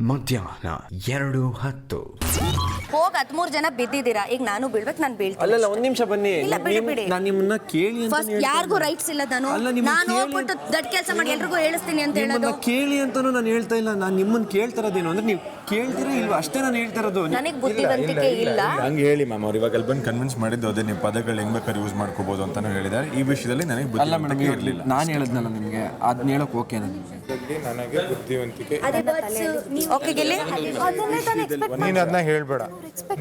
ಮಧ್ಯಾಹ್ನ 2:10 ಹೋಗ್ 13 ಜನ ಬಿದ್ದಿದ್ದೀರಾ, ಈಗ ನಾನು ಬೀಳ್ಬೇಕು, ನಾನು ಬೀಳ್ತೀನಿ. ಅಲ್ಲ ಒಂದ್ ನಿಮಿಷ ಬನ್ನಿ, ನಾನು ನಿಮ್ಮನ್ನ ಕೇಳಿ ಅಂತ ಫಸ್ಟ್ ಯಾರಿಗೂ ರೈಟ್ಸ್ ಇಲ್ಲ. ನಾನು ಹೋಗ್ಬಿಟ್ಟು ದೊಡ್ಡ ಕೆಲಸ ಮಾಡಿ ಎಲ್ರಿಗೂ ಹೇಳಿಸ್ತೀನಿ ಅಂತ ಹೇಳೋದು. ಕೇಳಿ ಅಂತಾನು ನಾನು ಹೇಳ್ತಾ ಇಲ್ಲ. ನಾನು ನಿಮ್ಮನ್ನ ಕೇಳ್ತಾ ಇರೋದೇನು ಅಂದ್ರೆ ನೀವು ಕೇಳ್ತೀರಾ ಇಲ್ವಾ ಅಷ್ಟೇ ನಾನು ಹೇಳ್ತಾ ಇರೋದು. ನನಗೆ ಬುದ್ಧಿವಂತಿಕೆ ಇಲ್ಲ ಹಂಗೆ ಹೇಳಿ ಮ್ಯಾಮ್. ಅವ್ರು ಇವಾಗ ಅಲ್ಲಿ ಬಂದು ಕನ್ವಿನ್ಸ್ ಮಾಡಿದ್ದು ಅದೇ, ನೀವು ಪದಗಳು ಹೆಂಗ್ ಬೇಕಾದ್ರೆ ಯೂಸ್ ಮಾಡ್ಕೋಬಹುದು ಅಂತಾನು ಹೇಳಿದ್ದಾರೆ. ಈ ವಿಷಯದಲ್ಲಿ ನನಗೆ ಬುದ್ಧಿವಂತಿಕೆ ಇರಲಿಲ್ಲ. ನಾನು ಹೇಳಿದ್ನಲ್ಲ ನಿಮಗೆ, ಅದನ್ನ ಹೇಳಕ್ ಓಕೆ ನನಗೆ ಬುದ್ಧಿವಂತಿಕೆ. ಓಕೆ ಗೆಲ್ಲಿ ನೀನ್ ಅದನ್ನ ಹೇಳ್ಬೇಡ,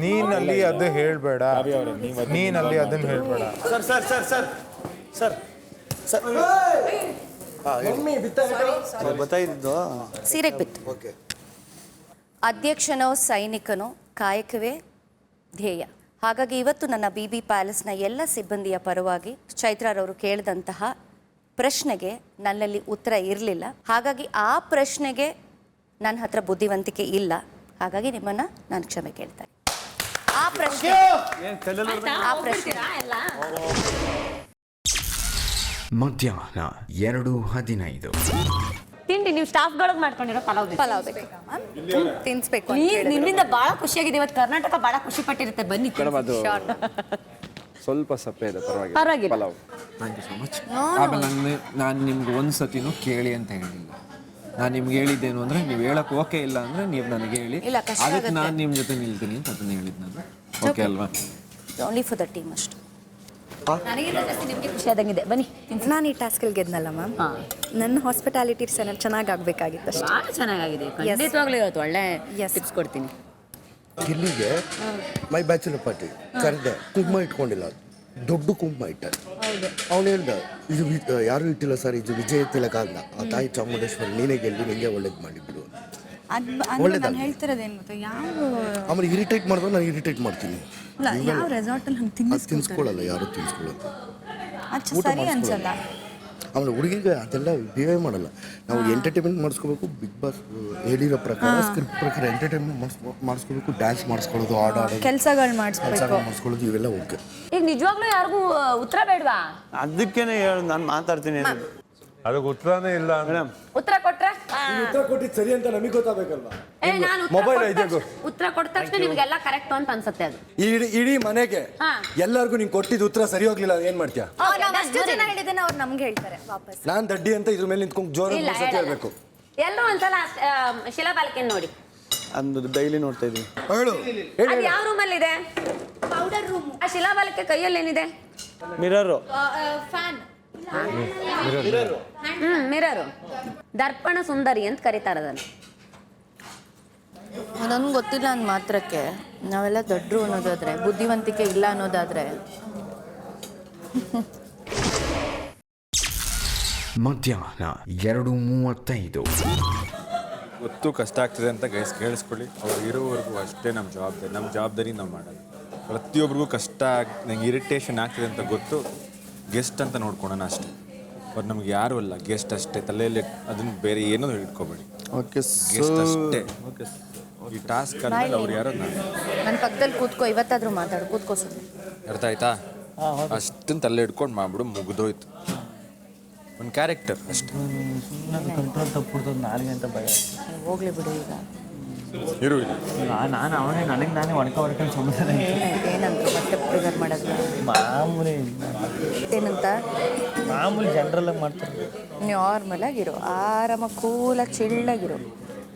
ನೀನಲ್ಲಿ ಅದು ಹೇಳ್ಬೇಡ, ನೀನಲ್ಲಿ ಅದನ್ನ ಹೇಳ್ಬೇಡ. Sir sir sir sir sir sir ಗೊತ್ತಾಯ್ತು. ಸೀರೆಗೆ ಬಿತ್ತು. ಅಧ್ಯಕ್ಷನೋ ಸೈನಿಕನೋ ಕಾಯಕವೇ ಧ್ಯೇಯ. ಹಾಗಾಗಿ ಇವತ್ತು ನನ್ನ BB ಪ್ಯಾಲೇಸ್ನ ಎಲ್ಲ ಸಿಬ್ಬಂದಿಯ ಪರವಾಗಿ ಚೈತ್ರಾರವರು ಕೇಳಿದಂತಹ ಪ್ರಶ್ನೆಗೆ ನನ್ನಲ್ಲಿ ಉತ್ತರ ಇರಲಿಲ್ಲ. ಹಾಗಾಗಿ ಆ ಪ್ರಶ್ನೆಗೆ ನನ್ನ ಹತ್ರ ಬುದ್ಧಿವಂತಿಕೆ ಇಲ್ಲ. ಹಾಗಾಗಿ ನಿಮ್ಮನ್ನು ನಾನು ಕ್ಷಮೆ ಕೇಳ್ತೇನೆ. ಆ ಪ್ರಶ್ನೆ ಮಧ್ಯಾಹ್ನ 2:15 ತಿಂಡಿ ನೀವು ಸ್ಟಾಫ್ಗಳಿಗೆ ಮಾಡ್ಕೊಂಡಿರೋ ಪಲಾವ್ ಬೇಕು ತಿನ್ಸ್ಬೇಕು. ನಿಮ್ಮಿಂದ ಬಹಳ ಖುಷಿಯಾಗಿದೆ ಇವತ್ತು. ಕರ್ನಾಟಕ ಬಹಳ ಖುಷಿ ಪಟ್ಟಿರುತ್ತೆ. ಬನ್ನಿ ಸ್ವಲ್ಪ ಸಪ್ಪೆ ಇದೆ, ಪರವಾಗಿಲ್ಲ. Pulao. Thank you so much. ಆಮೇಲೆ ನಾನು ನಿಮ್ಗೆ ಒಂದು ಸತಿನೂ ಕೇಳಿ ಅಂತ ಹೇಳಿಲ್ಲ. ನಾನು ನಿಮ್ಗೆ ಹೇಳಿದ್ದೇನು ಅಂದರೆ, ನೀವು ಹೇಳಕ್ಕೆ ಓಕೆ ಇಲ್ಲ ಅಂದರೆ ನೀವು ನನಗೆ ಹೇಳಿ, ಅದಕ್ಕೆ ನಾನು ನಿಮ್ಮ ಜೊತೆ ನಿಲ್ತೀನಿ ಅಂತ ಅದನ್ನ ಹೇಳಿದ್ದು ನಾನು. ಓಕೆ ಅಲ್ವಾ? ಓನ್ಲಿ ಫಾರ್ ದ ಟೀಮ್ ಅಷ್ಟು. ನನಗೆ ನಿಮಗೆ ಖುಷಿ ಆದಂಗಿದೆ. ಬನ್ನಿ. ನಾನು ಈ ಟಾಸ್ಕಲ್ಲಿ ಗೆದ್ನಲ್ಲ ಮ್ಯಾಮ್, ನನ್ನ ಹಾಸ್ಪಿಟಾಲಿಟಿ ಚೆನ್ನಾಗಿ ಆಗಬೇಕಾಗಿತ್ತು ಅಷ್ಟೇ. ಭಾಳ ಚೆನ್ನಾಗಿದೆ. ಖಂಡಿತವಾಗ್ಲೂ ಇವತ್ತು ಒಳ್ಳೆ ಟಿಪ್ಸ್ ಕೊಡ್ತೀನಿ. ಇಲ್ಲಿಗೆ ಮೈ ಬ್ಯಾಚುಲರ್ ಪಾರ್ಟಿ ಕರೆದೆ, ಕುಂಕುಮ ಇಟ್ಕೊಂಡಿಲ್ಲ, ದೊಡ್ಡ ಕುಂಕುಮ ಇಟ್ಟ. ಅವನು ಹೇಳ್ದ, ಇದು ಯಾರು ಇಟ್ಟಿಲ್ಲ ಸರ್, ಇದು ವಿಜಯ ತಿಲಕ ಅಂದ. ಆ ತಾಯಿ ಚಾಮುಂಡೇಶ್ವರಿ ನೀನೇ ಗೆಲ್ಲಿ, ನಿಂಗೆ ಒಳ್ಳೇದು ಮಾಡಿಬಿಡು. ಆಮೇಲೆ ಇರಿಟೇಟ್ ಮಾಡಿದ್ರೆ ನಾನು ಇರಿಟೇಟ್ ಮಾಡ್ತೀನಿ. ತಿನ್ಸ್ಕೊಳ್ಳಲ್ಲ, ಯಾರು ತಿನ್ಸ್ಕೊಳ್ಳಲ್ಲ, ಊಟ ಮಾಡಿಸ್ಕೊಳ್ಳಲ್ಲ. ಆಮೇಲೆ ಹುಡುಗಿಗೆ ಅದೆಲ್ಲ ಬಿಹೇವ್ ಮಾಡಲ್ಲ. ನಾವು ಎಂಟರ್ಟೈನ್ಮೆಂಟ್ ಮಾಡಿಸ್ಕೋಬೇಕು, ಬಿಗ್ ಬಾಸ್ ಹೇಳಿರೋ ಪ್ರಕಾರ ಸ್ಕ್ರಿಪ್ಟ್ ಪ್ರಕಾರ ಎಂಟರ್ಟೈನ್ಮೆಂಟ್ ಮಾಡಿಸ್ಕೋಬೇಕು, ಡ್ಯಾನ್ಸ್ ಮಾಡಿಸ್ಕೊಳ್ಳೋದು, ಕೆಲಸಗಳು ಮಾಡಿಸ್ಕೊಳ್ಳೋದು, ಇವೆಲ್ಲ ಓಕೆ. ಈಗ ನಿಜವಾಗ್ಲೂ ಯಾರಿಗೂ ಉತ್ತರ ಬೇಡವಾ? ಅದಕ್ಕೇನೆ ಹೇಳು, ನಾನು ಮಾತಾಡ್ತೀನಿ. ಅದಕ್ಕೆ ಉತ್ತರನೇ ಇಲ್ಲ. ಉತ್ತರ ಕೊಟ್ರೆ ಉತ್ತರ ಕೊಟ್ಟಿದ್ದು ಸರಿ ಅಂತ ನಮಗೆ ಗೊತ್ತಾಗಬೇಕಲ್ವಾ? ಉತ್ತರ ಕೊಟ್ಟ ತಕ್ಷಣ ನಿಮ್ಗೆಲ್ಲ ಕರೆಕ್ಟ್ ಅಂತ ಅನ್ಸುತ್ತೆ. ಅದು ಇಡೀ ಮನೆಗೆ ಎಲ್ಲರಿಗೂ ನೀನು ಕೊಟ್ಟಿದ್ದು ಉತ್ತರ ಸರಿ ಹೋಗ್ಲಿಲ್ಲ, ಏನ್ ಮಾಡ್ತೀಯಾ? ಅಷ್ಟು ಜನ ಹೇಳಿದ್ದೇನೆ, ಅವ್ರು ನಮ್ಗೆ ಹೇಳ್ತಾರೆ ವಾಪಸ್. ನಾನ್ ದಡ್ಡಿ ಅಂತ ಇದ್ರ ಮೇಲೆ ನಿಂತ್ಕೊಂಡು ಜೋರಾಗಿ ಹೇಳ್ಬೇಕು. ಎಲ್ಲರೂ ಒಂದ್ಸಲ ಶಿಲಾಬಾಲಿಕೆಯನ್ನು ನೋಡಿ. ಅಂದು ಡೈಲಿ ನೋಡ್ತಾ ಇದೀವಿ. ಹೇಳು. ಅದು ಯಾವ ರೂಮಲ್ಲಿ ಇದೆ? Powder room. ಆ ಶಿಲಾಬಾಲಿಕೆ ಕೈಯಲ್ಲಿ ಏನಿದೆ? ಮಿರರು. ಫ್ಯಾನ್. ಮಿರರು. ದರ್ಪಣ ಸುಂದರಿ ಅಂತ ಕರೀತಾರೆ ಅದನ್ನು. ನನಗೆ ಗೊತ್ತಿಲ್ಲ ಅಂದ ಮಾತ್ರಕ್ಕೆ ನಾವೆಲ್ಲ ದೊಡ್ಡರು ಅನ್ನೋದಾದ್ರೆ, ಬುದ್ಧಿವಂತಿಕೆ ಇಲ್ಲ ಅನ್ನೋದಾದ್ರೆ. ಮಧ್ಯಾಹ್ನ 2:35 ಗೊತ್ತು ಕಷ್ಟ ಆಗ್ತದೆ ಅಂತ ಗೈಸ್ ಕೇಳಿಸ್ಕೊಳ್ಳಿ. ಅವ್ರು ಇರೋವರೆಗೂ ಅಷ್ಟೇ ನಮ್ಮ ಜವಾಬ್ದಾರಿ ನಾವು ಮಾಡೋದು. ಪ್ರತಿಯೊಬ್ಬರಿಗೂ ಕಷ್ಟ ನಂಗೆ ಇರಿಟೇಷನ್ ಆಗ್ತಿದೆ ಅಂತ ಗೊತ್ತು, ಗೆಸ್ಟ್ ಅಂತ ನೋಡ್ಕೊಳೋಣ ಅಷ್ಟೇ. ಬಟ್ ನಮ್ಗೆ ಯಾರು ಅಲ್ಲ, ಗೆಸ್ಟ್ ಅಷ್ಟೇ. ತಲೆಯಲ್ಲಿ ಅದನ್ನು ಬೇರೆ ಏನೋ ಇಟ್ಕೋಬೇಡಿ, ಗೆಸ್ಟ್ ಅಷ್ಟೇ. ಓಕೆ, ಈ ಟಾಸ್ಕ್ ಆದ್ಮೇಲೆ ಅವ್ರು ಯಾರೋ ನನ್ನ ಪಕ್ಕದಲ್ಲಿ ಕೂತ್ಕೋ, ಇವತ್ತಾದ್ರೂ ಮಾತಾಡು, ಕೂತ್ಕೋ ಸುಮ್ಮನೆ. ಅರ್ಥ ಆಯ್ತಾ? ಅಷ್ಟನ್ನು ತಲೆ ಇಟ್ಕೊಂಡು ಮಾಡ್ಬಿಡು, ಮುಗಿದೋಯ್ತು. ಒಂದು ಕ್ಯಾರೆಕ್ಟರ್ ಅಷ್ಟೇ. ಕಂಟ್ರೋಲ್ ತಪ್ಪಿಡ್ತದೆ ನಾಳೆಗೆ ಅಂತ ಭಯ. ಹೋಗ್ಲಿ ಬಿಡು ಈಗ. ಇರು ಇಲ್ಲ, ನಾನು ಅವನೇ ನನಗೆ ನಾನೇ ಹೊಡ್ಕೊಂಡು ಸುಮ್ಮನೆ ಏನಂತ ಮತ್ತೆ ಪ್ರಿಪೇರ್ ಮಾಡೋದು ಮಾಮೂಲಿ. ಏನಂತ ಮಾಮೂಲಿ ಜನರಲ್ಲಾಗಿ ಮಾಡ್ತಾರೆ. ನಾರ್ಮಲ್ ಆಗಿರು, ಆರಾಮಾಗಿ ಕೂಲಾಗಿ ಚಿಳ್ಳಾಗಿರು.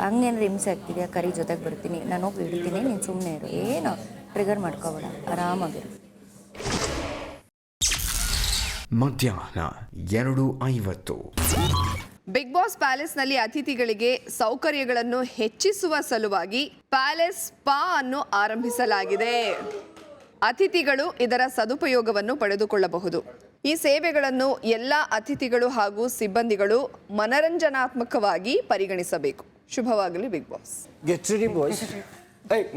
ಹಂಗೇನಾರು ಹಿಂಸೆ ಆಗ್ತಿದೆಯಾ? ಕರಿ ಜೊತೆಗೆ ಬರ್ತೀನಿ, ನಾನು ಹೋಗಿ ಇಡ್ತೀನಿ, ನೀನು ಸುಮ್ಮನೆ ಇರು, ಏನು ಟ್ರಿಗರ್ ಮಾಡ್ಕೋಬೇಡ, ಆರಾಮಾಗಿರು. ಮಧ್ಯಾಹ್ನ 2:50 ಬಿಗ್ ಬಾಸ್ ಪ್ಯಾಲೇಸ್ನಲ್ಲಿ ಅತಿಥಿಗಳಿಗೆ ಸೌಕರ್ಯಗಳನ್ನು ಹೆಚ್ಚಿಸುವ ಸಲುವಾಗಿ ಪ್ಯಾಲೇಸ್ ಸ್ಪಾ ಅನ್ನು ಆರಂಭಿಸಲಾಗಿದೆ. ಅತಿಥಿಗಳು ಇದರ ಸದುಪಯೋಗವನ್ನು ಪಡೆದುಕೊಳ್ಳಬಹುದು. ಈ ಸೇವೆಗಳನ್ನು ಎಲ್ಲ ಅತಿಥಿಗಳು ಹಾಗೂ ಸಿಬ್ಬಂದಿಗಳು ಮನರಂಜನಾತ್ಮಕವಾಗಿ ಪರಿಗಣಿಸಬೇಕು. ಶುಭವಾಗಲಿ Bigg Boss. Get ready boys.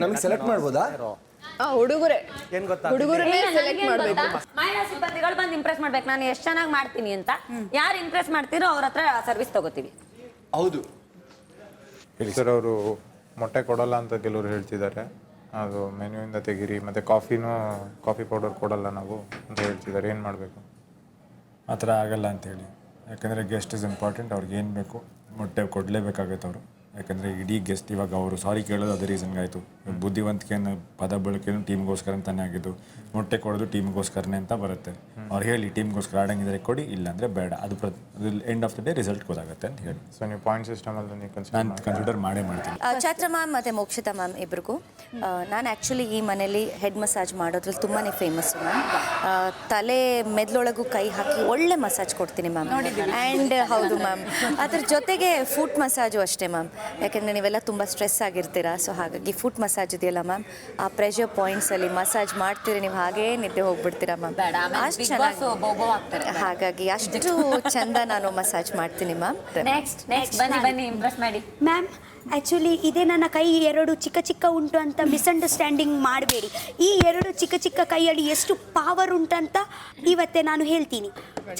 ನಮಗೆ ಸೆಲೆಕ್ಟ್ ಮಾಡ್ಬೋದಾ? ಹುಡುಗರನ್ನೇ ಸೆಲೆಕ್ಟ್ ಮಾಡಬೇಕು. ಮಹಿಳಾ ಸಿಬ್ಬಂದಿಗಳು ಬಂದು ಇಂಪ್ರೆಸ್ ಮಾಡ್ಬೇಕು, ನಾನು ಎಷ್ಟು ಚೆನ್ನಾಗಿ ಮಾಡ್ತೀನಿ ಅಂತ. ಯಾರು ಇಂಪ್ರೆಸ್ ಮಾಡ್ತೀರೋ ಅವ್ರ ಹತ್ರ ಸರ್ವಿಸ್ ತಗೋತೀವಿ. ಹೌದು ಸರ್, ಅವರು ಮೊಟ್ಟೆ ಕೊಡಲ್ಲ ಅಂತ ಕೆಲವರು ಹೇಳ್ತಿದ್ದಾರೆ. ಅದು ಮೆನ್ಯೂಯಿಂದ ತೆಗೀರಿ, ಮತ್ತು ಕಾಫಿ ಪೌಡರ್ ಕೊಡಲ್ಲ ನಾವು ಅಂತ ಹೇಳ್ತಿದ್ದಾರೆ. ಏನು ಮಾಡಬೇಕು? ಆ ಥರ ಆಗಲ್ಲ ಅಂತೇಳಿ. ಯಾಕಂದರೆ ಗೆಸ್ಟ್ ಇಸ್ ಇಂಪಾರ್ಟೆಂಟ್. ಅವ್ರಿಗೆ ಏನು ಬೇಕು ಮೊಟ್ಟೆ ಕೊಡಲೇಬೇಕಾಗತ್ತೆ ಅವರು. ಯಾಕಂದರೆ ಇಡೀ ಗೆಸ್ಟ್ ಇವಾಗ ಅವರು ಸಾರಿ ಕೇಳೋದು ಅದೇ ರೀಸನ್ಗೆ ಆಯಿತು. ಬುದ್ಧಿವಂತಿಕೆಯನ್ನು ಪದ ಬಳಕೆನೂ ಟೀಮ್ಗೋಸ್ಕರ ಅಂತಾನೆ ಆಗಿದ್ದು, ಮೊಟ್ಟೆ ಕೊಡೋದು ಟೀಮ್ಗೋಸ್ಕರನೇ ಅಂತ ಬರುತ್ತೆ. ಅವ್ರು ಹೇಳಿ ಟೀಮ್ಗೋಸ್ಕರ ಆಡಂಗಿದ್ರೆ ಕೊಡಿ, ಇಲ್ಲಾಂದರೆ ಬೇಡ, ಅದು end of the day result ಗೊತ್ತಾಗುತ್ತೆ ಅಂತ ಹೇಳಿ. ಸೊ ನೀವು ಪಾಯಿಂಟ್ ಸಿಸ್ಟಮಲ್ಲಿ ನೀವು ನಾನು ಕನ್ಸಿಡರ್ ಮಾಡೇ ಮಾಡ್ತೀನಿ. ಚೈತ್ರ ಮ್ಯಾಮ್ ಮತ್ತು ಮೋಕ್ಷಿತಾ ಮ್ಯಾಮ್ ಇಬ್ರಿಗೂ ನಾನು ಆ್ಯಕ್ಚುಲಿ ಈ ಮನೇಲಿ ಹೆಡ್ ಮಸಾಜ್ ಮಾಡೋದ್ರಲ್ಲಿ ತುಂಬಾ ಫೇಮಸ್ಸು ಮ್ಯಾಮ್. ತಲೆ ಮೆದ್ಲೊಳಗೂ ಕೈ ಹಾಕಿ ಒಳ್ಳೆ ಮಸಾಜ್ ಕೊಡ್ತೀನಿ ಮ್ಯಾಮ್. ಆ್ಯಂಡ್ ಹೌದು ಮ್ಯಾಮ್, ಅದ್ರ ಜೊತೆಗೆ ಫುಟ್ ಮಸಾಜು ಅಷ್ಟೇ ಮ್ಯಾಮ್. ಯಾಕೆಂದರೆ ನೀವೆಲ್ಲ ತುಂಬ ಸ್ಟ್ರೆಸ್ ಆಗಿರ್ತೀರಾ, ಸೊ ಹಾಗಾಗಿ ಫುಟ್ ಮಸಾಜ್ ಇದೆಯಲ್ಲ ಮ್ಯಾಮ್, ಆ ಪ್ರೆಷರ್ ಪಾಯಿಂಟ್ಸಲ್ಲಿ ಮಸಾಜ್ ಮಾಡ್ತೀರಿ, ನೀವು ಹಾಗೇ ನಿದ್ದೆ ಹೋಗ್ಬಿಡ್ತೀರಾ ಮ್ಯಾಮ್. ಅಷ್ಟು ಚೆನ್ನಾಗಿ, ಹಾಗಾಗಿ ಅಷ್ಟು ಚಂದ ನಾನು ಮಸಾಜ್ ಮಾಡ್ತೀನಿ ಮ್ಯಾಮ್. ನೆಕ್ಸ್ಟ್ ಬನ್ನಿ ಇಂಪ್ರೆಸ್ ಮಾಡಿ. ಮ್ಯಾಮ್ ಆ್ಯಕ್ಚುಲಿ ಇದೇ ನನ್ನ ಕೈ 2 ಚಿಕ್ಕ ಚಿಕ್ಕ ಉಂಟು ಅಂತ ಮಿಸ್ಅಂಡರ್ಸ್ಟ್ಯಾಂಡಿಂಗ್ ಮಾಡಬೇಡಿ. ಈ 2 ಚಿಕ್ಕ ಚಿಕ್ಕ ಕೈಯಲ್ಲಿ ಎಷ್ಟು ಪವರ್ ಉಂಟಂತ ಇವತ್ತೇ ನಾನು ಹೇಳ್ತೀನಿ.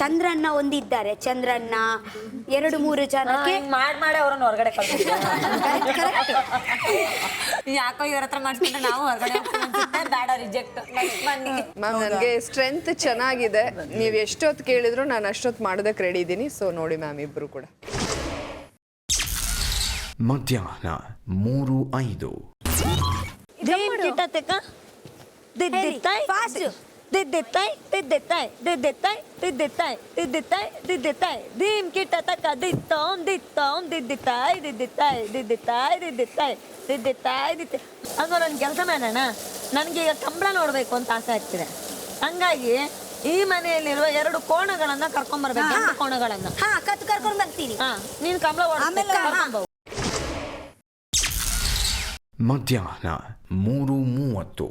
ಚಂದ್ರನ್ನ ಒಂದಿದ್ದಾರೆ, ಚಂದ್ರನ್ನ 2-3 ಜನಕ್ಕೆ ಮಾಡಿ ಅವ್ರನ್ನ ಹೊರಗಡೆ ಯಾಕೋ ಇವ್ರ ಹತ್ರ ಮಾಡಿಸ್ಕೊಂಡ್ರೆ ನಾವು ಹೊರಗಡೆ ಬೇಡ, ರಿಜೆಕ್ಟ್. ಬನ್ನಿ ಮ್ಯಾಮ್, ನನಗೆ ಸ್ಟ್ರೆಂತ್ ಚೆನ್ನಾಗಿದೆ. ನೀವು ಎಷ್ಟೊತ್ತು ಕೇಳಿದ್ರು ನಾನು ಅಷ್ಟೊತ್ತು ಮಾಡೋದಕ್ಕೆ ರೆಡಿ ಇದ್ದೀನಿ. ಸೊ ನೋಡಿ ಮ್ಯಾಮ್, ಇಬ್ಬರು ಕೂಡ. ಮಧ್ಯಾಹ್ನ 3:05. ಅದು ನನ್ನ ಕೆಲಸ ಮಾಡೋಣ. ನನಗೆ ಈಗ ಕಂಬಳ ನೋಡ್ಬೇಕು ಅಂತ ಆಸೆ ಆಗ್ತಿದೆ. ಹಂಗಾಗಿ ಈ ಮನೆಯಲ್ಲಿರುವ 2 ಕೋಣಗಳನ್ನ ಕರ್ಕೊಂಡ್ಬರ್ಬೇಕು. 2 ಕೋಣಗಳನ್ನ ಕರ್ಕೊಂಡು ಬರ್ತೀನಿ. ನೀನು ಕಂಬಳ ಹೊಡ್ಬೇಕು. ಮಧ್ಯಾಹ್ನ 3:30.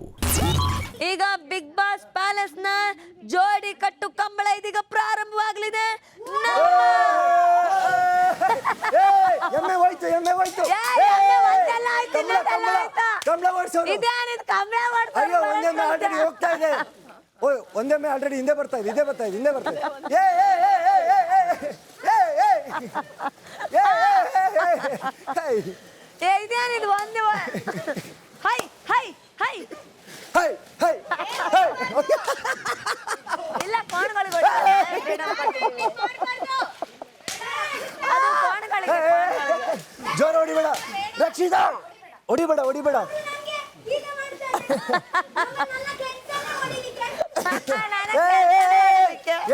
ಈಗ ಬಿಗ್ ಬಾಸ್ ಪ್ಯಾಲೇಸ್ ನ ಜೋಡಿ ಕಟ್ಟು ಕಂಬಳ ಇದೀಗ ಪ್ರಾರಂಭವಾಗಲಿದೆ. ಒಂದೇ ಆಲ್ರೆಡಿ ಹಿಂದೆ ಬರ್ತಾ ಇದೆ. ಇದೇನಿದು ಒಂದೇ ಹೈ ಹೈ ಹೈ ಇಲ್ಲ, ಕೋಣಗಳಿಗೆ ಜೋರ ಹೊಡಿಬೇಡ ರಕ್ಷಿತಾ, ಹೊಡಿಬೇಡ.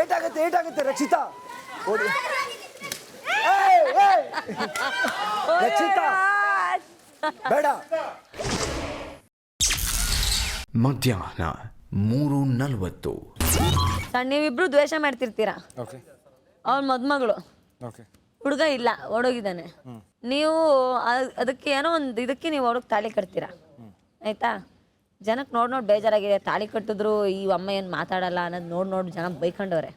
ಏಟಾಗುತ್ತೆ ರಕ್ಷಿತಾ, ರಕ್ಷಿತಾ ಬೇಡ. ಮಧ್ಯಾಹ್ನ 3:40. ನೀವಿಬ್ರು ದ್ವೇಷ ಮಾಡ್ತಿರ್ತೀರಾ. ಅವ್ರ ಮದ್ಮಗಳು, ಹುಡುಗ ಇಲ್ಲ, ಓಡೋಗಿದ್ದಾನೆ. ನೀವು ಅದಕ್ಕೆ ಏನೋ ಒಂದು ಇದಕ್ಕೆ ನೀವು ಅವ್ರಿಗೆ ತಾಳಿ ಕಟ್ತೀರಾ, ಆಯ್ತಾ? ಜನಕ್ಕೆ ನೋಡಿ ಬೇಜಾರಾಗಿದೆ. ತಾಳಿ ಕಟ್ಟಿದ್ರು ಈ ಅಮ್ಮ ಏನು ಮಾತಾಡಲ್ಲ ಅನ್ನೋದು ನೋಡಿ ಜನ ಬೈಕೊಂಡವ್ರೆ.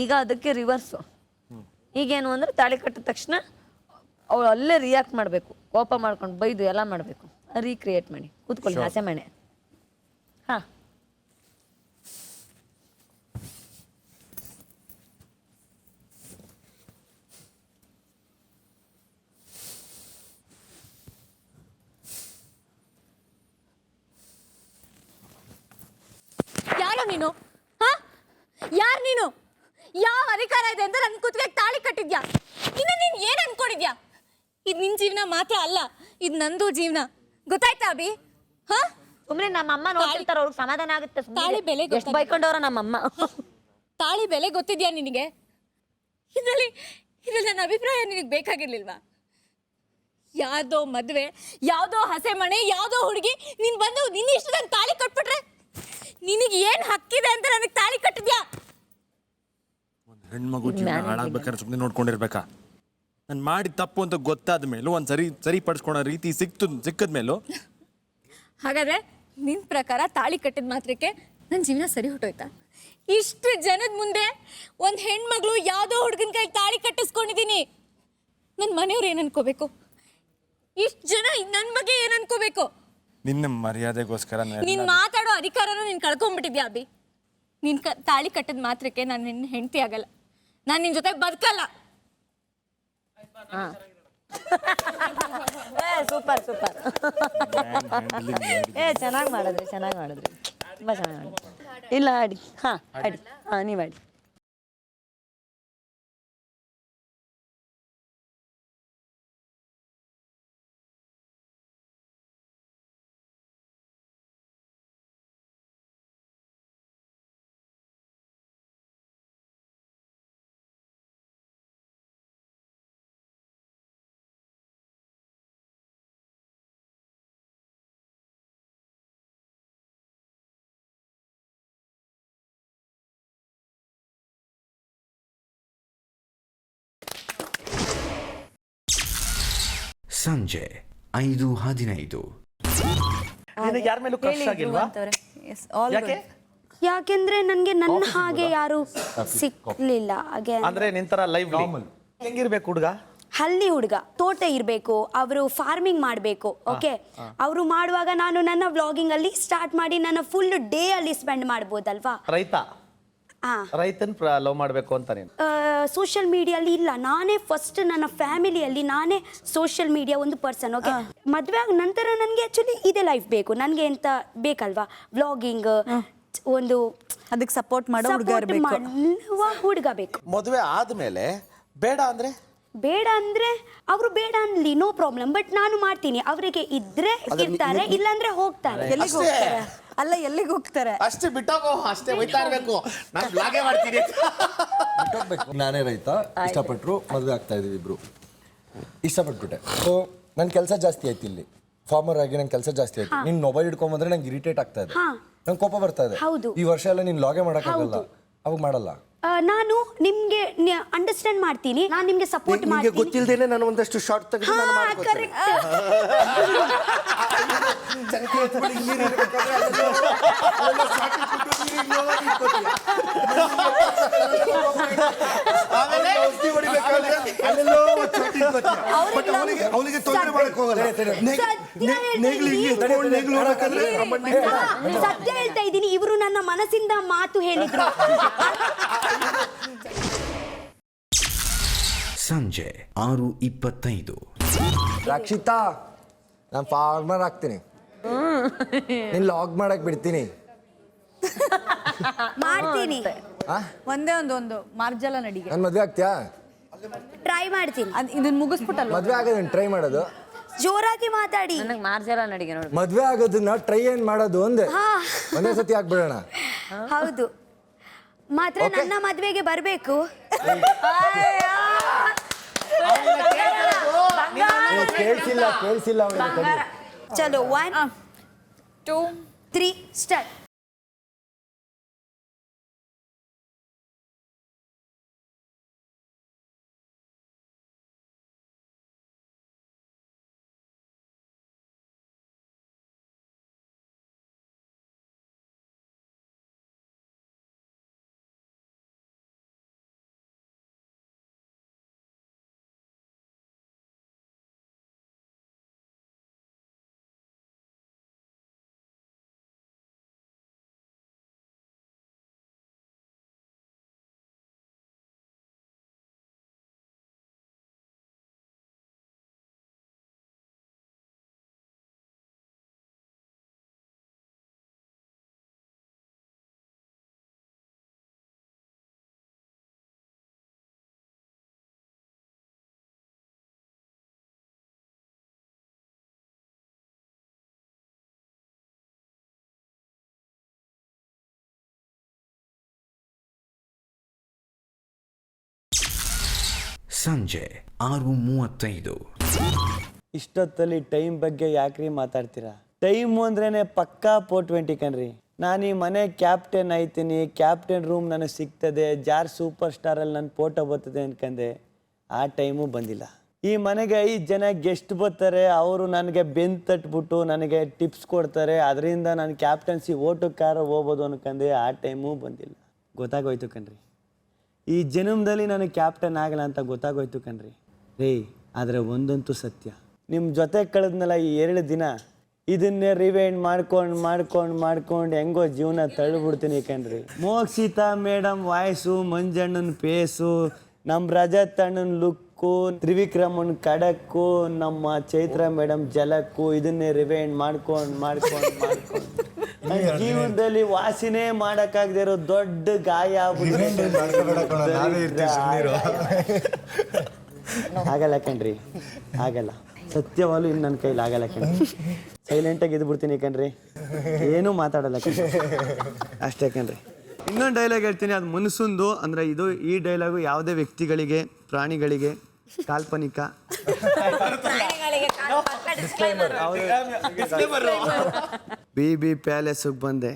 ಈಗ ಅದಕ್ಕೆ ರಿವರ್ಸು. ಈಗೇನು ಅಂದರೆ ತಾಳಿ ಕಟ್ಟಿದ ತಕ್ಷಣ ಅವಳು ಅಲ್ಲೇ ರಿಯಾಕ್ಟ್ ಮಾಡಬೇಕು, ಕೋಪ ಮಾಡ್ಕೊಂಡು ಬೈದು ಎಲ್ಲ ಮಾಡಬೇಕು. ರೀಕ್ರಿಯೇಟ್ ಮಾಡಿ ಕೂತ್ಕೊಳ್ಳಿ, ಆಸೆ ಮನೆ. ಹಾಂ, ಯಾರು ನೀನು? ಯಾರು ನೀನು? ಯಾವ ಅಧಿಕಾರ ಇದೆ ಅಂತ ನನ್ನ ಕುತ್ತಿಗೆ ತಾಳಿ ಕಟ್ಟಿದ್ಯಾ? ಇನ್ನು ನೀನು ಏನು ಅನ್ಕೊಂಡಿದ್ಯಾ? ಇದು ನಿನ್ನ ಜೀವನ ಮಾತ್ರ ಅಲ್ಲ, ಇದು ನಂದು ಜೀವನ. ಗೊತ್ತಾಯ್ತಾ ಅಭಿ? ಸುಮ್ಮನೆ ನಮ್ಮಮ್ಮ ನೋಡ್ತಿರ್ತಾರೆ, ಅವ್ರಿಗೆ ಸಮಾಧಾನ ಆಗುತ್ತೆ. ತಾಳಿ ಬೆಲೆ ಎಷ್ಟು ಬೈಕೊಂಡವ್ರ ನಮ್ಮಮ್ಮ. ತಾಳಿ ಬೆಲೆ ಗೊತ್ತಿದ್ಯಾ ನಿನಗೆ? ಇದರಲ್ಲಿ ನನ್ನ ಅಭಿಪ್ರಾಯ ನಿನಗೆ ಬೇಕಾಗಿರ್ಲಿಲ್ವಾ? ಯಾವುದೋ ಮದುವೆ, ಯಾವುದೋ ಹಸೆ ಮನೆ, ಯಾವುದೋ ಹುಡುಗಿ, ನೀನು ಬಂದು ನಿನ್ನ ಇಷ್ಟದಂಗೆ ತಾಳಿ ಕಟ್ಬಿಟ್ರೆ ನಿನಗೆ ಏನು ಹಕ್ಕಿದೆ ಅಂತ ನನಗೆ ತಾಳಿ ಕಟ್ಟಿದ್ಯಾ? ಹೆಣ್ಮಗು ಜೀವನ ಹಾಳಾಗ್ಬೇಕಾದ್ರೆ ಸುಮ್ಮನೆ ನೋಡ್ಕೊಂಡಿರ್ಬೇಕಾ? ನಾನು ಮಾಡಿ ತಪ್ಪು ಅಂತ ಗೊತ್ತಾದ ಮೇಲೂ ಒಂದು ಸರಿಪಡಿಸ್ಕೊಳೋ ರೀತಿ ಸಿಕ್ಕದ ಮೇಲೂ. ಹಾಗಾದ್ರೆ ನಿನ್ನ ಪ್ರಕಾರ ತಾಳಿ ಕಟ್ಟಿದ ಮಾತ್ರಕ್ಕೆ ನನ್ನ ಜೀವನ ಸರಿ ಹೊಟ್ಟೋಯ್ತಾ? ಇಷ್ಟು ಜನದ ಮುಂದೆ ಒಂದು ಹೆಣ್ಮಗಳು ಯಾವುದೋ ಹುಡುಗನ ಕೈ ತಾಳಿ ಕಟ್ಟಿಸ್ಕೊಂಡಿದ್ದೀನಿ. ನನ್ನ ಮನೆಯವ್ರು ಏನು ಅನ್ಕೋಬೇಕು? ಇಷ್ಟು ಜನ ನನ್ನ ಬಗ್ಗೆ ಏನು ಅನ್ಕೋಬೇಕು? ನಿನ್ನ ಮರ್ಯಾದೆಗೋಸ್ಕರ ನೀನು ಮಾತಾಡೋ ಅಧಿಕಾರನ ನೀನು ಕಳ್ಕೊಂಡ್ಬಿಟ್ಟಿದ್ಯಾ ಅಭಿ. ನೀನು ತಾಳಿ ಕಟ್ಟಿದ ಮಾತ್ರಕ್ಕೆ ನಾನು ನಿನ್ನ ಹೆಂಡತಿ ಆಗಲ್ಲ, ನಾನು ನಿನ್ನ ಜೊತೆ ಬದುಕಲ್ಲ. ಸೂಪರ್ ಚೆನ್ನಾಗಿ ಮಾಡಿದ್ರಿ, ತುಂಬ ಚೆನ್ನಾಗಿ ಮಾಡಿದ್ರಿ. ಇಲ್ಲ ಆಡಿ. ನೀವು ಆಡಿ. ಸಂಜೆ 5:15. ನಿನಗೆ ಯಾರ ಮೇಲೂ ಕ್ರಶ್ ಆಗಿಲ್ವಾ? ಯಾಕೆ? ಯಾಕೆಂದ್ರೆ ನನಗೆ ನನ್ನ ಹಾಗೆ ಯಾರು ಸಿಕ್ಲಿಲ್ಲ. ಹಾಗೆ ಅಂದ್ರೆ ನಿಂತರ ಲೈವ್ ಹೆಂಗಿರ್ಬೇಕು ಹುಡುಗ? ಹಳ್ಳಿ ಹುಡುಗ, ತೋಟ ಇರಬೇಕು, ಅವರು ಫಾರ್ಮಿಂಗ್ ಮಾಡಬೇಕು. ಓಕೆ, ಅವರು ಮಾಡುವಾಗ ನಾನು ನನ್ನ ವ್ಲಾಗಿಂಗ್ ಅಲ್ಲಿ ಸ್ಟಾರ್ಟ್ ಮಾಡಿ ನನ್ನ ಫುಲ್ ಡೇ ಅಲ್ಲಿ ಸ್ಪೆಂಡ್ ಮಾಡ್ಬೋದಲ್ವಾ? ರೈತನ್ ಲವ್ ಮಾಡಬೇಕು ಅಂತ ನೀನು ಸೋಷಿಯಲ್ ಮೀಡಿಯಲ್ಲಿ ಇಲ್ಲ. ನಾನೇ ಫಸ್ಟ್ ನನ್ನ ಫ್ಯಾಮಿಲಿಯಲ್ಲಿ ನಾನೇ ಸೋಷಿಯಲ್ ಮೀಡಿಯಾ ಒಂದು ಪರ್ಸನ್. ಓಕೆ, ಮದುವೆ ಆದ ನಂತರ ನನಗೆ ಆ್ಯಕ್ಚುಲಿ ಇದೇ ಲೈಫ್ ಬೇಕು. ನನಗೆ ಎಂತ ಬೇಕಲ್ವಾ, ವ್ಲಾಗಿಂಗ್, ಒಂದು ಅದಕ್ಕೆ ಸಪೋರ್ಟ್ ಮಾಡೋ ಹುಡುಗ ಬೇಕು. ಮದುವೆ ಆದ್ಮೇಲೆ ಬೇಡ ಅಂದ್ರೆ ಅವರು ಬೇಡ ಅನ್ಲಿ, ನೋ ಪ್ರಾಬ್ಲಮ್. ಬಟ್ ನಾನು ಮಾಡ್ತೀನಿ. ಅವರಿಗೆ ಇದ್ರೆ ಇರ್ತಾರೆ, ಇಲ್ಲಾಂದ್ರೆ ಹೋಗ್ತಾರೆ. ಎಲ್ಲಿಗೆ ಹೋಗ್ತಾರೆ? ಅಲ್ಲ, ಎಲ್ಲಿಗೆ ಹೋಗ್ತಾರೆ? ಅಷ್ಟೇ ಬಿಟ್ಟೋಗೋ, ಅಷ್ಟೇ ಹೋಯ್ತಾ ಇರ್ಬೇಕು. ನಾನು ಬ್ಲಾಗೇ ಮಾಡ್ತೀನಿ. ನಾನೇ ರೈತ, ಇಷ್ಟಪಟ್ಟರು ಮದುವೆ ಆಗ್ತಾ ಇದೀವಿ ಇಬ್ರು. ಇಷ್ಟಪಟ್ಬಿಟ್ಟೆ. ಸೊ ನನ್ನ ಕೆಲಸ ಜಾಸ್ತಿ ಆಯ್ತು ಇಲ್ಲಿ. ಫಾರ್ಮರ್ ಆಗಿ ನಂಗೆ ಕೆಲಸ ಜಾಸ್ತಿ ಆಯ್ತು. ನೀನು ಮೊಬೈಲ್ ಹಿಡ್ಕೊಂಬಂದ್ರೆ ನಂಗೆ ಇರಿಟೇಟ್ ಆಗ್ತಾ ಇದೆ, ನಂಗೆ ಕೋಪ ಬರ್ತಾ ಇದೆ. ಈ ವರ್ಷ ಎಲ್ಲ ನೀನು ಲಾಗೇ ಮಾಡೋಕ್ಕಾಗಲ್ಲ, ಅವಾಗ ಮಾಡಲ್ಲ. ನಾನು ನಿಮ್ಗೆ ಅಂಡರ್ಸ್ಟ್ಯಾಂಡ್ ಮಾಡ್ತೀನಿ, ನಾನು ನಿಮ್ಗೆ ಸಪೋರ್ಟ್ ಮಾಡ್ತೀನಿ. ಗೊತ್ತಿಲ್ಲದೇನೆ ನಾನು ಒಂದಷ್ಟು ಶಾರ್ಟ್ ತೆಗೆದು ನಾನು ಮಾಡ್ಕೊತೀನಿ. ಅವನಿಗೆ ತೊಂದರೆ ಮಾಡಕ್ ಹೋಗಲ್ಲ. ಸತ್ಯ ಹೇಳ್ತಾ ಇದ್ದೀನಿ, ಇವರು ನನ್ನ ಮನಸ್ಸಿಂದ ಮಾತು ಹೇಳಿದ್ರು. ಸಂಜೆ 6:25. ರಕ್ಷಿತಾ, ನಾನು ಫಾರ್ಮರ್ ಆಗ್ತೀನಿ, ನೀನು ಲಾಗ್ ಮಾಡಕ್ ಬಿಡ್ತೀನಿ. ಮಾಡ್ತೀನಿ. ಒಂದೇ ಒಂದು ಮಾರ್ಜಲ ನಡಿಗೆ. ನಾನು ಮದುವೆ ಆಗ್ತೀಯಾ? ಟ್ರೈ ಮಾಡ್ತೀನಿ. ಇದನ್ನ ಮುಗಿಸ್ಬಿಟ್ಟಲ್ಲ, ಮದುವೆ ಆಗೋದನ್ನ ಟ್ರೈ ಮಾಡೋದು. ಜೋರಾಗಿ ಮಾತಾಡಿ. ಮಾರ್ಜಲ ನಡಿಗೆ ನೋಡಿ. ಮದುವೆ ಆಗೋದನ್ನ ಟ್ರೈ ಏನ್ ಮಾಡೋದು ಒಂದೇ ಒಂದೇ ಸತಿ ಆಗ್ಬಿಡೋಣ. ಹೌದು, ಮಾತ್ರ ನನ್ನ ಮದ್ವೆಗೆ ಬರ್ಬೇಕು. ಕೇಳಿಸಿಲ್ಲ. ಚಲೋ, 1 2 3 ಸ್ಟಾರ್ಟ್. ಸಂಜೆ 6:35. ಇಷ್ಟೊತ್ತಲ್ಲಿ ಟೈಮ್ ಬಗ್ಗೆ ಯಾಕ್ರಿ ಮಾತಾಡ್ತೀರಾ? ಟೈಮು ಅಂದ್ರೇನೆ ಪಕ್ಕಾ 420 ಕಣ್ರಿ. ನಾನು ಈ ಮನೆ ಕ್ಯಾಪ್ಟನ್ ಆಯ್ತೀನಿ, ಕ್ಯಾಪ್ಟನ್ ರೂಮ್ ನನಗೆ ಸಿಗ್ತದೆ, ಜಾರ್ ಸೂಪರ್ ಸ್ಟಾರಲ್ಲಿ ನನ್ನ ಫೋಟೋ ಬರ್ತದೆ ಅನ್ಕಂಡೆ. ಆ ಟೈಮು ಬಂದಿಲ್ಲ. ಈ ಮನೆಗೆ 5 ಜನ ಗೆಸ್ಟ್ ಬರ್ತಾರೆ, ಅವರು ನನಗೆ ಬೆನ್ ತಟ್ಬಿಟ್ಟು ನನಗೆ ಟಿಪ್ಸ್ ಕೊಡ್ತಾರೆ, ಅದರಿಂದ ನಾನು ಕ್ಯಾಪ್ಟನ್ಸಿ ಓಟಕ್ಕಾರ ಹೋಗ್ಬೋದು ಅನ್ಕಂಡೆ. ಆ ಟೈಮು ಬಂದಿಲ್ಲ. ಗೊತ್ತಾಗೋಯ್ತು ಕಣ್ರಿ, ಈ ಜನ್ಮದಲ್ಲಿ ನನಗೆ ಕ್ಯಾಪ್ಟನ್ ಆಗಲ್ಲ ಅಂತ ಗೊತ್ತಾಗೋಯ್ತು ಕಣ್ರಿ. ಆದರೆ ಒಂದಂತೂ ಸತ್ಯ, ನಿಮ್ಮ ಜೊತೆ ಕಳೆದ್ನಲ್ಲ ಈ 2 ದಿನ, ಇದನ್ನೇ ರಿವೈಂಡ್ ಮಾಡ್ಕೊಂಡು ಹೆಂಗೋ ಜೀವನ ತಳ್ಳಿಬಿಡ್ತೀನಿ ಕಣ್ರಿ. ಮೋಕ್ಷಿತಾ ಮೇಡಮ್ ವಾಯ್ಸು, ಮಂಜಣ್ಣನ ಫೇಸು, ನಮ್ಮ ರಜತ್ ಅಣ್ಣನ ಲುಕ್ಕು, ತ್ರಿವಿಕ್ರಮನ್ ಖಡಕ್ಕು, ನಮ್ಮ ಚೈತ್ರ ಮೇಡಮ್ ಜಲಕ್ಕು, ಇದನ್ನೇ ರಿವೈಂಡ್ ಮಾಡ್ಕೊಂಡು ಜೀವನದಲ್ಲಿ ವಾಸಿನೇ ಮಾಡಕ್ಕಾಗದೇ ಇರೋ ದೊಡ್ಡ ಗಾಯ ಆಗಲ್ಲ ಕಣ್ರಿ, ಆಗಲ್ಲ. ಸತ್ಯವಾಲು ಇನ್ನು ನನ್ನ ಕೈಲಿ ಆಗಲ್ಲ ಕಣ್ರಿ. ಸೈಲೆಂಟಾಗಿ ಇದ್ಬಿಡ್ತೀನಿ ಕಣ್ರಿ, ಏನೂ ಮಾತಾಡಲ್ಲ ಕಣ್ರಿ, ಅಷ್ಟೇ ಕಣ್ರಿ. ಇನ್ನೊಂದು ಡೈಲಾಗ್ ಹೇಳ್ತೀನಿ, ಅದು ಮನಸ್ಸೊಂದು. ಅಂದರೆ ಈ ಡೈಲಾಗು ಯಾವುದೇ ವ್ಯಕ್ತಿಗಳಿಗೆ, ಪ್ರಾಣಿಗಳಿಗೆ ಕಾಲ್ಪನಿಕ. BB ಪ್ಯಾಲೇಸಿಗೆ ಬಂದೆ,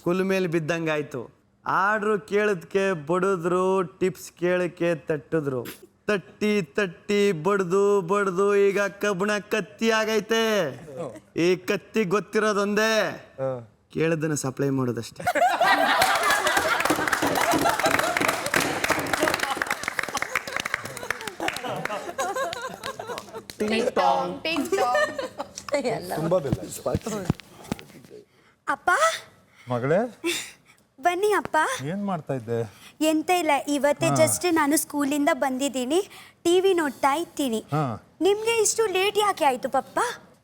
ಕುಲ್ ಮೇಲೆ ಬಿದ್ದಂಗಾಯ್ತು. ಆರ್ಡ್ರು ಕೇಳೋದಕ್ಕೆ ಬಡಿದ್ರು, ಟಿಪ್ಸ್ ಕೇಳೋಕ್ಕೆ ತಟ್ಟಿದ್ರು. ತಟ್ಟಿ ತಟ್ಟಿ ಬಡ್ದು ಈಗ ಕಬ್ಬಣ ಕತ್ತಿ ಆಗೈತೆ. ಈ ಕತ್ತಿ ಗೊತ್ತಿರೋದೊಂದೇ, ಕೇಳದನ್ನ ಸಪ್ಲೈ ಮಾಡೋದಷ್ಟೇ. ತುಂಬಾ ಬೆಲ್ಲ. ಅಪ್ಪ ಮಗಳೇ ಬನ್ನಿ ಅಪ್ಪ. ಏನ್ ಮಾಡ್ತಾ ಇದ್ದೆ? ಎಂತ ಇಲ್ಲ, ಇವತ್ತೇ ಜಸ್ಟ್ ನಾನು ಸ್ಕೂಲಿಂದ ಬಂದಿದ್ದೀನಿ, ಟಿವಿ ನೋಡ್ತಾ ಇದ್ದೀನಿ. ನಿಮ್ಗೆ ಇಷ್ಟು ಲೇಟ್ ಯಾಕೆ ಆಯ್ತು ಪಪ್ಪ?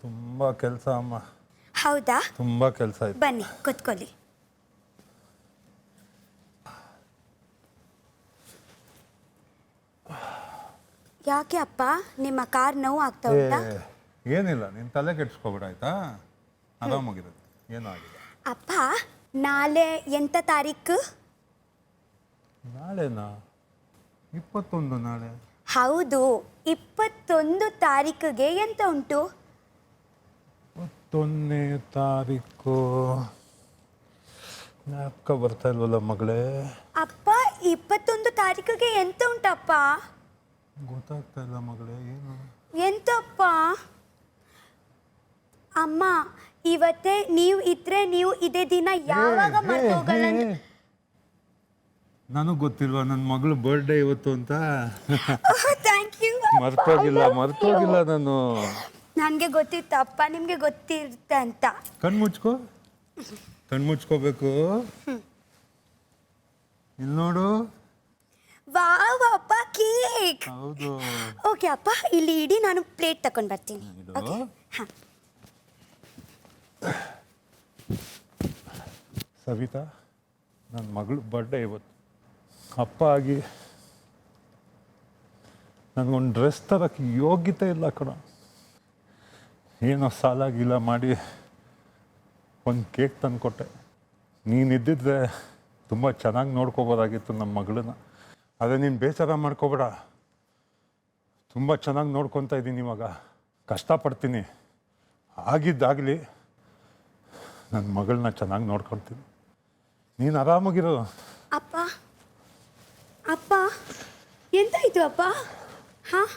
ತುಂಬಾ ಕೆಲಸ ಅಮ್ಮ. ಹೌದಾ? ತುಂಬಾ ಕೆಲಸ ಆಯ್ತು. ಬನ್ನಿ ಕೂತ್ಕೊಳ್ಳಿ. ಯಾಕೆ ಅಪ್ಪ, ನಿಮ್ಮ ಕಾರ್ ನೋವು ಆಗ್ತಾ ಉಂಟಾ? ಏನಿಲ್ಲ, ನೀನ್ ತಲೆ ಕೆಡ್ಸ್ಕೊಬೇಡ ಆಯ್ತಾ, ಆರಾಮಾಗಿರೋದು, ಏನೂ ಆಗಿಲ್ಲ. ಅಪ್ಪ ನಾಳೆ ಎಂತ ತಾರೀಕು? ನಾಳೆನಾ? 21 ನಾಳೆ. ಹೌದು, 21 ತಾರೀಕಿಗೆ ಎಂತ ಉಂಟು? 21ನೇ ತಾರೀಕು ಜ್ಞಾಪಕ ಬರ್ತಾ ಇಲ್ವಲ್ಲ ಮಗಳೇ. ಅಪ್ಪ 21 ತಾರೀಕಿಗೆ ಎಂತ ಉಂಟಪ್ಪ? ಗೊತ್ತಾಗ್ತಾ ಇಲ್ಲ ಮಗಳೇ, ಏನು ಎಂತಪ್ಪ? ಅಮ್ಮ ಇವತ್ತೇ ನೀವು ಇದ್ರೆ ನೀವು ಇದೇ ದಿನ ಯಾವಾಗ ಮರ್ತೋಗಲ್ಲ. ನನಗೆ ಗೊತ್ತಿಲ್ವಾ ನನ್ನ ಮಗಳು ಬರ್ಡೇ ಇವತ್ತು ಅಂತ? Thank you. ಮರ್ತೋಗಿಲ್ಲ ನಾನು. ನನಗೆ ಗೊತ್ತಿತ್ತು ಅಪ್ಪ, ನಿಮಗೆ ಗೊತ್ತಿರುತ್ತೆ ಅಂತ. ಕಣ್ಮುಚ್ಕೋಬೇಕು. ಇಲ್ಲಿ ನೋಡು. ವಾವ್ ಅಪ್ಪ, ಕೇಕ್. ಹೌದು. ಓಕೆ ಅಪ್ಪ, ಇಲ್ಲಿ ಇಡಿ, ನಾನು ಪ್ಲೇಟ್ ತಗೊಂಡು ಬರ್ತೀನಿ. ಓಕೆ. ಹಾಂ. ಸವಿತಾ, ನನ್ನ ಮಗಳು ಬರ್ಡೇ ಇವತ್ತು. ಅಪ್ಪ ಆಗಿ ನನಗೊಂದು ಡ್ರೆಸ್ ತರೋಕ್ಕೆ ಯೋಗ್ಯತೆ ಇಲ್ಲ ಕಣ. ಏನೋ ಸಾಲ ಗೀಲ ಮಾಡಿ ಒಂದು ಕೇಕ್ ತಂದು ಕೊಟ್ಟೆ. ನೀನಿದ್ದಿದ್ರೆ ತುಂಬ ಚೆನ್ನಾಗಿ ನೋಡ್ಕೋಬೋದಾಗಿತ್ತು ನಮ್ಮ ಮಗಳನ್ನ. ಅದೇ ನೀನು ಬೇಸರ ಮಾಡ್ಕೋಬೇಡ, ತುಂಬ ಚೆನ್ನಾಗಿ ನೋಡ್ಕೊತಾ ಇದ್ದೀನಿ ಇವಾಗ, ಕಷ್ಟಪಡ್ತೀನಿ. ಆಗಿದ್ದಾಗಲಿ ನನ್ನ ಮಗಳನ್ನ ಚೆನ್ನಾಗಿ ನೋಡ್ಕೊಳ್ತೀನಿ. ನೀನು ಆರಾಮಾಗಿರೋ. ಅಪ್ಪ ಅಪ್ಪ ಎಂತಾಯ್ತು ಅಪ್ಪ? ಹಾಂ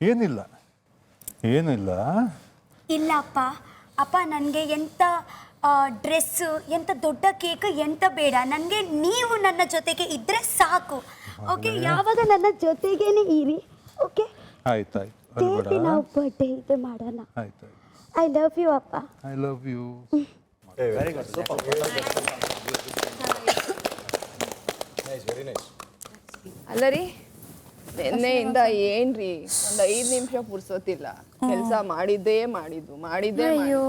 ಏನಿಲ್ಲ. ಇಲ್ಲ ಅಪ್ಪ. ಅಪ್ಪ ನನಗೆ ಎಂಥ ಡ್ರೆಸ್ಸು, ಎಂಥ ದೊಡ್ಡ ಕೇಕ್ ಎಂತ ಬೇಡ. ನನಗೆ ನೀವು ನನ್ನ ಜೊತೆಗೆ ಇದ್ದರೆ ಸಾಕು. ಓಕೆ, ಯಾವಾಗ ನನ್ನ ಜೊತೆಗೇನೆ ಇರಿ. ಓಕೆ, ಆಯ್ತಾಯ್ತು, ನಾವು ಬರ್ಡೇ ಇದು ಮಾಡೋಣ. ಆಯ್ತು. ಐ ಲವ್ ಯು ಅಪ್ಪ. I love you. Very good, super. ಅಲ್ಲ ರೀ, ನಿನ್ನೆಯಿಂದ ಏನ್ರಿ ಒಂದ್ 5 ನಿಮಿಷ ಪುರ್ಸೋತಿಲ್ಲ. ಕೆಲಸ ಮಾಡಿದ್ದೇ ಮಾಡಿದ್ದು. ಅಯ್ಯೋ,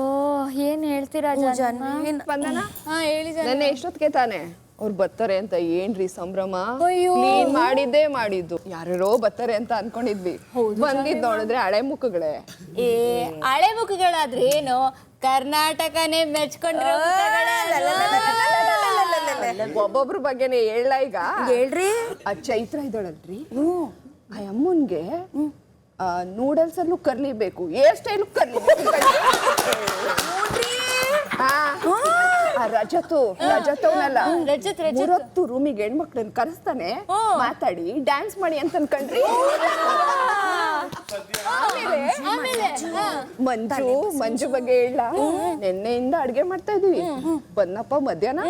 ಏನ್ ಹೇಳ್ತೀರಾ ಸ್ಪಂದನ? ಹಾ ಹೇಳಿ. ನೆನ್ನೆ ಎಷ್ಟೊತ್ತಿಗೆ ತಾನೆ ಅವ್ರು ಬರ್ತಾರೆ ಅಂತ ಏನ್ರಿ ಸಂಭ್ರಮ. ಕ್ಲೀನ್ ಮಾಡಿದ್ದೇ ಮಾಡಿದ್ದು. ಯಾರ್ಯಾರೋ ಬರ್ತಾರೆ ಅಂತ ಅನ್ಕೊಂಡಿದ್ವಿ, ಬಂದಿದ್ ನೋಡಿದ್ರೆ ಹಳೆ ಮುಖಗಳೇ. ಹಳೆ ಮುಖಗಳಾದ್ರೆ ಏನು, ಕರ್ನಾಟಕನೇ ಮೆಚ್ಕೊಂಡಿರೋ ಒಬ್ಬೊಬ್ರ ಬಗ್ಗೆನೆ ಹೇಳ. ಈಗ ಹೇಳ್ರಿ. ಆ ಚೈತ್ರ ಇದ್ದಾಳಲ್ರಿ, ಆ ಅಮ್ಮನ್ಗೆ ನೂಡಲ್ಸ್ ಅಲ್ಲೂ ಕರ್ಲಿಬೇಕು, ಹೇರ್ ಸ್ಟೈಲ್ ಕರ್ಲಿಬೇಕು. ರಜತವನಲ್ಲ, 30 ರೂಮಿಗೆ ಹೆಣ್ಮಕ್ಳನ್ನ ಕರೆಸ್ತಾನೆ, ಮಾತಾಡಿ ಡ್ಯಾನ್ಸ್ ಮಾಡಿ ಅಂತ ಅನ್ಕೊಂಡ್ರಿ. ಮಂಜು ಬಗ್ಗೆ ಹೇಳ. ನೆನ್ನೆಯಿಂದ ಅಡ್ಗೆ ಮಾಡ್ತಾ ಇದೀವಿ. ಬನ್ನಪ್ಪ ಮಧ್ಯಾಹ್ನ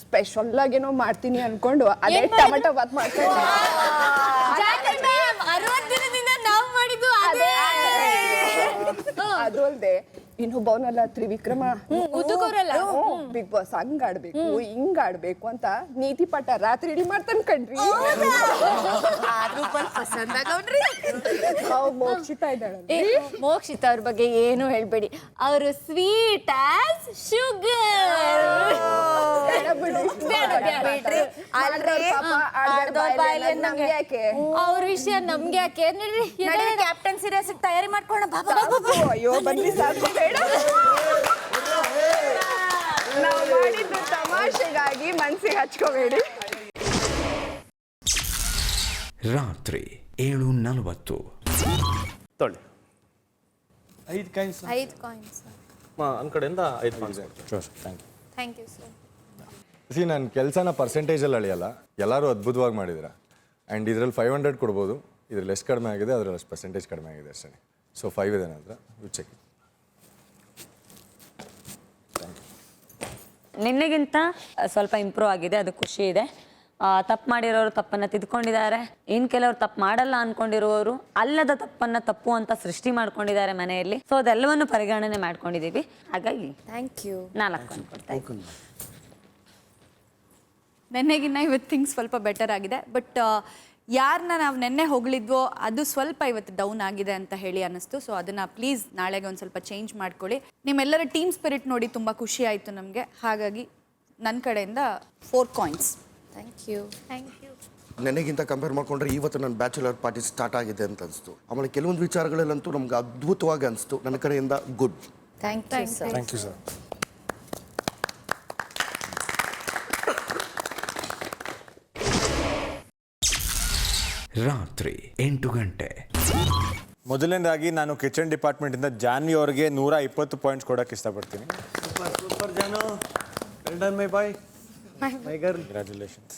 ಸ್ಪೆಷಲ್ ಆಗೇನೋ ಮಾಡ್ತೀನಿ ಅನ್ಕೊಂಡು ಅದೇ ಟೊಮೆಟೊ ಬಾತ್ ಮಾಡ್ತಾ ಇದ್ವಿ. ಅದು ಅಲ್ದೆ ಇನ್ನೊಬ್ಬವನಲ್ಲ ತ್ರಿವಿಕ್ರಮ, ಬಿಗ್ ಬಾಸ್ ಹಂಗ್ ಆಡ್ಬೇಕು ಹಿಂಗ್ ಆಡ್ಬೇಕು ಅಂತ ನೀತಿ ಪಾಠ ರಾತ್ರಿ ಇಡೀ ಮಾಡ್ತಾನೆ ಕಣ್ರಿ. ಮೋಕ್ಷಿತಾ ಇದ್ದಾಳೆ. ಮೋಕ್ಷಿತಾ ಅವ್ರ ಬಗ್ಗೆ ಏನು ಹೇಳ್ಬೇಡಿ, ಅವರು ಸ್ವೀಟ್ ಆಸ್ ಶುಗರ್. ಅವ್ರ ವಿಷಯ ನಮ್ಗೆ ಯಾಕೆ? ಕ್ಯಾಪ್ಟನ್ ಸೀರಿಯಸ್ ತಯಾರಿ ಮಾಡ್ಕೊಳ್ಳೋಣ. ಅಯ್ಯೋ ಬನ್ನಿ ಸಾಕು, ಬೇಡ. ನಾವು ಮಾಡಿದ್ದು ತಮಾಷೆಗಾಗಿ ಮನ್ಸಿಗೆ ಹಚ್ಕೋಬೇಡಿ. ರಾತ್ರಿ 7:40. ತೊಳ್ಳಿ 5 ಕಾಯಿನ್ಸ್. 5 ಕಾಯಿನ್ಸ್ ನನ್ನ ಕಡೆಯಿಂದ 5 ಕಾಯಿನ್ಸ್. Thank you sir. ನಾನು ಕೆಲಸನ ಪರ್ಸೆಂಟೇಜಲ್ಲಿ ಅಳಿಯಲ್ಲ, ಎಲ್ಲರೂ ಅದ್ಭುತವಾಗಿ ಮಾಡಿದಿರ. ಆ್ಯಂಡ್ ಇದರಲ್ಲಿ 500 ಕೊಡ್ಬೋದು, ಇದರಲ್ಲಿ ಎಷ್ಟು ಕಡಿಮೆ ಆಗಿದೆ ಅದರಲ್ಲಿ ಅಷ್ಟು ಪರ್ಸೆಂಟೇಜ್ ಕಡಿಮೆ ಆಗಿದೆ ಅಷ್ಟೇ. ಸೊ 5 ಇದೆ ನನ್ನ ಹತ್ರ, ಯು ಚೆಕ್. ನಿನ್ನೆಗಿಂತ ಸ್ವಲ್ಪ ಇಂಪ್ರೂವ್ ಆಗಿದೆ, ಅದು ಖುಷಿ ಇದೆ. ತಪ್ಪು ಮಾಡಿರೋರು ತಪ್ಪನ್ನು ತಿದ್ಕೊಂಡಿದ್ದಾರೆ. ಇನ್ನು ಕೆಲವರು ತಪ್ಪು ಮಾಡಲ್ಲ ಅಂದ್ಕೊಂಡಿರುವವರು ಅಲ್ಲದ ತಪ್ಪನ್ನು ತಪ್ಪು ಅಂತ ಸೃಷ್ಟಿ ಮಾಡ್ಕೊಂಡಿದ್ದಾರೆ ಮನೆಯಲ್ಲಿ. ಸೊ ಅದೆಲ್ಲವನ್ನು ಪರಿಗಣನೆ ಮಾಡ್ಕೊಂಡಿದ್ದೀವಿ. ಹಾಗಾಗಿ ಥ್ಯಾಂಕ್ ಯು. 4 ಅನ್ಕೊಳ್ತಾ ನೆನ್ನೆಗಿನ್ನ ಇವತ್ತು ಥಿಂಗ್ಸ್ ಸ್ವಲ್ಪ ಬೆಟರ್ ಆಗಿದೆ. ಬಟ್ ಯಾರನ್ನ ನಾವು ನೆನ್ನೆ ಹೊಗಳಿದ್ವೋ ಅದು ಸ್ವಲ್ಪ ಇವತ್ತು ಡೌನ್ ಆಗಿದೆ ಅಂತ ಹೇಳಿ ಅನ್ನಿಸ್ತು. ಸೊ ಅದನ್ನು ಪ್ಲೀಸ್ ನಾಳೆಗೆ ಒಂದು ಸ್ವಲ್ಪ ಚೇಂಜ್ ಮಾಡ್ಕೊಳ್ಳಿ. ನಿಮ್ಮೆಲ್ಲರ ಟೀಮ್ ಸ್ಪಿರಿಟ್ ನೋಡಿ ತುಂಬ ಖುಷಿ ಆಯಿತು ನಮಗೆ. ಹಾಗಾಗಿ ನನ್ನ ಕಡೆಯಿಂದ 4 coins. Thank you. Thank you. ನೆನೆಗಿಂತ ಕಂಪೇರ್ ಮಾಡ್ಕೊಂಡ್ರೆ ಇವತ್ತು ನನ್ನ ಬ್ಯಾಚುಲರ್ ಪಾರ್ಟಿ ಸ್ಟಾರ್ಟ್ ಆಗಿದೆ ಅಂತ ಅನಿಸ್ತು. ಆಮೇಲೆ ಕೆಲವೊಂದು ವಿಚಾರಗಳಲ್ಲಂತೂ ನಮ್ಗೆ ಅದ್ಭುತವಾಗಿ ಅನಿಸ್ತು. ನನ್ನ ಕಡೆಯಿಂದ good. Thank you sir. Thank you sir. ರಾತ್ರಿ 8 ಗಂಟೆ. ಮೊದಲನೇದಾಗಿ ನಾನು ಕಿಚನ್ ಡಿಪಾರ್ಟ್ಮೆಂಟಿಂದ ಜಾನ್ವಿ ಅವ್ರಿಗೆ 120 ಪಾಯಿಂಟ್ಸ್ ಕೊಡೋಕ್ಕೆ ಇಷ್ಟಪಡ್ತೀನಿ. ಸೂಪರ್ ಜಾನು, well done my boy, my girl. Congratulations.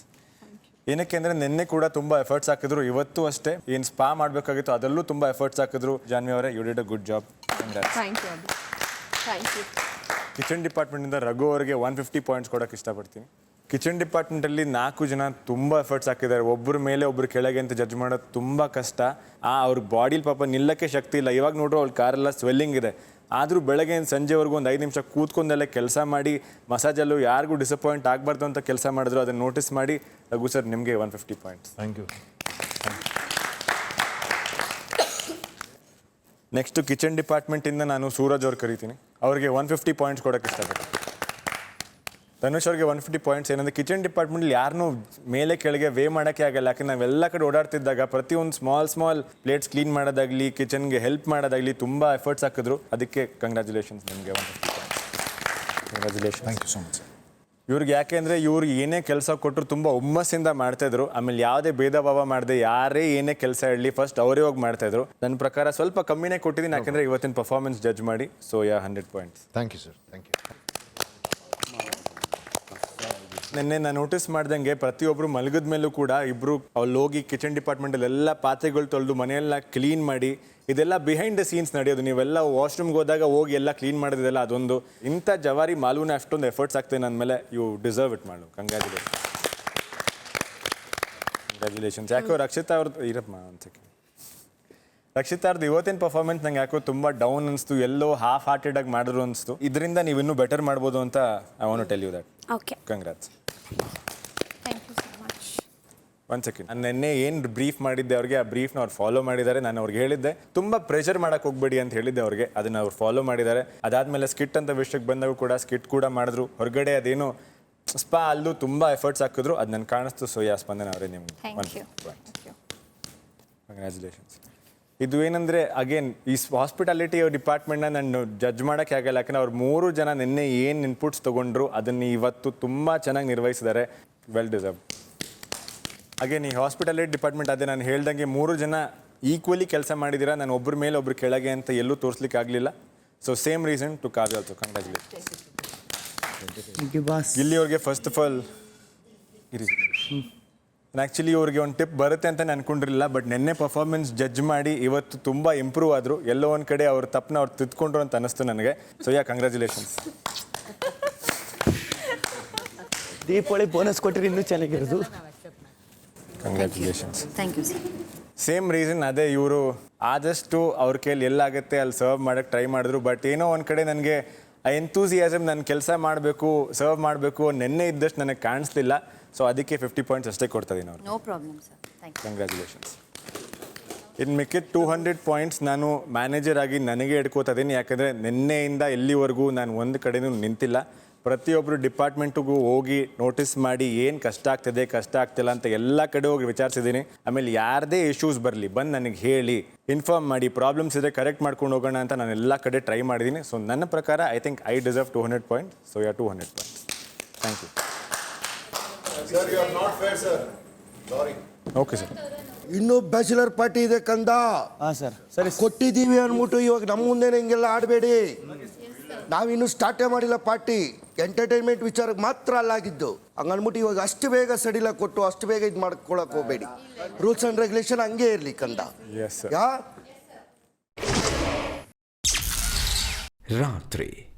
ಏನಕ್ಕೆ ಅಂದರೆ ನಿನ್ನೆ ಕೂಡ ತುಂಬ ಎಫರ್ಟ್ಸ್ ಹಾಕಿದ್ರು, ಇವತ್ತು ಅಷ್ಟೇ ಏನು ಸ್ಪಾ ಮಾಡಬೇಕಾಗಿತ್ತು ಅದರಲ್ಲೂ ತುಂಬ ಎಫರ್ಟ್ಸ್ ಹಾಕಿದ್ರು. ಜಾನ್ವಿ ಅವರೇ, you did a good job. Thank you. Thank you. Kitchen ಡಿಪಾರ್ಟ್ಮೆಂಟಿಂದ ರಘು ಅವರಿಗೆ 150 ಪಾಯಿಂಟ್ಸ್ ಕೊಡೋಕ್ಕೆ ಇಷ್ಟಪಡ್ತೀನಿ. ಕಿಚನ್ ಡಿಪಾರ್ಟ್ಮೆಂಟಲ್ಲಿ 4 ಜನ ತುಂಬ ಎಫರ್ಟ್ಸ್ ಹಾಕಿದ್ದಾರೆ. ಒಬ್ಬರ ಮೇಲೆ ಒಬ್ಬರು ಕೆಳಗೆ ಅಂತ ಜಡ್ಜ್ ಮಾಡೋದು ತುಂಬ ಕಷ್ಟ. ಅವ್ರ ಬಾಡಿಲಿ ಪಾಪ ನಿಲ್ಲಕ್ಕೆ ಶಕ್ತಿ ಇಲ್ಲ. ಇವಾಗ ನೋಡ್ರು ಅವ್ಳ ಕಾರೆಲ್ಲ ಸ್ವೆಲ್ಲಿಂಗ್ ಇದೆ. ಆದರೂ ಬೆಳಗ್ಗೆ ಸಂಜೆವರೆಗೂ ಒಂದು 5 ನಿಮಿಷ ಕೂತ್ಕೊಂಡೆಲ್ಲ ಕೆಲಸ ಮಾಡಿ ಮಸಾಜಲ್ಲೂ ಯಾರಿಗೂ ಡಿಸಪಾಯಿಂಟ್ ಆಗಬಾರ್ದು ಅಂತ ಕೆಲಸ ಮಾಡಿದ್ರು. ಅದನ್ನು ನೋಟಿಸ್ ಮಾಡಿ ರಘು ಸರ್ ನಿಮಗೆ 150 points. Thank you. Next kitchen ಡಿಪಾರ್ಟ್ಮೆಂಟಿಂದ ನಾನು ಸೂರಜ್ ಅವ್ರು ಕರಿತೀನಿ. ಅವ್ರಿಗೆ 150 ಪಾಯಿಂಟ್ಸ್ ಕೊಡೋಕ್ಕೆ ಇಷ್ಟಪಡ್ತೀನಿ. ಧನುಷ್ ಅವ್ರಿಗೆ 150 ಪಾಯಿಂಟ್ಸ್. ಏನಂದರೆ ಕಿಚನ್ ಡಿಪಾರ್ಟ್ಮೆಂಟಲ್ಲಿ ಯಾರನ್ನೂ ಮೇಲೆ ಕೆಳಗೆ ವೇ ಮಾಡೋಕ್ಕೆ ಆಗಲ್ಲ. ಯಾಕೆ ನಾವೆಲ್ಲ ಕಡೆ ಓಡಾಡ್ತಿದ್ದಾಗ ಪ್ರತಿಯೊಂದು ಸ್ಮಾಲ್ ಪ್ಲೇಟ್ಸ್ ಕ್ಲೀನ್ ಮಾಡೋದಾಗಲಿ ಕಿಚನ್ಗೆ ಹೆಲ್ಪ್ ಮಾಡೋದಾಗಲಿ ತುಂಬ ಎಫರ್ಟ್ಸ್ ಹಾಕಿದ್ರು. ಅದಕ್ಕೆ ಕಂಗ್ರ್ಯಾಚುಲೇಷನ್ಸ್ ನಿಮಗೆ 150 points. Congratulation. Thank you so much. ಇವ್ರಿಗೆ ಯಾಕೆ ಅಂದರೆ ಇವ್ರು ಏನೇ ಕೆಲಸ ಕೊಟ್ಟರು ತುಂಬ ಹುಮ್ಮಸ್ಸಿಂದ ಮಾಡ್ತಾಯಿದ್ರು. ಆಮೇಲೆ ಯಾವುದೇ ಭೇದ ಭಾವ ಮಾಡದೆ ಯಾರೇ ಏನೇ ಕೆಲಸ ಇರಲಿ ಫಸ್ಟ್ ಅವರೇ ಹೋಗಿ ಮಾಡ್ತಾಯಿದ್ರು. ನನ್ನ ಪ್ರಕಾರ ಸ್ವಲ್ಪ ಕಮ್ಮಿನೇ ಕೊಟ್ಟಿದ್ದೀನಿ, ಯಾಕೆಂದರೆ ಇವತ್ತಿನ ಪರ್ಫಾರ್ಮೆನ್ಸ್ ಜಡ್ಜ್ ಮಾಡಿ. So 100 points. Thank you sir. Thank you. ನಿನ್ನೆ ನಾನು ನೋಟಿಸ್ ಮಾಡ್ದಂಗೆ ಪ್ರತಿಯೊಬ್ಬರು ಮಲಗಿದ ಮೇಲೂ ಕೂಡ ಇಬ್ಬರು ಅಲ್ಲಿ ಹೋಗಿ ಕಿಚನ್ ಡಿಪಾರ್ಟ್ಮೆಂಟಲ್ಲಿ ಎಲ್ಲ ಪಾತ್ರೆಗಳು ತೊಳೆದು ಮನೆಯೆಲ್ಲ ಕ್ಲೀನ್ ಮಾಡಿ, ಇದೆಲ್ಲ ಬಿಹೈಂಡ್ ದ ಸೀನ್ಸ್ ನಡೆಯೋದು. ನೀವೆಲ್ಲ ವಾಶ್ರೂಮ್ಗೆ ಹೋದಾಗ ಹೋಗಿ ಎಲ್ಲ ಕ್ಲೀನ್ ಮಾಡೋದಿದೆಲ್ಲ ಅದೊಂದು. ಇಂಥ ಜವಾರಿ ಮಾಲೂನೇ ಅಷ್ಟೊಂದು ಎಫರ್ಟ್ಸ್ ಆಗ್ತದೆ ನನ್ನ ಮೇಲೆ. ಯು ಡಿಸರ್ವ್ ಇಟ್ ಮಾಡು. ಕಂಗ್ರ್ಯಾಚುಲೇಷನ್. ಕಂಗ್ರ್ಯಾಚುಲೇಷನ್ಸ್. ಯಾಕೋ ರಕ್ಷಿತಾ ಅವ್ರದ್ದು ಇರಪ್ಪ ಒಂದು ಸೆಕೆಂಡ್. ರಕ್ಷಿತಾ ಅವ್ರದ್ದು ಇವತ್ತಿನ ಪರ್ಫಾರ್ಮೆನ್ಸ್ ನಂಗೆ ಯಾಕೋ ತುಂಬ ಡೌನ್ ಅನಿಸ್ತು. ಎಲ್ಲೋ ಹಾಫ್ ಹಾರ್ಟೆಡ್ ಆಗಿ ಮಾಡಿದ್ರು ಅನಿಸ್ತು. ಇದರಿಂದ ನೀವು ಇನ್ನೂ ಬೆಟರ್ ಮಾಡ್ಬೋದು ಅಂತ I want to tell you that. Okay. Congrats. Thank you so much. ಒಂದು ಸೆಕೆಂಡ್. ನಾನು ನಿನ್ನೆ ಏನು ಬ್ರೀಫ್ ಮಾಡಿದ್ದೆ ಅವ್ರಿಗೆ, ಆ ಬ್ರೀಫ್ನ ಅವ್ರು ಫಾಲೋ ಮಾಡಿದ್ದಾರೆ. ನಾನು ಅವ್ರಿಗೆ ಹೇಳಿದ್ದೆ ತುಂಬ ಪ್ರೆಷರ್ ಮಾಡೋಕ್ಕೆ ಹೋಗ್ಬೇಡಿ ಅಂತ ಹೇಳಿದ್ದೆ ಅವ್ರಿಗೆ. ಅದನ್ನು ಅವ್ರು ಫಾಲೋ ಮಾಡಿದ್ದಾರೆ. ಅದಾದಮೇಲೆ ಸ್ಕಿಟ್ ಅಂತ ವಿಷಯಕ್ಕೆ ಬಂದಾಗ ಕೂಡ ಸ್ಕಿಟ್ ಕೂಡ ಮಾಡಿದ್ರು. ಹೊರಗಡೆ ಅದೇನು ಸ್ಪಾ ಅಲ್ಲೂ ತುಂಬ ಎಫರ್ಟ್ಸ್ ಹಾಕಿದ್ರು. ಅದು ನನಗೆ ಕಾಣಿಸ್ತು. ಸೊ ಸ್ಪಂದನ ಅವರೇ ನಿಮ್ಗೆ ಕಂಗ್ರ್ಯಾಚುಲೇಷನ್ಸ್. ಇದು ಏನಂದರೆ ಅಗೇನ್ ಈ ಹಾಸ್ಪಿಟಾಲಿಟಿ ಡಿಪಾರ್ಟ್ಮೆಂಟ್ನ ನಾನು ಜಡ್ಜ್ ಮಾಡೋಕ್ಕೆ ಆಗಲ್ಲ. ಯಾಕಂದರೆ ಅವ್ರು 3 ಜನ ನಿನ್ನೆ ಏನು ಇನ್ಪುಟ್ಸ್ ತೊಗೊಂಡ್ರು ಅದನ್ನು ಇವತ್ತು ತುಂಬ ಚೆನ್ನಾಗಿ ನಿರ್ವಹಿಸಿದ್ದಾರೆ. Well deserve. ಅಗೇನ್ ಈ ಹಾಸ್ಪಿಟಾಲಿಟಿ ಡಿಪಾರ್ಟ್ಮೆಂಟ್ ಅದೇ ನಾನು ಹೇಳ್ದಂಗೆ 3 ಜನ ಈಕ್ವಲಿ ಕೆಲಸ ಮಾಡಿದ್ದೀರಾ. ನಾನು ಒಬ್ಬರ ಮೇಲೆ ಒಬ್ರು ಕೆಳಗೆ ಅಂತ ಎಲ್ಲೂ ತೋರಿಸ್ಲಿಕ್ಕೆ ಆಗಲಿಲ್ಲ. So same reason to Kavya also. Congratulations. ಇಲ್ಲಿಯವ್ರಿಗೆ ಫಸ್ಟ್ ಆಫ್ ಆಲ್ ಆ್ಯಕ್ಚುಲಿ ಇವ್ರಿಗೆ ಒಂದು ಟಿಪ್ ಬರುತ್ತೆ ಅಂತ ಅನ್ಕೊಂಡಿರಲಿಲ್ಲ. ಬಟ್ ನಿನ್ನೆ ಪರ್ಫಾರ್ಮೆನ್ಸ್ ಜಡ್ಜ್ ಮಾಡಿ ಇವತ್ತು ತುಂಬ ಇಂಪ್ರೂವ್ ಆದರು. ಎಲ್ಲೋ ಒಂದು ಕಡೆ ಅವ್ರ ತಪ್ಪನ್ನ ಅವ್ರು ತಿದ್ಕೊಂಡ್ರು ಅಂತ ಅನ್ನಿಸ್ತು ನನಗೆ. So congratulations. ದೀಪಾವಳಿ ಬೋನಸ್ ಕೊಟ್ಟರೆ ಇನ್ನೂ ಚೆನ್ನಾಗಿರೋದು. Congratulations. Thank you sir. Same reason ಅದೇ. ಇವರು ಆದಷ್ಟು ಅವ್ರ ಕೈಯಲ್ಲಿ ಎಲ್ಲಾಗುತ್ತೆ ಅಲ್ಲಿ ಸರ್ವ್ ಮಾಡೋಕ್ಕೆ ಟ್ರೈ ಮಾಡಿದ್ರು. ಬಟ್ ಏನೋ ಒಂದು ಕಡೆ ನನಗೆ ಆ ಎಂತೂಸಿಯಾಸಮ್ ನನ್ನ ಕೆಲಸ ಮಾಡಬೇಕು ಸರ್ವ್ ಮಾಡಬೇಕು ನಿನ್ನೆ ಇದ್ದಷ್ಟು ನನಗೆ ಕಾಣಿಸ್ಲಿಲ್ಲ. ಸೊ ಅದಕ್ಕೆ 50 ಪಾಯಿಂಟ್ಸ್ ಅಷ್ಟೇ ಕೊಡ್ತಾ ಇದ್ದೀನಿ ಅವ್ರು. No problem sir. Thank you. Congratulations. ಇನ್ನು ಮಿಕ್ಕಿದ 200 ಪಾಯಿಂಟ್ಸ್ ನಾನು ಮ್ಯಾನೇಜರ್ ಆಗಿ ನನಗೆ ಹಿಡ್ಕೋತಾ ಇದ್ದೀನಿ. ಯಾಕಂದರೆ ನಿನ್ನೆಯಿಂದ ಎಲ್ಲಿವರೆಗೂ ನಾನು ಒಂದು ಕಡೆನೂ ನಿಂತಿಲ್ಲ. ಪ್ರತಿಯೊಬ್ಬರು ಡಿಪಾರ್ಟ್ಮೆಂಟಿಗೂ ಹೋಗಿ ನೋಟಿಸ್ ಮಾಡಿ ಏನು ಕಷ್ಟ ಆಗ್ತಿಲ್ಲ ಅಂತ ಎಲ್ಲ ಕಡೆ ಹೋಗಿ ವಿಚಾರಿಸಿದ್ದೀನಿ. ಆಮೇಲೆ ಯಾರದೇ ಇಶ್ಯೂಸ್ ಬರಲಿ ಬಂದು ನನಗೆ ಹೇಳಿ ಇನ್ಫಾರ್ಮ್ ಮಾಡಿ, ಪ್ರಾಬ್ಲಮ್ಸ್ ಇದ್ದರೆ ಕರೆಕ್ಟ್ ಮಾಡ್ಕೊಂಡು ಹೋಗೋಣ ಅಂತ ನಾನು ಎಲ್ಲ ಕಡೆ ಟ್ರೈ ಮಾಡಿದ್ದೀನಿ. ಸೊ ನನ್ನ ಪ್ರಕಾರ I think I deserve 200 points. So 200 points. Thank you. Okay sir. ಇನ್ನೂ ಬ್ಯಾಚುಲರ್ ಪಾರ್ಟಿ ಇದೆ ಕಂದ. ಹಾಂ ಸರ್. ಸರಿ ಕೊಟ್ಟಿದ್ದೀವಿ ಅಂದ್ಬಿಟ್ಟು ಇವಾಗ ನಮ್ಮ ಮುಂದೆ ಹಿಂಗೆಲ್ಲ ಆಡಬೇಡಿ. ನಾವಿನ್ನೂ ಸ್ಟಾರ್ಟೇ ಮಾಡಿಲ್ಲ ಪಾರ್ಟಿ. ಎಂಟರ್ಟೈನ್ಮೆಂಟ್ ವಿಚಾರಕ್ಕೆ ಮಾತ್ರ ಅಲ್ಲಾಗಿದ್ದು ಹಂಗನ್ಬಿಟ್ಟು ಇವಾಗ ಅಷ್ಟು ಬೇಗ ಸಡಿಲ ಕೊಟ್ಟು ಅಷ್ಟು ಬೇಗ ಇದು ಮಾಡ್ಕೊಳಕ್ ಹೋಗಬೇಡಿ. ರೂಲ್ಸ್ ಆ್ಯಂಡ್ ರೆಗ್ಯುಲೇಷನ್ ಹಂಗೆ ಇರಲಿ ಕಂದ. ರಾತ್ರಿ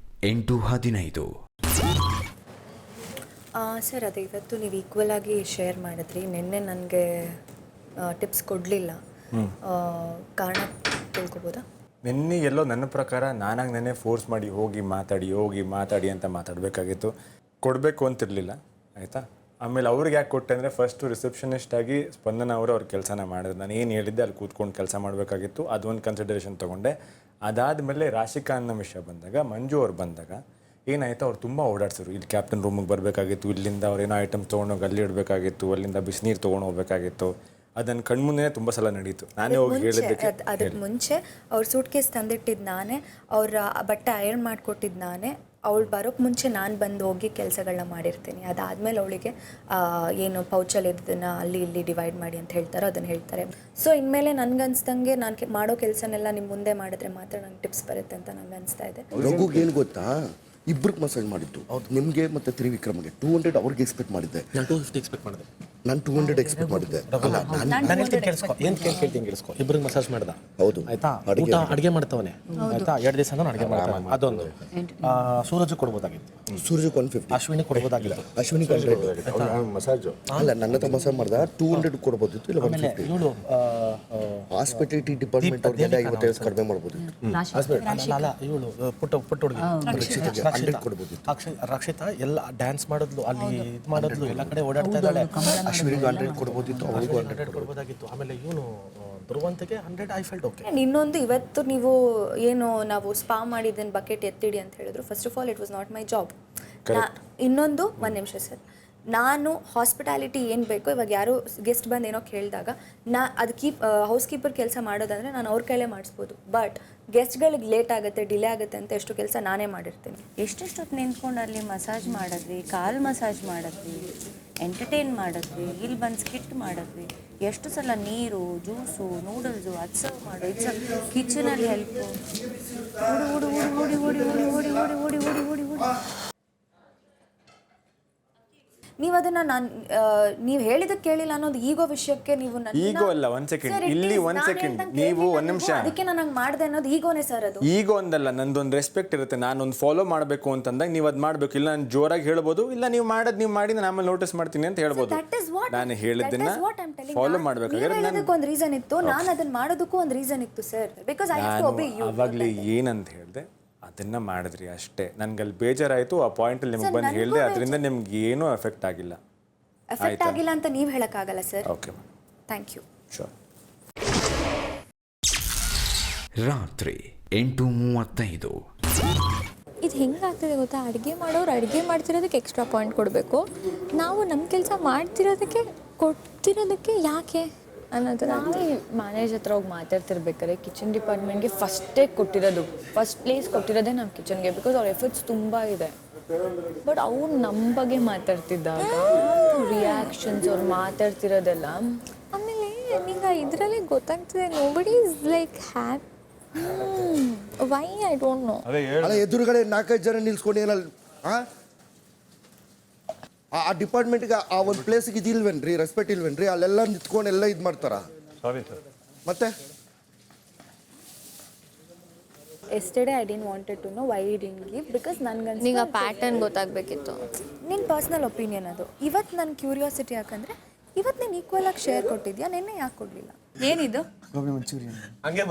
8:15. ಸರ್ ಅದೇ ಇವತ್ತು ನೀವು ಈಕ್ವಲ್ ಆಗಿ ಶೇರ್ ಮಾಡಿದ್ರಿ. ನಿನ್ನೆ ನನಗೆ ಟಿಪ್ಸ್ ಕೊಡಲಿಲ್ಲ, ಕಾರಣ ತಿಳ್ಕೊಬೋದಾ? ನಿನ್ನೆ ಎಲ್ಲೋ ನನ್ನ ಪ್ರಕಾರ ನಾನಾಗಿ ನೆನ್ನೆ ಫೋರ್ಸ್ ಮಾಡಿ ಹೋಗಿ ಮಾತಾಡಿ ಅಂತ ಮಾತಾಡಬೇಕಾಗಿತ್ತು. ಕೊಡಬೇಕು ಅಂತಿರಲಿಲ್ಲ, ಆಯಿತಾ. ಆಮೇಲೆ ಅವ್ರಿಗೆ ಯಾಕೆ ಕೊಟ್ಟೆ ಅಂದರೆ ಫಸ್ಟು ರಿಸೆಪ್ಷನಿಸ್ಟ್ ಆಗಿ ಸ್ಪಂದನ ಅವರು ಅವ್ರ ಕೆಲಸನ ಮಾಡಿದ್ರು. ನಾನು ಏನು ಹೇಳಿದ್ದೆ ಅಲ್ಲಿ ಕೂತ್ಕೊಂಡು ಕೆಲಸ ಮಾಡಬೇಕಾಗಿತ್ತು, ಅದೊಂದು ಕನ್ಸಿಡರೇಷನ್ ತೊಗೊಂಡೆ. ಅದಾದಮೇಲೆ ರಾಶಿಕಾ ಅನ್ನೋ ವಿಷಯ ಬಂದಾಗ, ಮಂಜು ಅವ್ರು ಬಂದಾಗ ಏನಾಯಿತು, ಅವ್ರು ತುಂಬ ಓಡಾಡ್ಸಿದ್ರು. ಇಲ್ಲಿ ಕ್ಯಾಪ್ಟನ್ ರೂಮಿಗೆ ಬರಬೇಕಾಗಿತ್ತು, ಇಲ್ಲಿಂದ ಅವ್ರೇನೋ ಐಟಮ್ಸ್ ತೊಗೊಂಡೋಗಿ ಅಲ್ಲಿ ಇಡಬೇಕಾಗಿತ್ತು, ಅಲ್ಲಿಂದ ಬಿಸಿನೀರು ತೊಗೊಂಡು ಹೋಗ್ಬೇಕಾಗಿತ್ತು. ಅದನ್ನು ಕಣ್ಮುಂದೆ ತುಂಬ ಸಲ ನಡೀತು. ನಾನೇ ಹೋಗಿ ಹೇಳಿದ್ದಕ್ಕೆ ಅದಕ್ಕೆ ಮುಂಚೆ ಅವ್ರ ಸೂಟ್ ಕೇಸ್ ತಂದಿಟ್ಟಿದ್ದು ನಾನೇ, ಅವ್ರ ಬಟ್ಟೆ ಐರನ್ ಮಾಡಿಕೊಟ್ಟಿದ್ದು ನಾನೇ. ಅವಳು ಬರೋಕ್ಕೆ ಮುಂಚೆ ನಾನು ಬಂದು ಹೋಗಿ ಕೆಲಸಗಳನ್ನ ಮಾಡಿರ್ತೀನಿ. ಅದಾದಮೇಲೆ ಅವಳಿಗೆ ಏನು ಪೌಚಲ್ಲಿ ಇದ್ದನ್ನು ಅಲ್ಲಿ ಇಲ್ಲಿ ಡಿವೈಡ್ ಮಾಡಿ ಅಂತ ಹೇಳ್ತಾರೋ ಅದನ್ನು ಹೇಳ್ತಾರೆ. ಸೊ ಇನ್ಮೇಲೆ ನನಗನ್ಸ್ದಂಗೆ ನಾನು ಮಾಡೋ ಕೆಲಸನೆಲ್ಲ ನಿಮ್ಮ ಮುಂದೆ ಮಾಡಿದ್ರೆ ಮಾತ್ರ ನಂಗೆ ಟಿಪ್ಸ್ ಬರುತ್ತೆ ಅಂತ ನಂಗೆ ಅನಿಸ್ತಾ ಇದೆ. ರಘುಗೆ ಏನು ಗೊತ್ತಾ, ಇಬ್ರಿಗೆ ಮಸಾಜ್ ಮಾಡಿದ್ದು. ನಿಮಗೆ ಮತ್ತು ತ್ರಿವಿಕ್ರಮ್ಗೆ 200 ಅವ್ರಿಗೆ ಎಕ್ಸ್ಪೆಕ್ಟ್ ಮಾಡಿದ್ದೆ. ನಾನು 250 ಎಕ್ಸ್ಪೆಕ್ಟ್ ಮಾಡಿದೆ. ನಾನು 200 ಎಕ್ಸ್ಪೆಕ್ಟ್ ಮಾಡಿದ್ದೆ. ಕೇಳಿಸ್ಕೊ, ಇಬ್ರಿಗೆ ಮಸಾಜ್ ಮಾಡ್ದ. ಹೌದು ಆಯ್ತಾ. ಊಟ ಅಡುಗೆ ಮಾಡ್ತಾವನೆ ಆಯ್ತಾ. 2 ದಿವಸ ಅಡುಗೆ ಮಾಡ್ತಾನೆ. ಅದೊಂದು ಸೂರಜ್ ಕೊಡ್ಬೋದಾಗಿತ್ತು. ಸೂರಜ್ 150. ಅಶ್ವಿನಿ ಕೊಡ್ಬೋದಾಗಿತ್ತು. ಅಶ್ವಿನಿ 100 ಮಸಾಜ್ ಅಲ್ಲ, ನನ್ನ ಹತ್ರ ಮಸಾಜ್ ಮಾಡ್ದ 200 ಕೊಡ್ಬೋದಿತ್ತು, ಇಲ್ಲ 150. ಇವಳು ಹಾಸ್ಪಿಟಾಲಿಟಿ ಡಿಪಾರ್ಟ್ಮೆಂಟ್ ಅವ್ರಿಗೆಲ್ಲ 50 ಕಡಿಮೆ ಮಾಡ್ಬೋದಿತ್ತು. ಅಲ್ಲ, ಇವಳು ಪುಟ್ಟ ಹುಡುಗಿ ರಕ್ಷಿತಾ ಎಲ್ಲ ಡ್ಯಾನ್ಸ್ ಮಾಡಿದ್ಲು, ಅಲ್ಲಿ ಇದು ಮಾಡಿದ್ಲು, ಎಲ್ಲ ಕಡೆ ಓಡಾಡ್ತಾ ಇದ್ದಾಳೆ. ಅಶ್ವಿನಿಗೆ 100 ಕೊಡ್ಬೋದಿತ್ತು, ಅವ್ರಿಗೂ 100 ಕೊಡ್ಬೋದಾಗಿತ್ತು. ಆಮೇಲೆ ಇವನು ಧ್ರುವಂತಿಗೆ 100. I felt okay. ಇನ್ನೊಂದು, ಇವತ್ತು ನೀವು ಏನು ನಾವು ಸ್ಪಾ ಮಾಡಿದ್ದನ್ನು ಬಕೆಟ್ ಎತ್ತಿಡಿ ಅಂತ ಹೇಳಿದ್ರು. First of all it was not my job. ಇನ್ನೊಂದು, 1 ನಿಮಿಷ ಸರ್, ನಾನು ಹಾಸ್ಪಿಟಾಲಿಟಿ ಏನು ಬೇಕೋ, ಇವಾಗ ಯಾರು ಗೆಸ್ಟ್ ಬಂದು ಏನೋ ಕೇಳಿದಾಗ ಅದು ಹೌಸ್ ಕೀಪರ್ ಕೆಲಸ ಮಾಡೋದಂದರೆ ನಾನು ಅವ್ರ ಕೈಲೇ ಮಾಡಿಸ್ಬೋದು. ಬಟ್ ಗೆಸ್ಟ್ಗಳಿಗೆ ಲೇಟ್ ಆಗುತ್ತೆ, ಡಿಲೇ ಆಗುತ್ತೆ ಅಂತ ಎಷ್ಟು ಕೆಲಸ ನಾನೇ ಮಾಡಿರ್ತೀನಿ. ಎಷ್ಟೆಷ್ಟೊತ್ತು ನಿಂತ್ಕೊಂಡು ಅಲ್ಲಿ ಮಸಾಜ್ ಮಾಡಿದ್ವಿ, ಕಾಲು ಮಸಾಜ್ ಮಾಡಿದ್ವಿ, ಎಂಟರ್ಟೈನ್ ಮಾಡಿದ್ವಿ, ಇಲ್ಲಿ ಬಂದು ಸ್ಕಿಟ್ ಮಾಡಿದ್ವಿ, ಎಷ್ಟು ಸಲ ನೀರು, ಜ್ಯೂಸು, ನೂಡಲ್ಸು, ಅದು ಸರ್ವ್ ಮಾಡು, ಇದು ಸರ್ವ್, ಕಿಚನಲ್ಲಿ ಹೆಲ್ಪು, ಓಡಿ ಓಡಿ ಓಡಿ ಓಡಿ ಓಡಿ ಓಡಿ ಓಡಿ ಓಡಿ ಓಡಿ ಓಡಿ ಓಡಿ. ನೀವು ಅದನ್ನ ನೀವು ಹೇಳಿದಕ್ಕೆ ಕೇಳಿಲ್ಲ ಅನ್ನೋದು ಈಗೋ ವಿಷಯಕ್ಕೆ ನೀವು ಈಗೋ ಅಲ್ಲ. 1 ಸೆಕೆಂಡ್ ಇಲ್ಲಿ 1 ಸೆಕೆಂಡ್ ನೀವು 1 ನಿಮಿಷ. ಅದಕ್ಕೆ ನಾನು ಹಂಗೆ ಮಾಡಿದೆ ಅನ್ನೋದು ಈಗೋನೇ ಸರ್. ಅದು ಈಗೋ ಒಂದಲ್ಲ, ನಂದೊಂದು ರೆಸ್ಪೆಕ್ಟ್ ಇರುತ್ತೆ. ನಾನೊಂದು ಫಾಲೋ ಮಾಡಬೇಕು ಅಂತಂದಾಗ ನೀವು ಅದು ಮಾಡಬೇಕು. ಇಲ್ಲ ನಾನು ಜೋರಾಗಿ ಹೇಳ್ಬೋದು, ಇಲ್ಲ ನೀವು ನೀವು ಮಾಡಿ ನಾನು ಆಮೇಲೆ ನೋಟಿಸ್ ಮಾಡ್ತೀನಿ ಅಂತ ಹೇಳ್ಬೋದು. ನಾನು ಹೇಳಿದ್ದನ್ನ ಫಾಲೋ ಮಾಡಬೇಕಾದ್ರೆ ಒಂದು ರೀಸನ್ ಇತ್ತು, ನಾನು ಅದನ್ನ ಮಾಡೋದಕ್ಕೂ ಒಂದು ರೀಸನ್ ಇತ್ತು sir. Because I have to obey you. ಅವಾಗಲೇ ಏನಂತ ಹೇಳಿದೆ, ಅದನ್ನ ಮಾಡಿದ್ರಿ ಅಷ್ಟೇ. ನನ್ಗೆ ಅಲ್ಲಿ ಬೇಜಾರಾಯಿತು. ಆ ಪಾಯಿಂಟಲ್ಲಿ ನಿಮ್ಗೆ ಬಂದು ಹೇಳಿದೆ, ಅದರಿಂದ ನಿಮ್ಗೆ ಏನೂ ಎಫೆಕ್ಟ್ ಆಗಿಲ್ಲ. ಎಫೆಕ್ಟ್ ಆಗಿಲ್ಲ ಅಂತ ನೀವು ಹೇಳಕ್ಕಾಗಲ್ಲ sir. Okay, thank you. Sure. ರಾತ್ರಿ 8:35. ಇದು ಹೆಂಗಾಗ್ತದೆ ಗೊತ್ತಾ, ಅಡುಗೆ ಮಾಡೋರು ಅಡುಗೆ ಮಾಡ್ತಿರೋದಕ್ಕೆ ಎಕ್ಸ್ಟ್ರಾ ಪಾಯಿಂಟ್ ಕೊಡಬೇಕು, ನಾವು ನಮ್ಮ ಕೆಲಸ ಮಾಡ್ತಿರೋದಕ್ಕೆ ಕೊಡ್ತಿರೋದಕ್ಕೆ ಯಾಕೆ ಅನ್ನೋದು. ನಾವೇ ಮ್ಯಾನೇಜರ್ ಹತ್ರ ಹೋಗಿ ಮಾತಾಡ್ತಿರ್ಬೇಕಾದ್ರೆ ಕಿಚನ್ ಡಿಪಾರ್ಟ್ಮೆಂಟ್ಗೆ ಫಸ್ಟೇ ಕೊಟ್ಟಿರೋದು, ಫಸ್ಟ್ ಪ್ಲೇಸ್ ಕೊಟ್ಟಿರೋದೇ ನಮ್ಮ ಕಿಚನ್ಗೆ. ಬಿಕಾಸ್ ಅವ್ರ ಎಫರ್ಟ್ಸ್ ತುಂಬ ಇದೆ. ಬಟ್ ಅವ್ರು ನಮ್ಮ ಬಗ್ಗೆ ಮಾತಾಡ್ತಿದ್ದಾಗ ರಿಯಾಕ್ಷನ್ಸ್, ಅವ್ರು ಮಾತಾಡ್ತಿರೋದೆಲ್ಲ, ಆಮೇಲೆ ನಿಂಗೆ ಇದರಲ್ಲೇ ಗೊತ್ತಾಗ್ತದೆ nobody is like happy. Why I don't know. ಅಲ್ಲ, ಎದುರುಗಡೆ 4-5 ಜನ ನಿಲ್ಸ್ಕೊಂಡು ಏನಲ್ಲ ಆ ಡಿಪಾರ್ಟ್ಮೆಂಟ್ಗೆ ಆ ಒಂದು ಪ್ಲೇಸ್ಗೆ ಇದಿಲ್ವೇನ್ರಿ, ರೆಸ್ಪೆಕ್ಟ್ ಇಲ್ವೇನ್ರಿ? ಅಲ್ಲೆಲ್ಲ ನಿಂತ್ಕೊಂಡು ಎಲ್ಲ ಇದು ಮಾಡ್ತಾರ. ಮತ್ತೆ yesterday I didn't wanted to know why you didn't give, because ನನಗೆ ನಿಂಗೆ ಆ ಪ್ಯಾಟರ್ನ್ ಗೊತ್ತಾಗಬೇಕಿತ್ತು. ನಿನ್ನ ಪರ್ಸ್ನಲ್ ಒಪಿನಿಯನ್ ಅದು. ಇವತ್ತು ನನ್ನ ಕ್ಯೂರಿಯಾಸಿಟಿ ಯಾಕಂದರೆ ಇವತ್ತು ನೀನು ಈಕ್ವಲ್ ಆಗಿ ಶೇರ್ ಕೊಟ್ಟಿದ್ಯಾ, ನಿನ್ನೆ ಯಾಕೆ ಕೊಡಲಿಲ್ಲ? ಏನಿದು? ಗೋಬಿ ಮಂಚೂರಿಯನ್. ಹಂಗೆ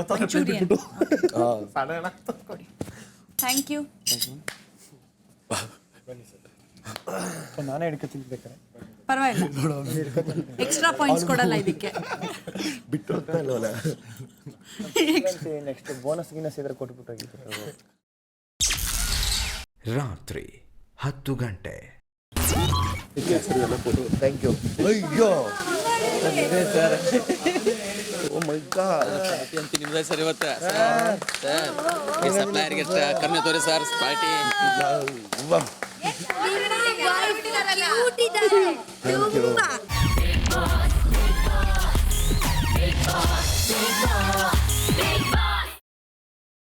ಥ್ಯಾಂಕ್ ಯು. ನಾನೇ ಹಿಡ್ಕೊತೀನಿ ಬೇಕಾರೆ. ಪರವಾಗಿಲ್ಲ, ಎಕ್ಸ್ಟ್ರಾ ಪಾಯಿಂಟ್ಸ್ ಕೊಡಲ್ಲ ಇದಕ್ಕೆ. ಬಿಟ್ಟು ಹೋಗ್ತಾ ಇಲ್ವಲ್ಲ. ನೆಕ್ಸ್ಟ್ ಬೋನಸ್ ಗಿನಸ್ ಇದ್ರೆ ಕೊಟ್ಬಿಟ್ಟಾಗಿತ್ತು. ರಾತ್ರಿ 10 ಗಂಟೆ. Thank you. ಅಯ್ಯೋ, ಓ ಮೈ ಗಾಡ್. ನಿಮ್ದೇ ಸರ್ ಇವತ್ತು ಸಪ್ಲೈಯರ್ಗೆ ಕರ್ಮೆ ತೋರಿ ಸರ್ ಪಾರ್ಟಿ.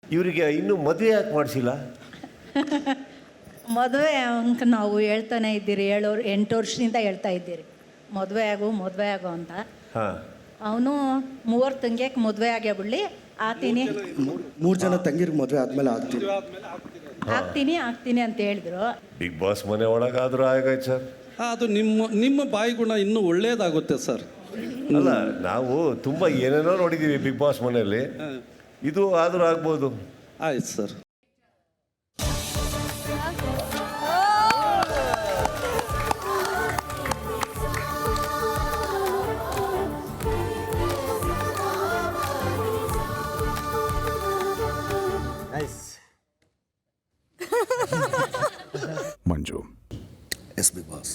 ಇವರಿಗೆ ಇನ್ನೂ ಮದುವೆ ಯಾಕೆ ಮಾಡಿಸಿಲ್ಲ? ಮದುವೆ ಅಂತ ನಾವು ಹೇಳ್ತಾನೆ ಇದ್ದೀರಿ 8 ವರ್ಷದಿಂದ ಹೇಳ್ತಾ ಇದ್ದೀರಿ ಮದುವೆ ಆಗು ಅಂತ. ಅವನು 3 ತಂಗಿಯಕ್ಕೆ ಮದುವೆ ಆಗೇ ಬಿಡ್ಲಿ ಆಗ್ತೀನಿ 3 ಜನ ತಂಗಿರ್ ಮದುವೆ ಆದ್ಮೇಲೆ ಆಗ್ತೀನಿ ಅಂತ ಹೇಳಿದ್ರು. ಬಿಗ್ ಬಾಸ್ ಮನೆ ಒಳಗಾದ್ರೂ ಆಗಾಯ್ತು ಸರ್. ಅದು ನಿಮ್ಮ ಬಾಯಿ ಗುಣ ಇನ್ನೂ ಒಳ್ಳೇದಾಗುತ್ತೆ ಸರ್. ಅಲ್ಲ, ನಾವು ತುಂಬ ಏನೇನೋ ನೋಡಿದ್ದೀವಿ ಬಿಗ್ ಬಾಸ್ ಮನೆಯಲ್ಲಿ, ಇದು ಆದರೂ ಆಗ್ಬೋದು. ಆಯ್ತು ಸರ್. ಮಂಜು, ಎಸ್ ಬಿಗ್ ಬಾಸ್.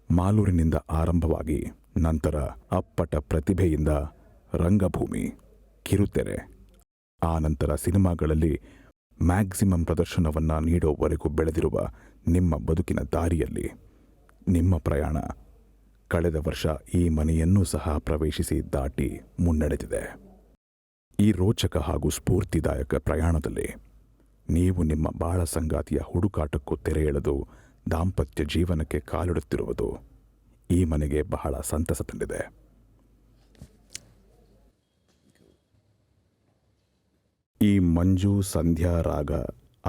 ಮಾಲೂರಿನಿಂದ ಆರಂಭವಾಗಿ ನಂತರ ಅಪ್ಪಟ ಪ್ರತಿಭೆಯಿಂದ ರಂಗಭೂಮಿ, ಕಿರುತೆರೆ, ಆ ನಂತರ ಸಿನಿಮಾಗಳಲ್ಲಿ ಮ್ಯಾಕ್ಸಿಮಮ್ ಪ್ರದರ್ಶನವನ್ನು ನೀಡೋವರೆಗೂ ಬೆಳೆದಿರುವ ನಿಮ್ಮ ಬದುಕಿನ ದಾರಿಯಲ್ಲಿ ನಿಮ್ಮ ಪ್ರಯಾಣ ಕಳೆದ ವರ್ಷ ಈ ಮನೆಯನ್ನೂ ಸಹ ಪ್ರವೇಶಿಸಿ ದಾಟಿ ಮುನ್ನಡೆದಿದೆ. ಈ ರೋಚಕ ಹಾಗೂ ಸ್ಫೂರ್ತಿದಾಯಕ ಪ್ರಯಾಣದಲ್ಲಿ ನೀವು ನಿಮ್ಮ ಬಾಳ ಸಂಗಾತಿಯ ಹುಡುಕಾಟಕ್ಕೂ ತೆರೆ ಎಳೆದು ದಾಂಪತ್ಯ ಜೀವನಕ್ಕೆ ಕಾಲಿಡುತ್ತಿರುವುದು ಈ ಮನೆಗೆ ಬಹಳ ಸಂತಸ ತಂದಿದೆ. ಈ ಮಂಜು ಸಂಧ್ಯಾ ರಾಗ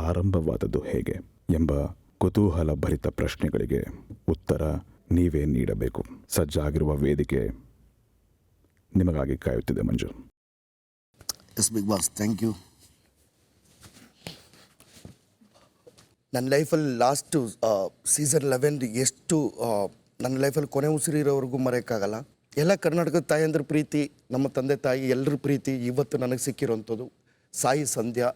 ಆರಂಭವಾದದ್ದು ಹೇಗೆ ಎಂಬ ಕುತೂಹಲ ಭರಿತ ಪ್ರಶ್ನೆಗಳಿಗೆ ಉತ್ತರ ನೀವೇ ನೀಡಬೇಕು. ಸಜ್ಜಾಗಿರುವ ವೇದಿಕೆ ನಿಮಗಾಗಿ ಕಾಯುತ್ತಿದೆ. Manju. Yes Bigg Boss, thank you. ನನ್ನ ಲೈಫಲ್ಲಿ ಲಾಸ್ಟು ಸೀಸನ್ 11 ಎಷ್ಟು ನನ್ನ ಲೈಫಲ್ಲಿ ಕೊನೆ ಉಸಿರಿರೋವರೆಗೂ ಮರೆಯೋಕ್ಕಾಗಲ್ಲ. ಎಲ್ಲ ಕರ್ನಾಟಕದ ತಾಯಂದ್ರ ಪ್ರೀತಿ, ನಮ್ಮ ತಂದೆ ತಾಯಿ ಎಲ್ಲರ ಪ್ರೀತಿ ಇವತ್ತು ನನಗೆ ಸಿಕ್ಕಿರೋಂಥದ್ದು ಸಾಯಿ ಸಂಧ್ಯಾ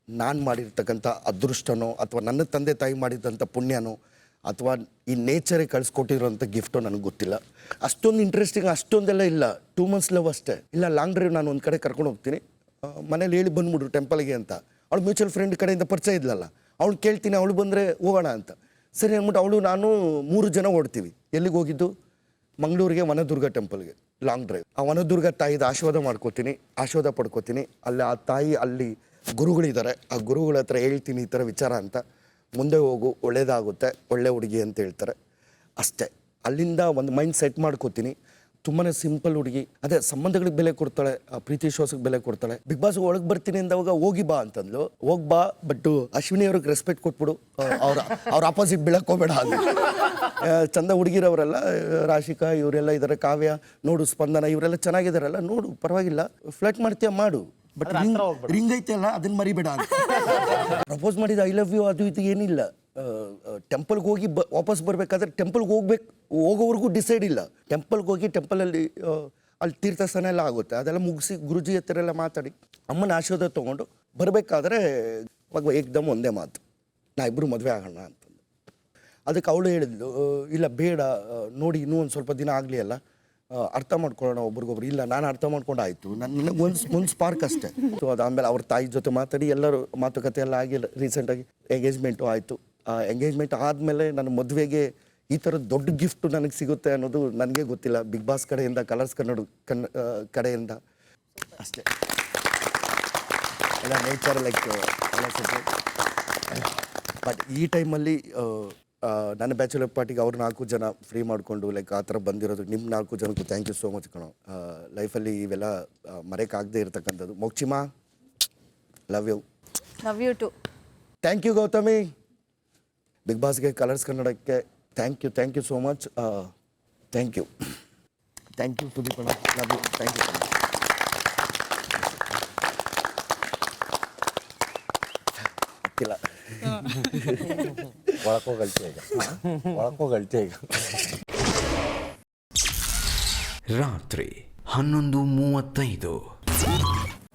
ನಾನು ಮಾಡಿರ್ತಕ್ಕಂಥ ಅದೃಷ್ಟನೋ ಅಥವಾ ನನ್ನ ತಂದೆ ತಾಯಿ ಮಾಡಿದಂಥ ಪುಣ್ಯನೋ ಅಥವಾ ಈ ನೇಚರೇ ಕಳಿಸ್ಕೊಟ್ಟಿರೋಂಥ ಗಿಫ್ಟೋ ನನಗೆ ಗೊತ್ತಿಲ್ಲ. ಅಷ್ಟೊಂದು ಇಂಟ್ರೆಸ್ಟಿಂಗ್ ಅಷ್ಟೊಂದೆಲ್ಲ ಇಲ್ಲ. 2 months ಲವ್ ಅಷ್ಟೇ. ಇಲ್ಲ, ಲಾಂಗ್ ಡ್ರೈವ್ ನಾನು ಒಂದು ಕಡೆ ಕರ್ಕೊಂಡು ಹೋಗ್ತೀನಿ, ಮನೇಲಿ ಹೇಳಿ ಬಂದ್ಬಿಡ್ರು ಟೆಂಪಲ್ಗೆ ಅಂತ. ಅವಳು ಮ್ಯೂಚುವಲ್ ಫ್ರೆಂಡ್ ಕಡೆಯಿಂದ ಪರಿಚಯ ಇದ್ಲಲ್ಲ, ಅವಳು ಕೇಳ್ತೀನಿ, ಅವಳು ಬಂದರೆ ಹೋಗೋಣ ಅಂತ. ಸರಿ ಅಂದ್ಬಿಟ್ಟು ಅವಳು ನಾನು 3 ಜನ ಓಡ್ತೀವಿ. ಎಲ್ಲಿಗೆ ಹೋಗಿದ್ದು? ಮಂಗಳೂರಿಗೆ ವನದುರ್ಗ ಟೆಂಪಲ್ಗೆ ಲಾಂಗ್ ಡ್ರೈವ್. ಆ ವನದುರ್ಗ ತಾಯಿದ ಆಶೀರ್ವಾದ ಪಡ್ಕೋತೀನಿ. ಅಲ್ಲಿ ಆ ತಾಯಿ ಅಲ್ಲಿ ಗುರುಗಳಿದ್ದಾರೆ, ಆ ಗುರುಗಳ ಹತ್ರ ಹೇಳ್ತೀನಿ ಈ ಥರ ವಿಚಾರ ಅಂತ. ಮುಂದೆ ಹೋಗು, ಒಳ್ಳೇದಾಗುತ್ತೆ, ಒಳ್ಳೆ ಹುಡುಗಿ ಅಂತ ಹೇಳ್ತಾರೆ. ಅಷ್ಟೇ. ಅಲ್ಲಿಂದ ಒಂದು ಮೈಂಡ್ ಸೆಟ್ ಮಾಡ್ಕೋತೀನಿ. ತುಂಬಾ ಸಿಂಪಲ್ ಹುಡುಗಿ, ಅದೇ ಸಂಬಂಧಗಳಿಗೆ ಬೆಲೆ ಕೊಡ್ತಾಳೆ, ಪ್ರೀತಿ ವಿಶ್ವಾಸಕ್ಕೆ ಬೆಲೆ ಕೊಡ್ತಾಳೆ. ಬಿಗ್ ಬಾಸ್ ಒಳಗೆ ಬರ್ತೀನಿ ಅಂದವಾಗ ಹೋಗಿ ಬಾ ಅಂತಂದ್ಲು. ಹೋಗಿ ಬಾ, ಬಟ್ ಅಶ್ವಿನಿ ಅವ್ರಿಗೆ ರೆಸ್ಪೆಕ್ಟ್ ಕೊಟ್ಬಿಡು, ಅವ್ರ ಆಪೋಸಿಟ್ ಬೀಳಕ್ಕೆ ಹೋಗಬೇಡ ಅಂತ. ಚಂದ ಹುಡುಗಿರವರೆಲ್ಲ, ರಾಶಿಕಾ ಇವರೆಲ್ಲ ಇದ್ದಾರೆ, ಕಾವ್ಯ ನೋಡು, ಸ್ಪಂದನ ಇವರೆಲ್ಲ ಚೆನ್ನಾಗಿದ್ದಾರಲ್ಲ, ನೋಡು ಪರವಾಗಿಲ್ಲ, ಫ್ಲರ್ಟ್ ಮಾಡ್ತೀಯ ಮಾಡು, ಬಟ್ ರಿಂಗ್ ಐತೆ ಅಲ್ಲ ಅದನ್ನ ಮರಿಬೇಡ ಅಂತ. ಪ್ರಪೋಸ್ ಮಾಡಿದ ಐ ಲವ್ ಯು ಅದು ಇದು ಏನಿಲ್ಲ. ಟೆಂಪಲ್ಗೆ ಹೋಗಿ ವಾಪಸ್ ಬರಬೇಕಾದ್ರೆ ಟೆಂಪಲ್ಗೆ ಹೋಗೋವರೆಗೂ ಡಿಸೈಡ್ ಇಲ್ಲ. ಟೆಂಪಲ್ಗೆ ಹೋಗಿ ಟೆಂಪಲಲ್ಲಿ ಅಲ್ಲಿ ತೀರ್ಥಸ್ಥಾನ ಎಲ್ಲ ಆಗುತ್ತೆ, ಅದೆಲ್ಲ ಮುಗಿಸಿ ಗುರುಜಿ ಹತ್ರ ಎಲ್ಲ ಮಾತಾಡಿ ಅಮ್ಮನ ಆಶೀರ್ವಾದ ತೊಗೊಂಡು ಬರಬೇಕಾದ್ರೆ ಏಕ್ದಮ್ ಒಂದೇ ಮಾತು, ನಾ ಇಬ್ಬರು ಮದುವೆ ಆಗೋಣ ಅಂತಂದು. ಅದಕ್ಕೆ ಅವಳು ಹೇಳಿದ್ಲು, ಇಲ್ಲ ಬೇಡ, ನೋಡಿ ಇನ್ನೂ ಒಂದು ಸ್ವಲ್ಪ ದಿನ ಆಗಲಿ ಅಲ್ಲ, ಅರ್ಥ ಮಾಡ್ಕೊಳ್ಳೋಣ ಒಬ್ರಿಗೊಬ್ರು. ಇಲ್ಲ, ನಾನು ಅರ್ಥ ಮಾಡ್ಕೊಂಡು ಆಯಿತು, ನನಗೆ ಒಂದು ಸ್ಪಾರ್ಕ್ ಅಷ್ಟೇ. ಸೊ ಅದಾದಮೇಲೆ ಅವ್ರ ತಾಯಿ ಜೊತೆ ಮಾತಾಡಿ ಎಲ್ಲರೂ ಮಾತುಕತೆ ಎಲ್ಲ ಆಗಿ ರೀಸೆಂಟಾಗಿ ಎಂಗೇಜ್ಮೆಂಟು ಆಯಿತು. ಆ ಎಂಗೇಜ್ಮೆಂಟ್ ಆದಮೇಲೆ ನನ್ನ ಮದುವೆಗೆ ಈ ಥರದ ದೊಡ್ಡ ಗಿಫ್ಟು ನನಗೆ ಸಿಗುತ್ತೆ ಅನ್ನೋದು ನನಗೆ ಗೊತ್ತಿಲ್ಲ. ಬಿಗ್ ಬಾಸ್ ಕಡೆಯಿಂದ, ಕಲರ್ಸ್ ಕಡೆಯಿಂದ ಅಷ್ಟೇ. ಎಲ್ಲ ನೇಚರ್ ಲೈಕ್ ಬಟ್ ಈ ಟೈಮಲ್ಲಿ ನನ್ನ ಬ್ಯಾಚುಲರ್ ಪಾರ್ಟಿಗೆ ಅವ್ರು 4 ಜನ ಫ್ರೀ ಮಾಡಿಕೊಂಡು ಲೈಕ್ ಆ ಥರ ಬಂದಿರೋದು ನಿಮ್ಮ 4 ಜನಕ್ಕೂ ಥ್ಯಾಂಕ್ ಯು ಸೋ ಮಚ್ ಕಣೋ. ಲೈಫಲ್ಲಿ ಇವೆಲ್ಲ ಮರೆಯೋಕ್ಕಾಗದೇ ಇರತಕ್ಕಂಥದ್ದು. ಮೋಕ್ಷಿಮಾ, love you too. Thank you Gautami. Bigg ಬಾಸ್ಗೆ, ಕಲರ್ಸ್ ಕನ್ನಡಕ್ಕೆ thank you so much. Thank you Sudeep ಅಣ್ಣ, ಲವ್ ಯು, ಥ್ಯಾಂಕ್ ಯು. ಇಲ್ಲ ಒಳಕೋಗಲ್ತಿ ಈಗ. ರಾತ್ರಿ 11:35.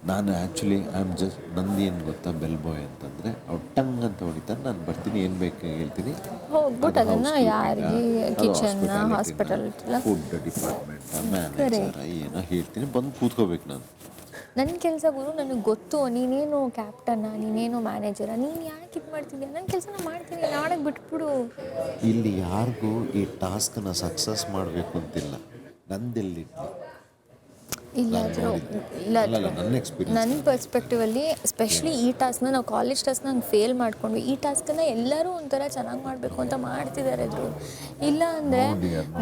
ನಾನು actually I am just Nandi ಏನು ಗೊತ್ತಾ, ಬೆಲ್ ಬಾಯ್ ಅಂತಂದರೆ ಅವ್ರು ಟಂಗ್ ಅಂತ ಹೊಡಿತಾರೆ, ನಾನು ಬರ್ತೀನಿ, ಏನು ಬೇಕು ಹೇಳ್ತೀನಿ, ಹೋಗ್ಬಿಟ್ಟು ಅದನ್ನು ಯಾರಿಗೆ kitchen hospitality food department manager ಏನೋ ಹೇಳ್ತೀನಿ, ಬಂದು ಕೂತ್ಕೋಬೇಕು ನಾನು. ನನ್ನ ಕೆಲಸ ಗುರು, ನನಗೆ ಗೊತ್ತು, ನೀನೇನು ಕ್ಯಾಪ್ಟನ್ನ, ನೀನೇನು ಮ್ಯಾನೇಜರ, ನೀನು ಯಾಕೆ ಇದು ಮಾಡ್ತಿದ್ಯಾ, ನನ್ನ ಕೆಲಸನ ಮಾಡ್ತೀನಿ, ನಾಳೆ ಬಿಟ್ಬಿಡು. ಇಲ್ಲಿ ಯಾರಿಗೂ ಈ ಟಾಸ್ಕನ್ನು ಸಕ್ಸಸ್ ಮಾಡಬೇಕು ಅಂತಿಲ್ಲ, ನಂದೆಲ್ಲಿಡ್ಲಿ. ಇಲ್ಲ ನನ್ನ ಎಕ್ಸ್ಪೀರಿಯನ್ಸ್ ನನ್ನ ಪರ್ಸ್ಪೆಕ್ಟಿವಲ್ಲಿ ಸ್ಪೆಷಲಿ ಈ ಟಾಸ್ಕ್ನ ನಾವು ಕಾಲೇಜ್ ಟಾಸ್ಕ್ನ ಹಂಗೆ ಫೇಲ್ ಮಾಡ್ಕೊಂಡ್ವಿ. ಈ ಟಾಸ್ಕನ್ನ ಎಲ್ಲರೂ ಒಂಥರ ಚೆನ್ನಾಗಿ ಮಾಡಬೇಕು ಅಂತ ಮಾಡ್ತಿದ್ದಾರೆ ಇದ್ರು. ಇಲ್ಲ ಅಂದರೆ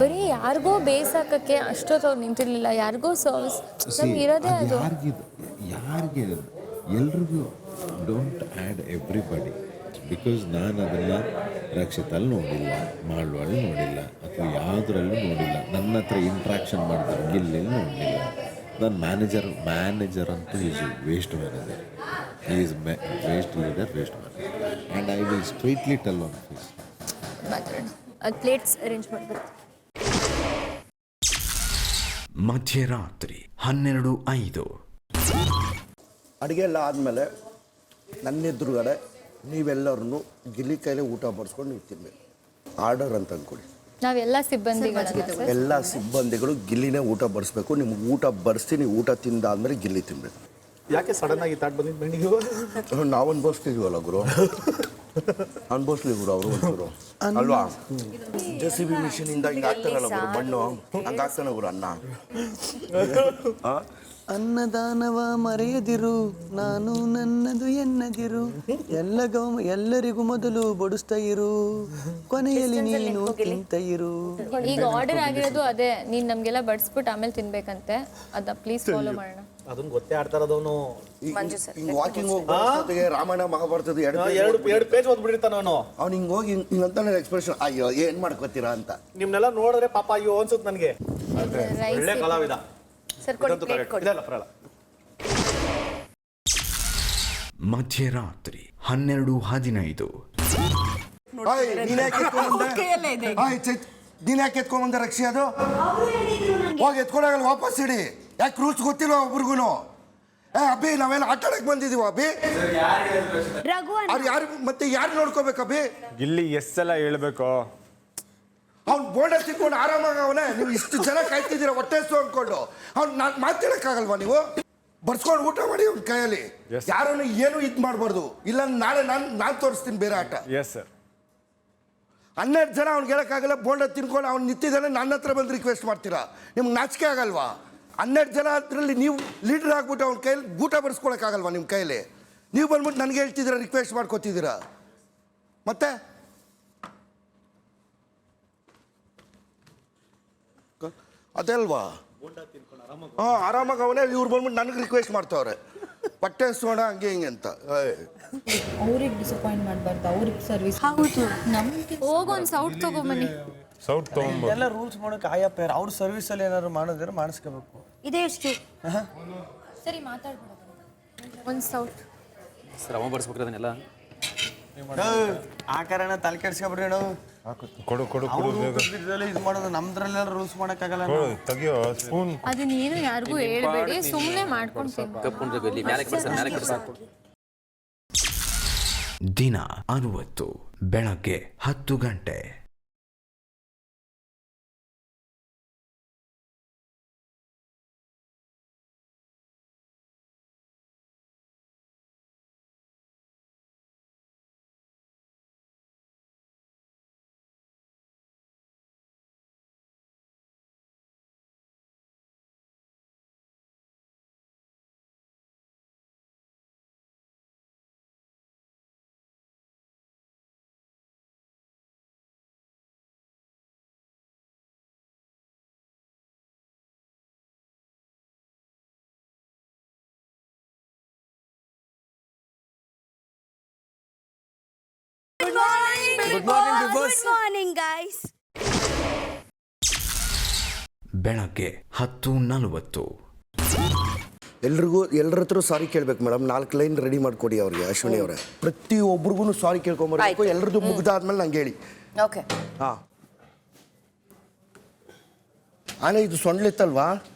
ಬರೀ ಯಾರಿಗೋ ಬೇಸಾಕಕ್ಕೆ ಅಷ್ಟೊತ್ತು ಅವ್ರು ನಿಂತಿರಲಿಲ್ಲ, ಯಾರಿಗೋ ಸರ್ವಿಸ್ ನಮ್ಗೆ ಇರೋದೇ ಅದು. ಯಾರಿಗೆ ಎಲ್ರಿಗೂ ಡೋಂಟ್ ಆ್ಯಡ್ ಎವ್ರಿಬಡಿ. ಬಿಕಾಸ್ ನಾನು ಅದನ್ನು ರಕ್ಷಿತಲ್ಲಿ ನೋಡಿಲ್ಲ, ಮಾಳ್ವಾಳಲ್ಲಿ ನೋಡಿಲ್ಲ, ಅಥವಾ ಯಾವುದ್ರಲ್ಲೂ ನೋಡಿಲ್ಲ. ನನ್ನ ಹತ್ರ ಇಂಟ್ರಾಕ್ಷನ್ ಮಾಡಿದ್ರು ಗಿಲ್ಲಿ ನೋಡಲಿಲ್ಲ. ನನ್ನ ಮ್ಯಾನೇಜರ್ ಅಂತೂ is waste manager. Is waste leader, waste manager. And I will straightly tell on face. ಅದು ಪ್ಲೇಟ್ಸ್ ಅರೇಂಜ್ ಮಾಡಬೇಕು. ಮಧ್ಯರಾತ್ರಿ 12:05. ಅಡುಗೆ ಎಲ್ಲ ಆದಮೇಲೆ ನನ್ನ ಎದುರುಗಡೆ ನೀವೆಲ್ಲರೂ ಗಿಲ್ಲಿ ಕೈಲೇ ಊಟ ಬಡಿಸ್ಕೊಂಡು ನೀವು ತಿನ್ಬೇಕು. ಆರ್ಡರ್ ಅಂತ ಅಂದ್ಕೊಳ್ಳಿ. ನಾವೆಲ್ಲ ಎಲ್ಲ ಸಿಬ್ಬಂದಿಗಳು ಗಿಲ್ಲಿನೇ ಊಟ ಬಡಿಸ್ಬೇಕು. ನಿಮ್ಗೆ ಊಟ ಬಡಿಸಿ ನೀವು ಊಟ ತಿಂದಾದ್ಮೇಲೆ ಗಿಲ್ಲಿ ತಿನ್ಬೇಕು. ಯಾಕೆ ಸಡನ್ ಆಗಿ ತಾಟ್ ಬಂದಿದ್ದು ಬೆಣ್ಣಿಗೆ? ನಾವು ಅನ್ಭವಿಸ್ತಿದ್ವಲ್ಲ ಗುರು, ಅನ್ಭವಿಸ್ಲಿ ಗುರು ಅವರು ಒಂಚೂರು ಅಲ್ವಾ. JCB ಮಿಷಿನಿಂದ ಹಿಂಗೆ ಆಗ್ತಾರಲ್ಲ ಗುರು ಮಣ್ಣು, ಹಂಗೆ ಆಗ್ತಾನೆ ಗುರು ಅನ್ನ. ಅನ್ನದಾನವ ಮರೆಯದಿರು, ನಾನು ನನ್ನದು ಎನ್ನದಿರು, ಎಲ್ಲರಿಗೂ ಮೊದಲು ಬಡಿಸ್ತಾ ಇರು, ಕೊನೆಯಲ್ಲಿ ನೀನು ತಿಂತ ಇರು. ಈಗ ಆರ್ಡರ್ ಆಗಿರೋದು ಅದೇ, ನೀನು ನಮಗೆಲ್ಲ ಬಡಿಸ್ಬಿಟ್ಟು ಆಮೇಲೆ ತಿನ್ಬೇಕಂತೆ. ಅದನ್ನ ಪ್ಲೀಸ್ ಫಾಲೋ ಮಾಡೋಣ. ಅದನ್ನ ಗೊತ್ತೇ ಆಡ್ತಾ ಇರೋದವನು. ವಾಕಿಂಗ್ ಹೋಗಿ ರಾಮಾಯಣ ಮಹಾಭಾರತದ ಎರಡು ಪೇಜ್ ಓದ್ಬಿಟ್ಟಿರ್ತಾನ ಅವನು. ಅವ್ನು ಹಿಂಗೆ ಹೋಗಿ ಹಿಂಗಂತಾನೆ ಎಕ್ಸ್ಪ್ರೆಷನ್, ಅಯ್ಯೋ ಏನು ಮಾಡ್ಕೋತೀರಾ ಅಂತ. ನಿಮ್ನೆಲ್ಲ ನೋಡಿದ್ರೆ ಪಾಪ ಅಯ್ಯೋ ಅನ್ಸುತ್ತೆ ನನಗೆ. ಒಳ್ಳೆ ಕಲಾವಿದ ಸರ್ ಕೊಡಿ, ಪ್ಲೇಟ್ ಕೊಡಿ. ಮಧ್ಯರಾತ್ರಿ 12:15. ನೀನ್ ಯಾಕೆ ಎತ್ಕೊಂಡ್ಬಂದೆ ರಕ್ಷಿ? ಅದು ಹೋಗಿ ಎತ್ಕೊಂಡಾಗಲ್ಲ ವಾಪಸ್ ಇಡಿ. ಯಾಕೆ ರೂಲ್ಸ್ ಗೊತ್ತಿಲ್ಲ ಒಬ್ರಿಗೂ? ಅಭಿ ನಾವೆಲ್ಲ ಆಟ ಆಡಕ್ ಬಂದಿದೀವ ಅಭಿ. ಅವ್ರು ಯಾರು ಮತ್ತೆ ಯಾರು ನೋಡ್ಕೋಬೇಕು ಅಭಿ? ಗಿಲ್ಲಿ ಎಷ್ಟೆಲ್ಲ ಹೇಳ್ಬೇಕು? ಅವ್ನು ಬೋರ್ಡ ತಿನ್ಕೊಂಡು ಆರಾಮಾಗ ಅವನೇ. ನೀವು ಇಷ್ಟು ಜನ ಕಾಯ್ತಿದ್ದೀರ ಹೊಟ್ಟೆ ಹಸು ಅಂದ್ಕೊಂಡು. ಅವ್ನು ನಾನು ಮಾತಾಡಕ್ಕಾಗಲ್ವಾ? ನೀವು ಬರ್ಸ್ಕೊಂಡು ಊಟ ಮಾಡಿ ಅವ್ನ ಕೈಯಲ್ಲಿ. ಯಾರನ್ನು ಏನು ಇದು ಮಾಡಬಾರ್ದು. ಇಲ್ಲ ನಾಳೆ ನಾನು ತೋರಿಸ್ತೀನಿ ಬೇರೆ ಆಟ. Yes sir. 12 ಜನ ಅವ್ನಿಗೆ ಹೇಳೋಕ್ಕಾಗಲ್ಲ. ಬೋಂಡ ತಿನ್ಕೊಂಡು ಅವ್ನು ನಿಂತಿದ್ದಾನೆ, ನನ್ನ ಹತ್ರ ಬಂದು ರಿಕ್ವೆಸ್ಟ್ ಮಾಡ್ತೀರಾ? ನಿಮ್ಗೆ ನಾಚಿಕೆ ಆಗಲ್ವಾ? 12 ಜನ ಅದರಲ್ಲಿ ನೀವು ಲೀಡರ್ ಆಗ್ಬಿಟ್ಟು ಅವ್ನ ಕೈಯಲ್ಲಿ ಊಟ ಬಡಿಸ್ಕೊಳಕ್ಕಾಗಲ್ವಾ ನಿಮ್ಮ ಕೈಯಲ್ಲಿ? ನೀವು ಬಂದ್ಬಿಟ್ಟು ನನಗೆ ಹೇಳ್ತಿದ್ದೀರಾ, ರಿಕ್ವೆಸ್ಟ್ ಮಾಡ್ಕೊತಿದ್ದೀರಾ? ಮತ್ತೆ ಅದೇ ಅಲ್ವಾ? ಆರಾಮಾಗಿ ಅವನೇ. ಇವ್ರು ಬಂದ್ಬಿಟ್ಟು ನನಗೆ ರಿಕ್ವೆಸ್ಟ್ ಮಾಡ್ತಾವ್ರೆ, ಹೊಟ್ಟೆ ಸೋಣ ಹಂಗೆ ಹಿಂಗೆ ಅಂತ. ಅವ್ರಿಗೆ ಡಿಸಪಾಯಿಂಟ್ ಮಾಡಬಾರ್ದು, ಅವ್ರಿಗೆ ಸರ್ವಿಸ್. ಹೌದು, ನಮ್ಗೆ ಹೋಗೋ ಒಂದು ಸೌಟ್ ತಗೊಂಬನ್ನಿ. ಸೌಟ್ ತಗೊಂಬ. ಎಲ್ಲ ರೂಲ್ಸ್ ಮಾಡೋಕೆ ಆಯಪ್ಪ ಯಾರು ಅವ್ರ ಸರ್ವಿಸಲ್ಲಿ ಏನಾದ್ರು ಮಾಡಿದ್ರೆ ಮಾಡಿಸ್ಕೋಬೇಕು. ಇದೇ ಎಷ್ಟು ಸರಿ ಮಾತಾಡ್ಬಿಡೋದು. ಒಂದು ಸೌಟ್ ಸರ್ ಅವ ಬರ್ಸ್ಬೇಕ್ರಿ ಅದನ್ನೆಲ್ಲ. ಆ ಕಾರಣ ತಲೆ ಕೆಡ್ಸ್ಕೊಬಿಡ್ರಿ ನಾವು. ಕೊಡು ಕೊಡು ಕೊಡು ಇದು ಮಾಡೋದು ನಮ್ದ್ರಲ್ಲೆಲ್ಲ ರೂಲ್ಸ್ ಮಾಡೋಕ್ಕಾಗಲ್ಲ. ತೆಗಿಯೋ ಸ್ಪೂನ್. ಅದನ್ನೇನು ಯಾರಿಗೂ ಹೇಳ್ಬೇಡಿ, ಸುಮ್ಮನೆ ಮಾಡ್ಕೊಂಡು ದಿನ 60 ಬೆಳಗ್ಗೆ 10 ಗಂಟೆ. Good morning guys. ಬೆಳಗ್ಗೆ 10:40. ಎಲ್ಲರ ಹತ್ರ ಸಾರಿ ಕೇಳ್ಬೇಕು ಮೇಡಮ್. 4 ಲೈನ್ ರೆಡಿ ಮಾಡಿಕೊಡಿ ಅವ್ರಿಗೆ, ಅಶ್ವಿನಿ ಅವರೇ. ಪ್ರತಿಯೊಬ್ಬರಿಗೂ ಸಾರಿ ಕೇಳ್ಕೊಂಬರ್ಬೇಕು. ಎಲ್ಲರದ್ದು ಮುಗ್ದಾದ್ಮೇಲೆ ನಂಗೆ ಹೇಳಿ. ಓಕೆ. ಹಾಂ ಆನೆ ಇದು ಸೊಂಡ್ಲಿತ್ತಲ್ವಾ?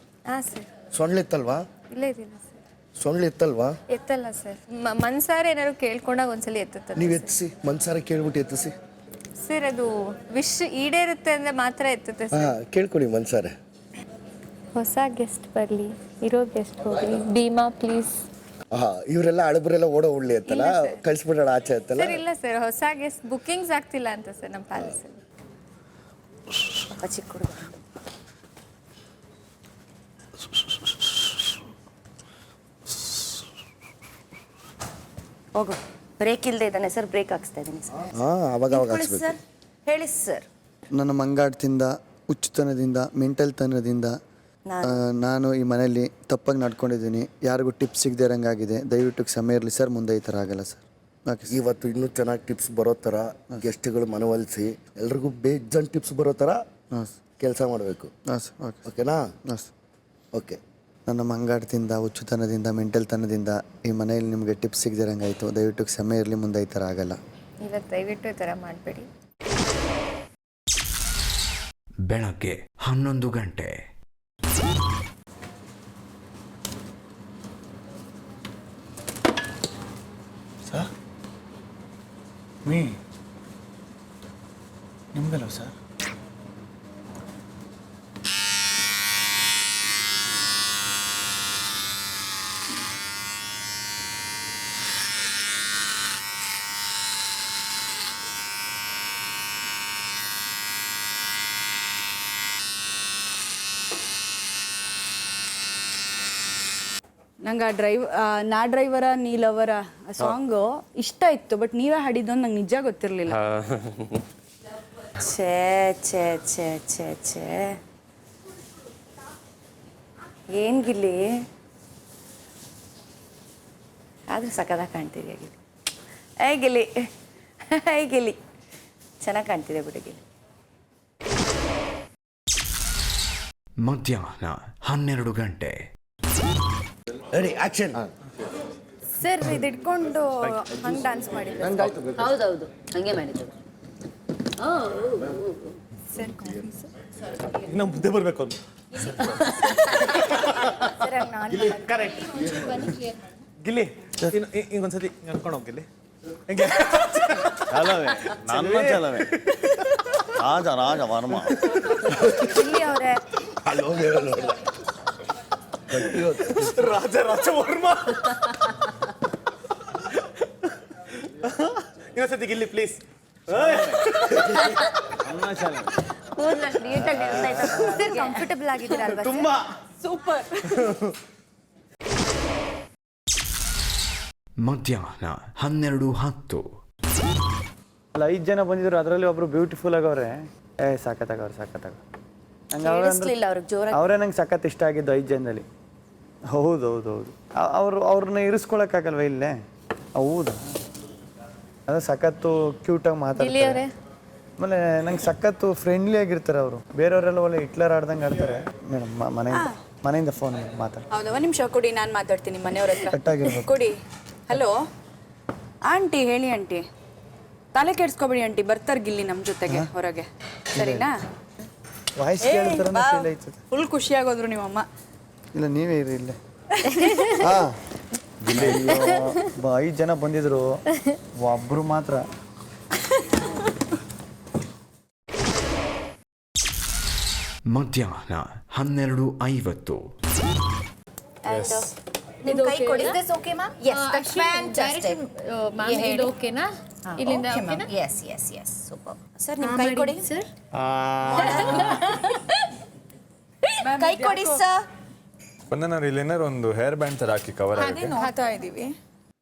ಹಾಂ ಸರ್. ಸೊಂಡ್ಲಿತ್ತಲ್ವಾ? ಇಲ್ಲ ಇದಿಲ್ಲ ಸರ್. ಸೊಂಡ್ಲಿತ್ತಲ್ವಾ? ಎತ್ತಲ್ಲ ಸರ್. ಮನ್ಸಾರ ಏನಾದ್ರು ಕೇಳ್ಕೊಂಡಾಗ ಒಂದ್ಸಲ ಎತ್ತುತ್ತದೆ. ನೀವು ಎತ್ತಿಸಿ, ಮನ್ಸಾರ ಕೇಳ್ಬಿಟ್ಟು ಎತ್ತಿಸಿ ಸರ್. ಅದು ವಿಶ್ ಈಡೇರುತ್ತೆ ಅಂದ್ರೆ ಮಾತ್ರ ಎತ್ತುತ್ತೆ ಸರ್. ಹಾಂ ಕೇಳ್ಕೊಡಿ ಮನ್ಸಾರೆ. ಹೊಸ ಗೆಸ್ಟ್ ಬರಲಿ, ಇರೋ ಗೆಸ್ಟ್ ಹೋಗಲಿ, ಭೀಮಾ ಪ್ಲೀಸ್. ಇವರೆಲ್ಲ ಅಳಬರೆಲ್ಲ ಓಡೋ ಉಳ್ಳಿ ಅಂತಲ್ಲ, ಕಳಿಸ್ಬಿಡೋಣ ಆಚೆ ಅಂತಲ್ಲ. ಸರ್ ಇಲ್ಲ ಸರ್, ಹೊಸ ಗೆಸ್ಟ್ ಬುಕ್ಕಿಂಗ್ಸ್ ಆಗ್ತಿಲ್ಲ ಅಂತ ಸರ್ ನಮ್ಮ ಪ್ಯಾಲೇಸಲ್ಲಿ. ಚಿಕ್ಕ ಹುಡುಗ ಹೋಗು. ಬ್ರೇಕ್ ಇಲ್ಲದೆ ಇದ್ದಾನೆ ಸರ್, ಬ್ರೇಕ್ ಹಾಕ್ಸ್ತಾ ಇದ್ದೀನಿ ಸರ್. ಅವಾಗ ನಿಂತ್ಕೊಳ್ಳಿ ಸರ್, ಹೇಳಿ ಸರ್. ನನ್ನ ಮಂಗಾಟದಿಂದ, ಹುಚ್ಚುತನದಿಂದ, ಮೆಂಟಲ್ತನದಿಂದ ನಾನು ಈ ಮನೆಯಲ್ಲಿ ತಪ್ಪಾಗಿ ನಡ್ಕೊಂಡಿದ್ದೀನಿ. ಯಾರಿಗೂ ಟಿಪ್ಸ್ ಸಿಗದೆ ಇರೋಂಗಾಗಿದೆ. ದಯವಿಟ್ಟು ಕ್ಷಮೆ ಇರಲಿ ಸರ್, ಮುಂದೆ ಈ ಥರ ಆಗಲ್ಲ ಸರ್. ಇವತ್ತು ಇನ್ನೂ ಚೆನ್ನಾಗಿ ಟಿಪ್ಸ್ ಬರೋ ಥರ ಗೆಸ್ಟ್ಗಳು ಮನವೊಲಿಸಿ ಎಲ್ರಿಗೂ ಬೇಜನ್ ಟಿಪ್ಸ್ ಬರೋ ಥರ ಕೆಲಸ ಮಾಡಬೇಕು. ಹಾಂ ಸರ್, ಓಕೆ. ಓಕೆನಾ? ಹಾಂ ಸರ್, ಓಕೆ. ನನ್ನ ಮಂಗಾಟದಿಂದ, ಹುಚ್ಚುತನದಿಂದ, ಮೆಂಟಲ್ತನದಿಂದ ಈ ಮನೆಯಲ್ಲಿ ನಿಮಗೆ ಟಿಪ್ಸ್ ಸಿಗದೆ ಇರೋಂಗಾಯಿತು. ದಯವಿಟ್ಟು ಕ್ಷಮೆ ಇರಲಿ, ಮುಂದೆ ಈ ಥರ ಆಗಲ್ಲ. ಇವತ್ತು ದಯವಿಟ್ಟು ಈ ಥರ ಮಾಡಬೇಡಿ. ಬೆಳಗ್ಗೆ 11 ಗಂಟೆ. ಸರ್ ನಿಮ್ಗಲ್ಲ ಸರ್? ನಂಗೆ ನಾ ಡ್ರೈವರ ನೀ ಲವರ ಸಾಂಗು ಇಷ್ಟ ಇತ್ತು, ಬಟ್ ನೀವೇ ಹಾಡಿದ್ದು ನಂಗೆ ನಿಜ ಗೊತ್ತಿರಲಿಲ್ಲ. ಛೇ ಛೇ ಛೇ ಛೇ ಛೇ, ಏನು ಗಿಲ್ಲಿ, ಆದರೂ ಸಕ್ಕದಾಗಿ ಕಾಣ್ತಿದೆ ಗಿಲ್ಲಿ. ಗಿಲ್ಲಿ, ಗಿಲ್ಲಿ ಚೆನ್ನಾಗಿ ಕಾಣ್ತಿದೆ ಬಿಡು ಗಿಲ್ಲಿ. ಮಧ್ಯಾಹ್ನ 12 ಗಂಟೆ. Ready, action. ಸರ್ ಇದು ಇಟ್ಕೊಂಡು ಹಂಗೆ ಡ್ಯಾನ್ಸ್ ಮಾಡಿದ್ರು. ಹೌದೌದು, ಹಂಗೆ ಮಾಡಿದ್ದು. ಸರ್ ನಮ್ಮ ಮುಂದೆ ಬರಬೇಕು ಅಂತ. ಸರ್ ನಾನು ಕರೆಕ್ಟ್. ಗಿಲ್ಲಿ ಹಿಂಗೊಂದ್ಸತಿ ನಡ್ಕೊಂಡು ಹೋಗಿ ಗಿಲ್ಲಿ. ಹೆಂಗೆ ಚಲವೇ, ನನ್ನ ಚಲವೇ. ರಾಜ ರಾಜ ವರ್ಮ. ಇಲ್ಲಿ ಅವರೇ ರಾಜ ರಾಜ ವರ್ಮ. ಇನ್ನೊಂದ್ಸತಿ ಗಿಲ್ಲಿ ಪ್ಲೀಸ್. ಸರ್ ಕಂಫರ್ಟಬಲ್ ಆಗಿದ್ದೀರಾ ಅಲ್ವಾ? ತುಂಬಾ ಸೂಪರ್. ಮಧ್ಯಾಹ್ನ 12:10. ಅಲ್ಲ, 5 ಜನ ಬಂದಿದ್ರು, ಅದರಲ್ಲಿ ಒಬ್ರು ಬ್ಯೂಟಿಫುಲ್ ಆಗವ್ರೆ. ಸಾಕತ್ತಾಗವ್ರೆ, ಸಾಕತ್ತಾಗ. ಕೇಳಿಸ್ಲಿಲ್ಲ ಅವ್ರಿಗೆ ಜೋರಾಗಿ. ಅವರೇ ನಂಗೆ ಸಖತ್ ಇಷ್ಟ ಆಗಿದ್ದು 5 ಜನದಲ್ಲಿ. ಹೌದು. ಅವ್ರನ್ನ ಇರಿಸ್ಕೊಳಕ್ಕಾಗಲ್ವ ಇಲ್ಲೇ? ಹೌದಾ? ಅದು ಸಖತ್ತು ಕ್ಯೂಟಾಗಿ ಮಾತಾಡ್ತಾರೆ. ಆಮೇಲೆ ನಂಗೆ ಸಖತ್ತು ಫ್ರೆಂಡ್ಲಿ ಆಗಿರ್ತಾರೆ ಅವರು. ಬೇರೆಯವರೆಲ್ಲ ಒಳ್ಳೆ ಹಿಟ್ಲರ್ ಆಡ್ದಂಗೆ ಆಡ್ತಾರೆ. ಮೇಡಮ್ ಮನೆಯಿಂದ ಫೋನ್ ಮಾತಾಡಿ. ಹೌದಾ, ಒಂದು ನಿಮಿಷ ಕೊಡಿ, ನಾನು ಮಾತಾಡ್ತೀನಿ ಮನೆಯವ್ರ ಹತ್ರ. ಕಟ್ಟಾಗಿರ್ಬೇಕು. ಕೊಡಿ. ಹಲೋ ಆಂಟಿ, ಹೇಳಿ ಆಂಟಿ. ತಲೆ ಕೆಡ್ಸ್ಕೊಬೇಡಿ ಆಂಟಿ, ಬರ್ತಾರೆ ಗಿಲ್ಲಿ ನಮ್ಮ ಜೊತೆಗೆ ಹೊರಗೆ, ಸರಿನಾ? ವಾಯ್ಸ್ ಕೇಳ್ತಾರೆ, ಫೀಲ್ ಆಯ್ತದೆ. ಫುಲ್ ಖುಷಿಯಾಗೋದ್ರು ನಿಮ್ಮಮ್ಮ. ಇಲ್ಲ, ನೀವೇ ಇರಿ ಇಲ್ಲೇ. 5 ಜನ ಬಂದಿದ್ರು, ಒಬ್ರು ಮಾತ್ರ. ಮಧ್ಯಾಹ್ನ 12:50. ನಿಮ್ಮ ಕೈ ಕೊಡಿ. Is this okay, ma'am? Yes, that's fantastic. Ma'am ಇದು ಓಕೆನಾ? ಇಲ್ಲಿಂದ ಓಕೆನಾ? Yes, super. ಸರ್ ನಿಮ್ಮ ಕೈ ಕೊಡಿ ಸರ್. ಕೈ ಕೊಡಿ ಸರ್. ಒಂದನಾರು ಇಲ್ಲೇನಾರು ಒಂದು ಹೇರ್ ಬ್ಯಾಂಡ್ ಥರ ಹಾಕಿ ಕವರ್ ಆಗುತ್ತೆ. ನೋಡ್ತಾ ಇದ್ದೀವಿ.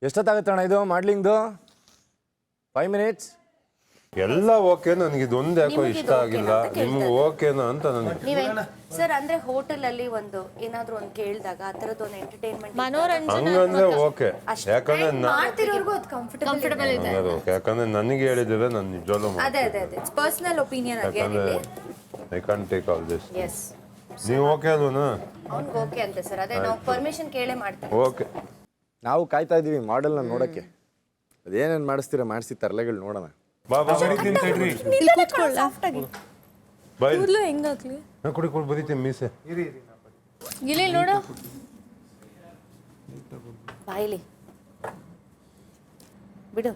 ಎಷ್ಟೊತ್ತಾಗುತ್ತಣ್ಣ ಇದು ಮಾಡ್ಲಿಂಗ್ದು? 5 minutes. ಎಲ್ಲ ಓಕೆ, ನನಗೆ ಇದೊಂದು ಯಾಕೋ ಇಷ್ಟ ಆಗಿಲ್ಲ. ನಿಮ್ಗೆ ಓಕೆನಾ ಅಂತ ನನಗೆ. ನೀವೇ ಸರ್, ಅಂದ್ರೆ ಹೋಟೆಲ್ ಅಲ್ಲಿ ಒಂದು ಏನಾದ್ರೂ ಒಂದು ಕೇಳಿದಾಗ ಆ ಥರದ್ದು ಒಂದು ಎಂಟರ್ಟೈನ್ಮೆಂಟ್ ಹಂಗಂದ್ರೆ ಓಕೆ, ಯಾಕಂದ್ರೆ ಮಾಡ್ತಿರೋರ್ಗೂ ಅದು ಕಂಫರ್ಟಬಲ್ ಇದೆ. ಯಾಕಂದ್ರೆ ನನಗೆ ಹೇಳಿದ್ರೆ ನಾನು ನಿಜವಾಗ್ಲೂ ಅದೇ ಇಟ್ಸ್ ಪರ್ಸನಲ್ ಒಪಿನಿಯನ್ ಅಗೇನ್ ಇಲ್ಲಿ. I can't take all this. Yes, ನೀವು ಓಕೆ ಅಲ್ವನಾ? ಅವ್ನಿಗೆ ಓಕೆ ಅಂತೆ ಸರ್. ಅದೇ ನಾವು ಪರ್ಮಿಷನ್ ಕೇಳೇ ಮಾಡ್ತೀವಿ. ಓಕೆ, ನಾವು ಕಾಯ್ತಾ ಇದೀವಿ ಮಾಡೆಲ್ನ ನೋಡಕ್ಕೆ. ಅದೇನೇನು ಮಾಡಿಸ್ತೀರಾ ಮಾಡಿಸಿ, ತರಲೆಗಳು ನೋಡೋಣ. ಬಾ ಬರೀತೀನಿ ತಡ್ರಿ. ಇಲ್ಲಿ ಕೂತ್ಕೊಳ್ಳ ಸಾಫ್ಟ್ ಆಗಿ. ಬೈ ಕೂದಲು ಹೆಂಗಾಗ್ಲಿ? ಕುಡಿ ಬರೀತೀನಿ ಮೀಸೆ. ಗಿಲ್ಲಿ ನೋಡು, ಬಾಯಿಲಿ ಬಿಡು.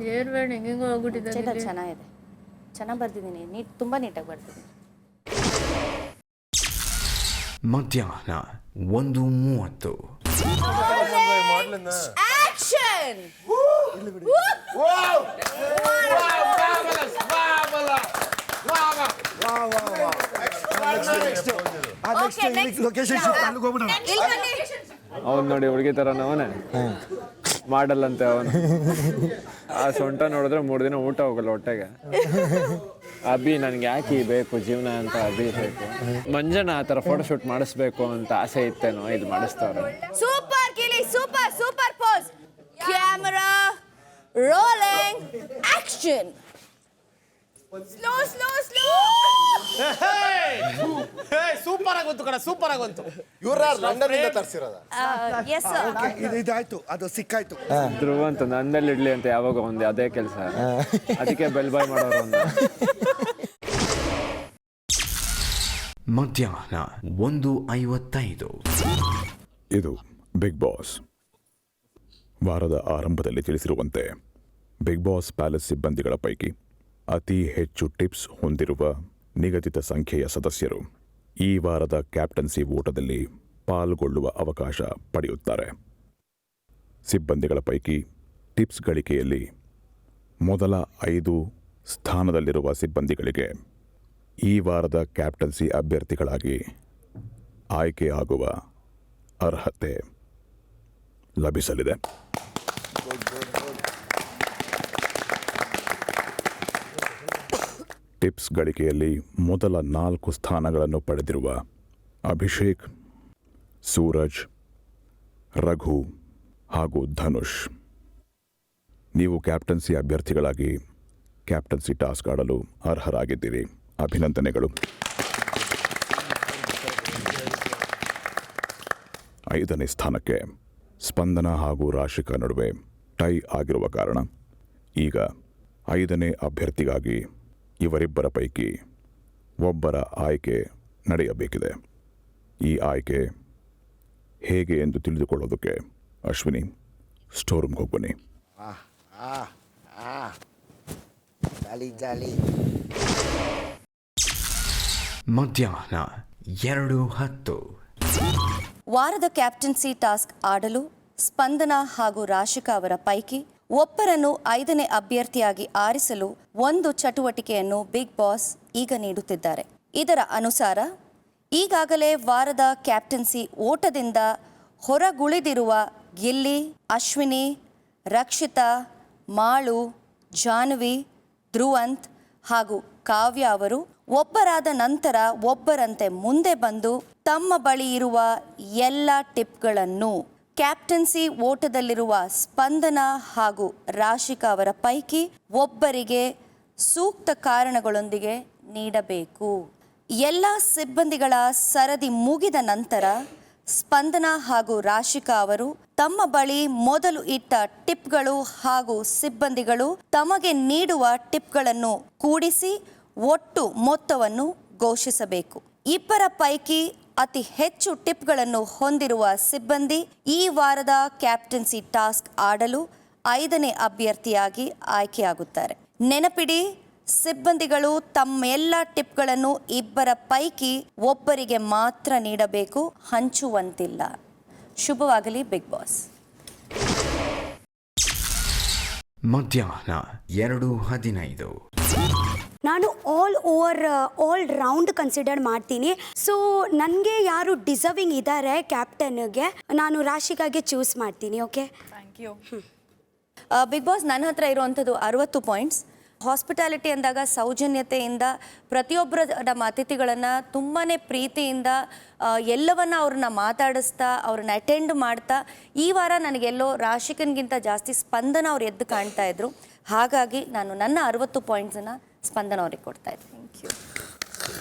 ಹೆಂಗೆಂಗೋ ಹೋಗ್ಬಿಟ್ಟಿದ್ದಾರೆ. ಚೆನ್ನಾಗಿದೆ, ಚೆನ್ನಾಗಿ ಬರ್ತಿದ್ದೀನಿ. ತುಂಬಾ ನೀಟಾಗಿ ಬರ್ತಿದ್ದೀನಿ. ಮಧ್ಯಾಹ್ನ 1:30. ಆಕ್ಷನ್. ಲೊಕೇಶನ್ ಶಿಫ್ಟ್ ಅಲ್ಲಿಗೆ ಹೋಗ್ಬಿಡೋಣ. ಅವ್ನು ನೋಡಿ ಹುಡುಗಿ ಥರ ಅವನೇ. ಮಾಡಲ್ಲಂತೆ ಅವನು. ಆ ಸೊಂಟ ನೋಡಿದ್ರೆ 3 ದಿನ ಊಟ ಹೋಗಲ್ಲ ಹೊಟ್ಟೆಗೆ. ಅಭಿ ನನಗೆ ಯಾಕೆ ಬೇಕು ಜೀವನ ಅಂತ ಅಭಿ ಬೇಕು. ಮಂಜಣ್ಣ ಆ ಥರ ಫೋಟೋಶೂಟ್ ಮಾಡಿಸ್ಬೇಕು ಅಂತ ಆಸೆ ಇತ್ತೇನೋ, ಇದು ಮಾಡಿಸ್ತವ್ರೆ. ಸೂಪರ್ ಗಿಲಿ, super super pose. Camera rolling action. Slow slow slow. Super ಆಗೋಂತು ಕಣ, ಸೂಪರ್ ಆಗೋಂತು. ಇವ್ರ ಲಂಡನ್ನಿಂದ ತರಿಸಿರೋದ? ಎಸ್ ಇದಾಯ್ತು, ಅದು ಸಿಕ್ಕಾಯ್ತು. ಧ್ರುವ ಅಂತ ನಂದಲ್ಲಿ ಇಡ್ಲಿ ಅಂತ ಯಾವಾಗ ಒಂದೇ ಅದೇ ಕೆಲಸ, ಅದಕ್ಕೆ ಬೆಲ್ ಬಾಯ್ ಮಾಡೋರು ಒಂದು. ಮಧ್ಯಾಹ್ನ 1:55. ಇದು ಬಿಗ್ ಬಾಸ್. ವಾರದ ಆರಂಭದಲ್ಲಿ ತಿಳಿಸಿರುವಂತೆ ಬಿಗ್ ಬಾಸ್ ಪ್ಯಾಲೇಸ್ ಸಿಬ್ಬಂದಿಗಳ ಪೈಕಿ ಅತಿ ಹೆಚ್ಚು ಟಿಪ್ಸ್ ಹೊಂದಿರುವ ನಿಗದಿತ ಸಂಖ್ಯೆಯ ಸದಸ್ಯರು ಈ ವಾರದ ಕ್ಯಾಪ್ಟನ್ಸಿ ಓಟದಲ್ಲಿ ಪಾಲ್ಗೊಳ್ಳುವ ಅವಕಾಶ ಪಡೆಯುತ್ತಾರೆ. ಸಿಬ್ಬಂದಿಗಳ ಪೈಕಿ ಟಿಪ್ಸ್ ಗಳಿಕೆಯಲ್ಲಿ ಮೊದಲ 5 ಸ್ಥಾನದಲ್ಲಿರುವ ಸಿಬ್ಬಂದಿಗಳಿಗೆ ಈ ವಾರದ ಕ್ಯಾಪ್ಟನ್ಸಿ ಅಭ್ಯರ್ಥಿಗಳಾಗಿ ಆಯ್ಕೆಯಾಗುವ ಅರ್ಹತೆ ಲಭಿಸಲಿದೆ. ಟಿಪ್ಸ್ ಗಳಿಕೆಯಲ್ಲಿ ಮೊದಲ 4 ಸ್ಥಾನಗಳನ್ನು ಪಡೆದಿರುವ ಅಭಿಷೇಕ್, ಸೂರಜ್, ರಘು ಹಾಗೂ ಧನುಷ್, ನೀವು ಕ್ಯಾಪ್ಟನ್ಸಿ ಅಭ್ಯರ್ಥಿಗಳಾಗಿ ಕ್ಯಾಪ್ಟನ್ಸಿ ಟಾಸ್ಕ್ ಆಡಲು ಅರ್ಹರಾಗಿದ್ದೀರಿ. ಅಭಿನಂದನೆಗಳು. 5ನೇ ಸ್ಥಾನಕ್ಕೆ ಸ್ಪಂದನ ಹಾಗೂ ರಾಶಿಕಾ ನಡುವೆ ಟೈ ಆಗಿರುವ ಕಾರಣ ಈಗ 5ನೇ ಅಭ್ಯರ್ಥಿಗಾಗಿ ಇವರಿಬ್ಬರ ಪೈಕಿ ಒಬ್ಬರ ಆಯ್ಕೆ ನಡೆಯಬೇಕಿದೆ. ಈ ಆಯ್ಕೆ ಹೇಗೆ ಎಂದು ತಿಳಿದುಕೊಳ್ಳೋದಕ್ಕೆ ಅಶ್ವಿನಿ ಸ್ಟೋರ್ ರೂಮ್ಗೆ ಹೋಗಿ ಬನ್ನಿ. ಮಧ್ಯಾಹ್ನ 2:10. ವಾರದ ಕ್ಯಾಪ್ಟನ್ಸಿ ಟಾಸ್ಕ್ ಆಡಲು ಸ್ಪಂದನ ಹಾಗೂ ರಾಶಿಕಾ ಅವರ ಪೈಕಿ ಒಬ್ಬರನ್ನು 5ನೇ ಅಭ್ಯರ್ಥಿಯಾಗಿ ಆರಿಸಲು ಒಂದು ಚಟುವಟಿಕೆಯನ್ನು ಬಿಗ್ ಬಾಸ್ ಈಗ ನೀಡುತ್ತಿದ್ದಾರೆ. ಇದರ ಅನುಸಾರ ಈಗಾಗಲೇ ವಾರದ ಕ್ಯಾಪ್ಟನ್ಸಿ ಓಟದಿಂದ ಹೊರಗುಳಿದಿರುವ ಗಿಲ್ಲಿ, ಅಶ್ವಿನಿ, ರಕ್ಷಿತಾ, ಮಾಳು, ಜಾನ್ವಿ, ಧ್ರುವಂತ್ ಹಾಗೂ ಕಾವ್ಯ ಅವರು ಒಬ್ಬರಾದ ನಂತರ ಒಬ್ಬರಂತೆ ಮುಂದೆ ಬಂದು ತಮ್ಮ ಬಳಿ ಇರುವ ಎಲ್ಲ ಟಿಪ್ಗಳನ್ನು ಕ್ಯಾಪ್ಟನ್ಸಿ ಓಟದಲ್ಲಿರುವ ಸ್ಪಂದನ ಹಾಗೂ ರಾಶಿಕಾ ಅವರ ಪೈಕಿ ಒಬ್ಬರಿಗೆ ಸೂಕ್ತ ಕಾರಣಗಳೊಂದಿಗೆ ನೀಡಬೇಕು. ಎಲ್ಲ ಸಿಬ್ಬಂದಿಗಳ ಸರದಿ ಮುಗಿದ ನಂತರ ಸ್ಪಂದನ ಹಾಗೂ ರಾಶಿಕಾ ಅವರು ತಮ್ಮ ಬಳಿ ಮೊದಲು ಇಟ್ಟ ಟಿಪ್ಗಳು ಹಾಗೂ ಸಿಬ್ಬಂದಿಗಳು ತಮಗೆ ನೀಡುವ ಟಿಪ್ಗಳನ್ನು ಕೂಡಿಸಿ ಒಟ್ಟು ಮೊತ್ತವನ್ನು ಘೋಷಿಸಬೇಕು. ಇಬ್ಬರ ಪೈಕಿ ಅತಿ ಹೆಚ್ಚು ಟಿಪ್ಗಳನ್ನು ಹೊಂದಿರುವ ಸಿಬ್ಬಂದಿ ಈ ವಾರದ ಕ್ಯಾಪ್ಟನ್ಸಿ ಟಾಸ್ಕ್ ಆಡಲು 5ನೇ ಅಭ್ಯರ್ಥಿಯಾಗಿ ಆಯ್ಕೆಯಾಗುತ್ತಾರೆ. ನೆನಪಿಡಿ, ಸಿಬ್ಬಂದಿಗಳು ತಮ್ಮೆಲ್ಲ ಟಿಪ್ಗಳನ್ನು ಇಬ್ಬರ ಪೈಕಿ ಒಬ್ಬರಿಗೆ ಮಾತ್ರ ನೀಡಬೇಕು, ಹಂಚುವಂತಿಲ್ಲ. ಶುಭವಾಗಲಿ ಬಿಗ್ ಬಾಸ್. ಮಧ್ಯಾಹ್ನ 2:15. ನಾನು ಆಲ್ ರೌಂಡ್ ಕನ್ಸಿಡರ್ ಮಾಡ್ತೀನಿ. ಸೊ ನನಗೆ ಯಾರು ಡಿಸರ್ವಿಂಗ್ ಇದ್ದಾರೆ ಕ್ಯಾಪ್ಟನ್ಗೆ, ನಾನು ರಾಶಿಕಾಗೆ ಚೂಸ್ ಮಾಡ್ತೀನಿ. Okay, thank you. Big boss ನನ್ನ ಹತ್ರ ಇರುವಂಥದ್ದು 60 ಪಾಯಿಂಟ್ಸ್. ಹಾಸ್ಪಿಟಾಲಿಟಿ ಅಂದಾಗ ಸೌಜನ್ಯತೆಯಿಂದ ಪ್ರತಿಯೊಬ್ಬರ ನಮ್ಮ ಅತಿಥಿಗಳನ್ನು ತುಂಬಾ ಪ್ರೀತಿಯಿಂದ ಎಲ್ಲವನ್ನ ಅವ್ರನ್ನ ಮಾತಾಡಿಸ್ತಾ ಅವ್ರನ್ನ ಅಟೆಂಡ್ ಮಾಡ್ತಾ ಈ ವಾರ ನನಗೆಲ್ಲೋ ರಾಶಿಕನ್ಗಿಂತ ಜಾಸ್ತಿ ಸ್ಪಂದನ ಅವ್ರು ಎದ್ದು ಕಾಣ್ತಾ ಇದ್ರು. ಹಾಗಾಗಿ ನಾನು ನನ್ನ 60 ಪಾಯಿಂಟ್ಸನ್ನು ಸ್ಪಂದನ ಅವ್ರಿಗೆ ಕೊಡ್ತಾ ಇದ್ದೀನಿ. Thank you.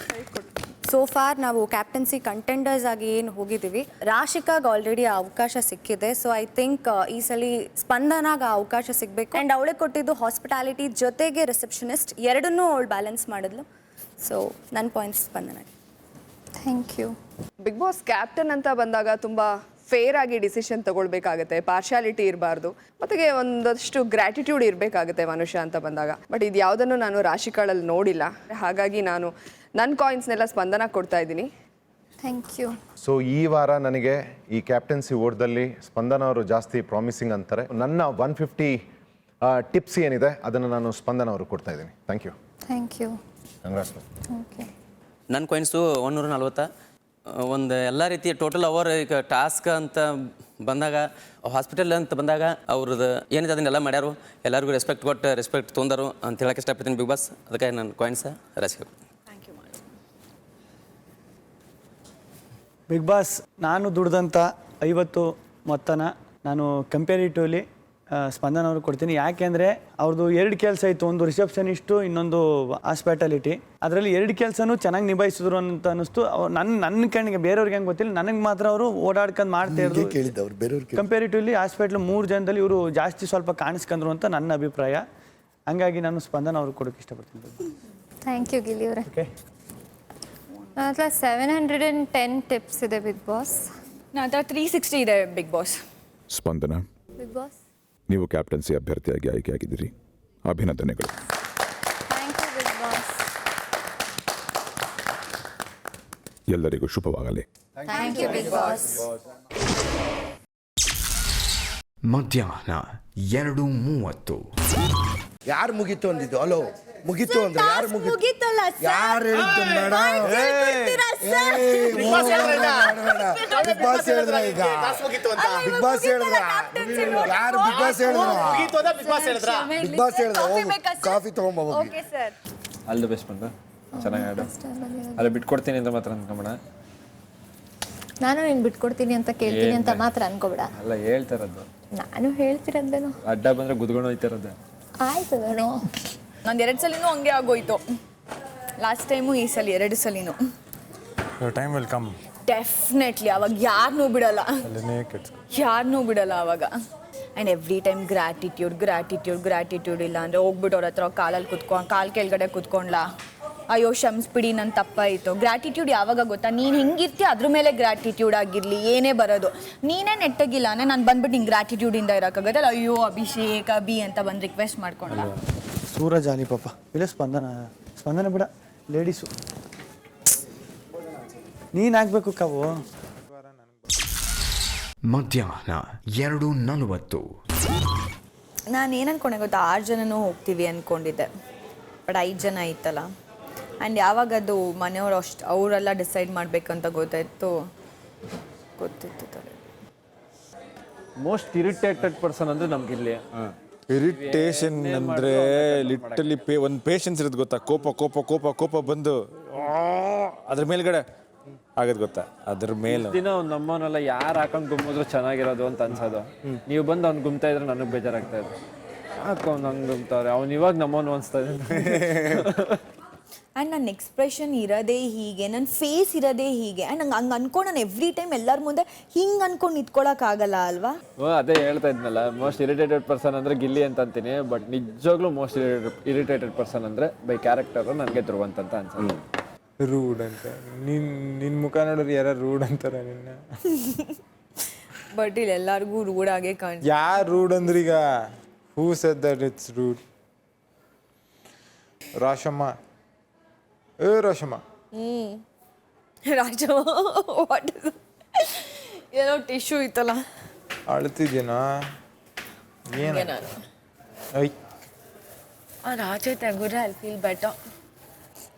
ಸೋ ಫಾರ್ ನಾವು ಕ್ಯಾಪ್ಟನ್ಸಿ ಕಂಟೆಂಡರ್ಸ್ ಆಗಿ ಏನು ಹೋಗಿದ್ದೀವಿ, ರಾಶಿಕಾಗೆ ಆಲ್ರೆಡಿ ಆ ಅವಕಾಶ ಸಿಕ್ಕಿದೆ. ಸೊ ಐ ಥಿಂಕ್ ಈ ಸಲ ಸ್ಪಂದನಾಗ ಆ ಅವಕಾಶ ಸಿಗಬೇಕು. ಆ್ಯಂಡ್ ಅವಳಿಗೆ ಕೊಟ್ಟಿದ್ದು ಹಾಸ್ಪಿಟಾಲಿಟಿ ಜೊತೆಗೆ ರಿಸೆಪ್ಷನಿಸ್ಟ್, ಎರಡನ್ನೂ ಅವಳು ಬ್ಯಾಲೆನ್ಸ್ ಮಾಡಿದ್ಲು. ಸೊ ನನ್ನ ಪಾಯಿಂಟ್ಸ್ ಸ್ಪಂದನಾಗೆ. Thank you. Big Boss captain ಅಂತ ಬಂದಾಗ ತುಂಬ ಫೇರ್ ಆಗಿ ಡಿಸಿಷನ್ ತಗೊಳ್ಬೇಕಾಗತ್ತೆ, ಪಾರ್ಶಾಲಿಟಿ ಇರಬಾರ್ದು, ಮತ್ತೆ ಒಂದಷ್ಟು ಗ್ರ್ಯಾಟಿಟ್ಯೂಡ್ ಇರಬೇಕಾಗುತ್ತೆ ಮನುಷ್ಯ ಅಂತ ಬಂದಾಗ. ಬಟ್ ಇದು ಯಾವುದನ್ನು ನಾನು ರಾಶಿಕಾಳಲ್ಲಿ ನೋಡಿಲ್ಲ. ಹಾಗಾಗಿ ನಾನು ನನ್ನ ಕಾಯಿನ್ಸ್ನೆಲ್ಲ ಸ್ಪಂದನ ಕೊಡ್ತಾ ಇದ್ದೀನಿ. Thank you. ಸೊ ಈ ವಾರ ನನಗೆ ಈ ಕ್ಯಾಪ್ಟನ್ಸಿ ಓಟದಲ್ಲಿ ಸ್ಪಂದನ ಅವರು ಜಾಸ್ತಿ ಪ್ರಾಮಿಸಿಂಗ್ ಅಂತಾರೆ. ನನ್ನ 150 ಟಿಪ್ಸ್ ಏನಿದೆ ಅದನ್ನು ನಾನು ಸ್ಪಂದನ ಅವರು ಕೊಡ್ತಾ ಇದ್ದೀನಿ. Thank you. Thank you. Congrats. Okay. ನನ್ನ ಕಾಯಿನ್ಸು 140. ಒಂದು ಎಲ್ಲ ರೀತಿಯ ಟೋಟಲ್ ಅವರ್ ಈಗ ಟಾಸ್ಕ್ ಅಂತ ಬಂದಾಗ ಹಾಸ್ಪಿಟಲ್ ಅಂತ ಬಂದಾಗ ಅವ್ರದ್ದು ಏನಿದೆ ಅದನ್ನೆಲ್ಲ ಮಾಡ್ಯಾರು, ಎಲ್ಲರಿಗೂ ರೆಸ್ಪೆಕ್ಟ್ ಕೊಟ್ಟು ರೆಸ್ಪೆಕ್ಟ್ ತೊಂದರು ಅಂತ ಹೇಳಕ್ಕೆ ಇಷ್ಟಪಡ್ತೀನಿ ಬಿಗ್ ಬಾಸ್. ಅದಕ್ಕೆ ನಾನು ಕಾಯಿನ್ಸ ರಾಶಿಕಾ. ಬಿಗ್ ಬಾಸ್, ನಾನು ದುಡ್ದಂಥ 50 ಮೊತ್ತನ ನಾನು ಕಂಪೇರಿಟಿವ್ಲಿ ಸ್ಪಂದನ ಅವ್ರಿಗೆ ಕೊಡ್ತೀನಿ. ಯಾಕೆಂದರೆ ಅವ್ರದ್ದು 2 ಕೆಲಸ ಇತ್ತು, ಒಂದು ರಿಸೆಪ್ಷನಿಸ್ಟು, ಇನ್ನೊಂದು ಹಾಸ್ಪಿಟಾಲಿಟಿ. ಅದರಲ್ಲಿ 2 ಕೆಲಸನೂ ಚೆನ್ನಾಗಿ ನಿಭಾಯಿಸಿದ್ರು ಅಂತ ಅನ್ನಿಸ್ತು. ನನ್ನ ಕಣ್ಣಿಗೆ, ಬೇರೆಯವ್ರಿಗೆ ಹೆಂಗೆ ಗೊತ್ತಿಲ್ಲ, ನನಗೆ ಮಾತ್ರ ಅವರು ಓಡಾಡ್ಕೊಂಡು ಮಾಡ್ತಾ ಇದ್ರು. ಕೇಳಿದ್ದವ್ರು ಬೇರೆಯವ್ರಿಗೆ ಕಂಪೇರಿಟಿವ್ಲಿ ಹಾಸ್ಪಿಟ್ಲ್ 3 ಜನದಲ್ಲಿ ಇವರು ಜಾಸ್ತಿ ಸ್ವಲ್ಪ ಕಾಣಿಸ್ಕೊಂಡ್ರು ಅಂತ ನನ್ನ ಅಭಿಪ್ರಾಯ. ಹಂಗಾಗಿ ನಾನು ಸ್ಪಂದನ ಅವ್ರಿಗೆ ಕೊಡೋಕ್ಕೆ ಇಷ್ಟಪಡ್ತೀನಿ. ಥ್ಯಾಂಕ್ ಯು ಗಿಲ್ಲಿ ಅವರೇ. ಓಕೆ, ನನ್ನ ಹತ್ರ 710 ಟಿಪ್ಸ್ ಇದೆ ಬಿಗ್ ಬಾಸ್. ನನ್ನ ಹತ್ರ 360 ಇದೆ big boss. Spandana, big boss ನೀವು ಕ್ಯಾಪ್ಟನ್ಸಿ ಅಭ್ಯರ್ಥಿಯಾಗಿ ಆಯ್ಕೆಯಾಗಿದ್ದೀರಿ. ಅಭಿನಂದನೆಗಳು. Thank you big boss. ಎಲ್ಲರಿಗೂ ಶುಭವಾಗಲಿ. Thank you big boss. ಮಧ್ಯಾಹ್ನ 2:30. ಯಾರು ಮುಗೀತು ಅಂದಿದ್ದು? ಹಲೋ, ಮುಗೀತು ಅಂದ್ರೆ ಯಾರು ಮುಗೀತು? ಯಾರು ಹೇಳಿದ್ದು ಮೇಡಮ್? ಬಿಗ್ ಬಾಸ್ ಹೇಳಿದ್ರ? ಈಗ ಬಿಗ್ ಬಾಸ್ ಹೇಳಿದ್ರ? ಯಾರು ಬಿಗ್ ಬಾಸ್ ಹೇಳಿದ್ರ? ಬಿಗ್ ಬಾಸ್ ಹೇಳಿದ್ರ? ಹೋಗು ಕಾಫಿ ತಗೊಂಬ ಹೋಗಿ. ಆಲ್ ದಿ ಬೆಸ್ಟ್ ಬಂದ, ಚೆನ್ನಾಗಿ ಆಡು. ಅಲ್ಲ ಬಿಟ್ಕೊಡ್ತೀನಿ ಅಂತ ಮಾತ್ರ ಅನ್ಕೊಂಬೇಡ. ನಾನು ನೀನು ಬಿಟ್ಕೊಡ್ತೀನಿ ಅಂತ ಕೇಳ್ತೀನಿ ಅಂತ ಮಾತ್ರ ಅನ್ಕೋಬೇಡ. ಅಲ್ಲ ಹೇಳ್ತಾರದ್ದು, ನಾನು ಹೇಳ್ತಿರೋದೇನು. ಅಡ್ಡ ಬಂದ್ರೆ ಗುದ್ಕೊಂಡು ಹೋಯ್ತಾರದ್ದು. ಆಯ್ತು ನಾನು ನಂದು 2 ಸಲಿನೂ ಹಂಗೆ ಆಗೋಯ್ತು. ಲಾಸ್ಟ್ ಟೈಮು, ಈ ಸಲ 2 ಸಲಿನೂ. Time will come definitely. ಅವಾಗ ಯಾರನ್ನೂ ಬಿಡಲ್ಲ ಅವಾಗ. ಆ್ಯಂಡ್ ಎವ್ರಿ ಟೈಮ್ ಗ್ರ್ಯಾಟಿಟ್ಯೂಡ್ ಇಲ್ಲ ಅಂದರೆ ಹೋಗ್ಬಿಟ್ಟು ಅವ್ರ ಹತ್ರ ಕಾಲು ಕೆಳಗಡೆ ಕುತ್ಕೊಂಡ್ಲಾ, ಅಯ್ಯೋ ಕ್ಷಮಿಸ್ಬಿಡಿ ನನ್ನ ತಪ್ಪಾಯಿತು. ಗ್ರ್ಯಾಟಿಟ್ಯೂಡ್ ಯಾವಾಗ ಗೊತ್ತಾ? ನೀನು ಹೆಂಗಿರ್ತೀಯ ಅದ್ರ ಮೇಲೆ ಗ್ರ್ಯಾಟಿಟ್ಯೂಡ್ ಆಗಿರಲಿ, ಏನೇ ಬರೋದು. ನೀನೇ ನೆಟ್ಟಗಿಲ್ಲ ಅಂದರೆ ನಾನು ಬಂದ್ಬಿಟ್ಟು ಹಿಂಗೆ ಗ್ರ್ಯಾಟಿಟ್ಯೂಡಿಂದ ಇರೋಕ್ಕಾಗತ್ತಲ್ಲ. ಅಯ್ಯೋ ಅಭಿಷೇಕ್ ಅಭಿ ಅಂತ ಬಂದು ರಿಕ್ವೆಸ್ಟ್ ಮಾಡ್ಕೊಂಡ. ಸೂರಜ್ ಆಲಿ ಪಾಪ, ಇಲ್ಲ ಸ್ಪಂದನ ಬಿಡ, ಲೇಡೀಸು ನೀನು ಆಗ್ಬೇಕು ಕಾವು. ಮಧ್ಯಾಹ್ನ 2:40. ನಾನು ಏನು ಅನ್ಕೊಂಡೆ ಗೊತ್ತಾ? 6 ಜನನೂ ಹೋಗ್ತೀವಿ ಅಂದ್ಕೊಂಡಿದ್ದೆ, ಬಟ್ 5 ಜನ ಐತಲ್ಲ. ಆ್ಯಂಡ್ ಯಾವಾಗ ಅದು ಮನೆಯವರು ಅವರೆಲ್ಲ ಡಿಸೈಡ್ ಮಾಡಬೇಕಂತ ಗೊತ್ತಿತ್ತು ತಲೆ. ಮೋಸ್ಟ್ ಇರಿಟೇಟೆಡ್ ಪರ್ಸನ್ ಅಂದರೆ ನಮ್ಗೆ ಇಲ್ಲಿ ಇರಿಟೇಷನ್ ಅಂದರೆ ಲಿಟಲಿ ಒಂದು ಪೇಷನ್ಸ್ ಇರೋದು ಗೊತ್ತಾ? ಕೋಪ ಬಂದು ಅದ್ರ ಮೇಲ್ಗಡೆ ಆಗದ್ ಗೊತ್ತಾ? ಅದ್ರ ಮೇಲೆ ದಿನ ಒಂದು ನಮ್ಮವನ್ನೆಲ್ಲ ಯಾರು ಹಾಕೊಂಡು ಗುಮ್ಮಿದ್ರು ಚೆನ್ನಾಗಿರೋದು ಅಂತ ಅನ್ಸೋದು. ನೀವು ಬಂದು ಅವ್ನು ಗುಮ್ತಾ ಇದ್ರೆ ನನಗೆ ಬೇಜಾರಾಗ್ತಾ ಇದೆ. ಯಾಕೆ ಅವ್ನು ಹಂಗೆ ಗುಮ್ತಾವ್ರೆ, ಅವ್ನು ಇವಾಗ ನಮ್ಮವನು ಅನಿಸ್ತಾ ಇದೆ. ಆ್ಯಂಡ್ ನನ್ನ ಎಕ್ಸ್ಪ್ರೆಷನ್ ಇರೋದೇ ಹೀಗೆ, ನನ್ನ ಫೇಸ್ ಇರೋದೇ ಹೀಗೆ. ಆ್ಯಂಡ್ ನಂಗೆ ಹಂಗೆ ಅನ್ಕೊಂಡು ನಾನು ಎವ್ರಿ ಟೈಮ್ ಎಲ್ಲರ ಮುಂದೆ ಹಿಂಗೆ ಅನ್ಕೊಂಡು ನಿಂತ್ಕೊಳ್ಳೋಕ್ಕಾಗಲ್ಲ ಅಲ್ವಾ? ಅದೇ ಹೇಳ್ತಾ ಇದ್ನಲ್ಲ, ಮೋಸ್ಟ್ ಇರಿಟೇಟೆಡ್ ಪರ್ಸನ್ ಅಂದರೆ ಗಿಲ್ಲಿ ಅಂತ ಅಂತೀನಿ. ಬಟ್ ನಿಜವಾಗ್ಲೂ ಮೋಸ್ಟ್ ಇರಿಟೇಟೆಡ್ ಪರ್ಸನ್ ಅಂದರೆ ಬೈ ಕ್ಯಾರೆಕ್ಟರು ನನಗೆ ಧ್ರುವಂತ ಅಂತ ಅನ್ಸಲ್ಲ. ರೂಡ್ ಅಂತ ನಿನ್ನ ಮುಖ ನೋಡಿದ್ರೆ ಯಾರು ರೂಡ್ ಅಂತಾರೆ ನಿನ್ನ. ಬಟ್ ಇಲ್ಲಿ ಎಲ್ಲರಿಗೂ ರೂಡಾಗೆ ಕಾಣ್ತು. ಯಾರು ರೂಡ್ ಅಂದ್ರೀಗ? Who said that it's rude? Rashamma Rashamma what is ಏನೋ ಟಿಶ್ಯೂ ಇತ್ತಲ್ಲ, ಅಳ್ತಿದ್ದೀನಾ ಏನು? ರಾಜ ತೆಗುರೆ I feel better.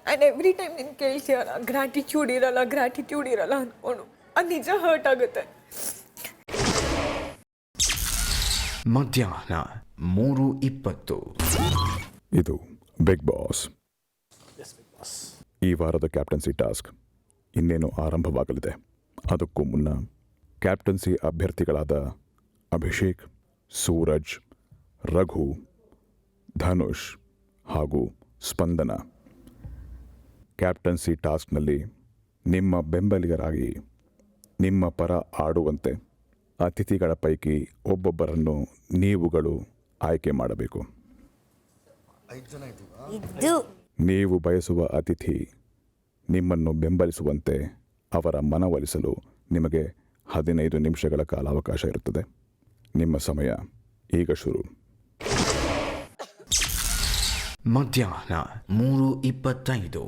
And every time ನೀನು ಕೇಳ್ತೀಯಲ್ಲ ಗ್ರ್ಯಾಟಿಟ್ಯೂಡ್ ಇರಲ್ಲ ಅಂದ್ಕೊಂಡು, ಅದು ನಿಜ ಹರ್ಟ್ ಆಗುತ್ತೆ. ಮಧ್ಯಾಹ್ನ 3:20. ಇದು ಬಿಗ್ ಬಾಸ್. ಈ ವಾರದ ಕ್ಯಾಪ್ಟನ್ಸಿ ಟಾಸ್ಕ್ ಇನ್ನೇನು ಆರಂಭವಾಗಲಿದೆ. ಅದಕ್ಕೂ ಮುನ್ನ ಕ್ಯಾಪ್ಟನ್ಸಿ ಅಭ್ಯರ್ಥಿಗಳಾದ ಅಭಿಷೇಕ್, ಸೂರಜ್, ರಘು, ಧನುಷ್ ಹಾಗೂ ಸ್ಪಂದನ ಕ್ಯಾಪ್ಟನ್ಸಿ ಟಾಸ್ಕ್ನಲ್ಲಿ ನಿಮ್ಮ ಬೆಂಬಲಿಗರಾಗಿ ನಿಮ್ಮ ಪರ ಆಡುವಂತೆ ಅತಿಥಿಗಳ ಪೈಕಿ ಒಬ್ಬೊಬ್ಬರನ್ನು ನೀವುಗಳು ಆಯ್ಕೆ ಮಾಡಬೇಕು. ನೀವು ಬಯಸುವ ಅತಿಥಿ ನಿಮ್ಮನ್ನು ಬೆಂಬಲಿಸುವಂತೆ ಅವರ ಮನವೊಲಿಸಲು ನಿಮಗೆ 15 ನಿಮಿಷಗಳ ಕಾಲಾವಕಾಶ ಇರುತ್ತದೆ. ನಿಮ್ಮ ಸಮಯ ಈಗ ಶುರು. ಮಧ್ಯಾಹ್ನ 3:25.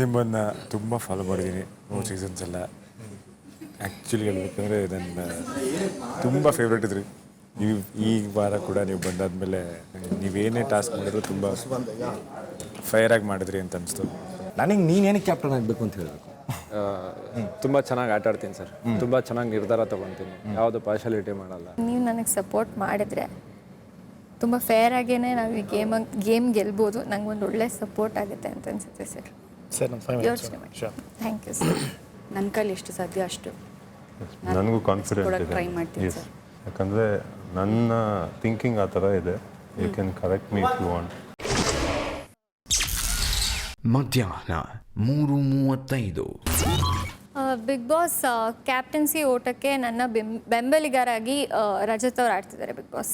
ನಿಮ್ಮನ್ನು ತುಂಬ ಫಾಲೋ ಮಾಡಿದ್ದೀನಿ ಸೀಸನ್ಸ್ ಎಲ್ಲ. ಆ್ಯಕ್ಚುಲಿ ಹೇಳ್ಬೇಕಂದ್ರೆ ನನ್ನ ತುಂಬ ಫೇವ್ರೇಟ್ ಇದ್ರಿ. ಈ ವಾರ ಕೂಡ ನೀವು ಬಂದಾದ್ಮೇಲೆ ನೀವೇನೇ ಟಾಸ್ಕ್ ಮಾಡಿದ್ರು ತುಂಬ ಫೈರಾಗಿ ಮಾಡಿದ್ರಿ ಅಂತ ಅನಿಸ್ತು. ನನಗೆ ನೀನೇನಕ್ಕೆ ಕ್ಯಾಪ್ಟನ್ ಆಗಬೇಕು ಅಂತ ಹೇಳಬೇಕು. ತುಂಬ ಚೆನ್ನಾಗಿ ಆಟ ಆಡ್ತೀನಿ ಸರ್, ತುಂಬ ಚೆನ್ನಾಗಿ ನಿರ್ಧಾರ ತೊಗೊತೀನಿ, ಯಾವುದು ಪಾರ್ಶಾಲಿಟಿ ಮಾಡಲ್ಲ. ನೀವು ನನಗೆ ಸಪೋರ್ಟ್ ಮಾಡಿದರೆ ತುಂಬ ಫೇರ್ ಆಗೇ ನಾವು ಈ ಗೇಮ್ ಗೆಲ್ಬೋದು. ನಂಗೊಂದು ಒಳ್ಳೆ ಸಪೋರ್ಟ್ ಆಗುತ್ತೆ ಅಂತ ಅನಿಸುತ್ತೆ ಸರ್. ಯೋಚನೆ ಮಾಡಿ. Thank you sir. ನನ್ನ ಕೈಲಿ ಎಷ್ಟು ಸಾಧ್ಯ ಅಷ್ಟು ನನಗೂ ಕಾನ್ಫಿಡೆಂಟ್ ಇದೆ. ಟ್ರೈ ಮಾಡ್ತೀನಿ ಎಸ್, ಸರ್. ಯಾಕಂದರೆ ನನ್ನ ಥಿಂಕಿಂಗ್ ಆ ಥರ ಇದೆ. You can correct me if you want. ಮಧ್ಯಾಹ್ನ 3:35. ಬಿಗ್ ಬಾಸ್ ಕ್ಯಾಪ್ಟನ್ಸಿ ಓಟಕ್ಕೆ ನನ್ನ ಬೆಂಬಲಿಗರಾಗಿ ರಜತ್ ಅವ್ರು ಆಡ್ತಿದ್ದಾರೆ ಬಿಗ್ ಬಾಸ್.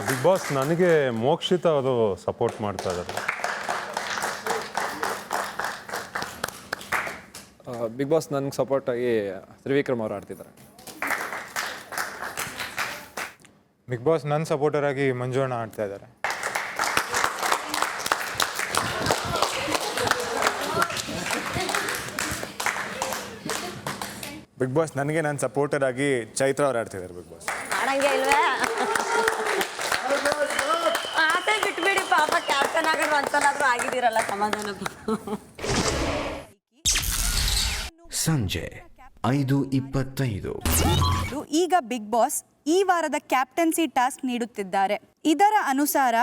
ಬಿಗ್ ಬಾಸ್ ನನಗೆ ಮೋಕ್ಷಿತ ಅವರು ಸಪೋರ್ಟ್ ಮಾಡ್ತಾ ಇದ್ದಾರೆ. ಬಿಗ್ ಬಾಸ್ ನನಗೆ ಸಪೋರ್ಟಾಗಿ ತ್ರಿವಿಕ್ರಮ್ ಅವರು ಆಡ್ತಿದ್ದಾರೆ. ಬಿಗ್ ಬಾಸ್ ನನ್ನ ಸಪೋರ್ಟರ್ ಆಗಿ ಮಂಜುವಣ್ಣ ಆಡ್ತಾ ಇದ್ದಾರೆ. ಬಿಗ್ ಬಾಸ್ ನನಗೆ ನನ್ನ ಸಪೋರ್ಟರ್ ಆಗಿ ಚೈತ್ರ ಅವ್ರು ಆಡ್ತಿದ್ದಾರೆ ಬಿಗ್ ಬಾಸ್. ಆಡಂಗೆ ಇಲ್ವೇ? ಆಟ ಬಿಟ್ಬಿಡಿ ಪಾಪ, ಕ್ಯಾಪ್ಟನ್ ಆಗೋದು ಅಂತನಾದ್ರೂ ಆಗಿದ್ದೀರಲ್ಲ, ಸಮಾಧಾನ. ಸಂಜೆ 5:25. ಈಗ ಬಿಗ್ ಬಾಸ್ ಈ ವಾರದ ಕ್ಯಾಪ್ಟನ್ಸಿ ಟಾಸ್ಕ್ ನೀಡುತ್ತಿದ್ದಾರೆ. ಇದರ ಅನುಸಾರ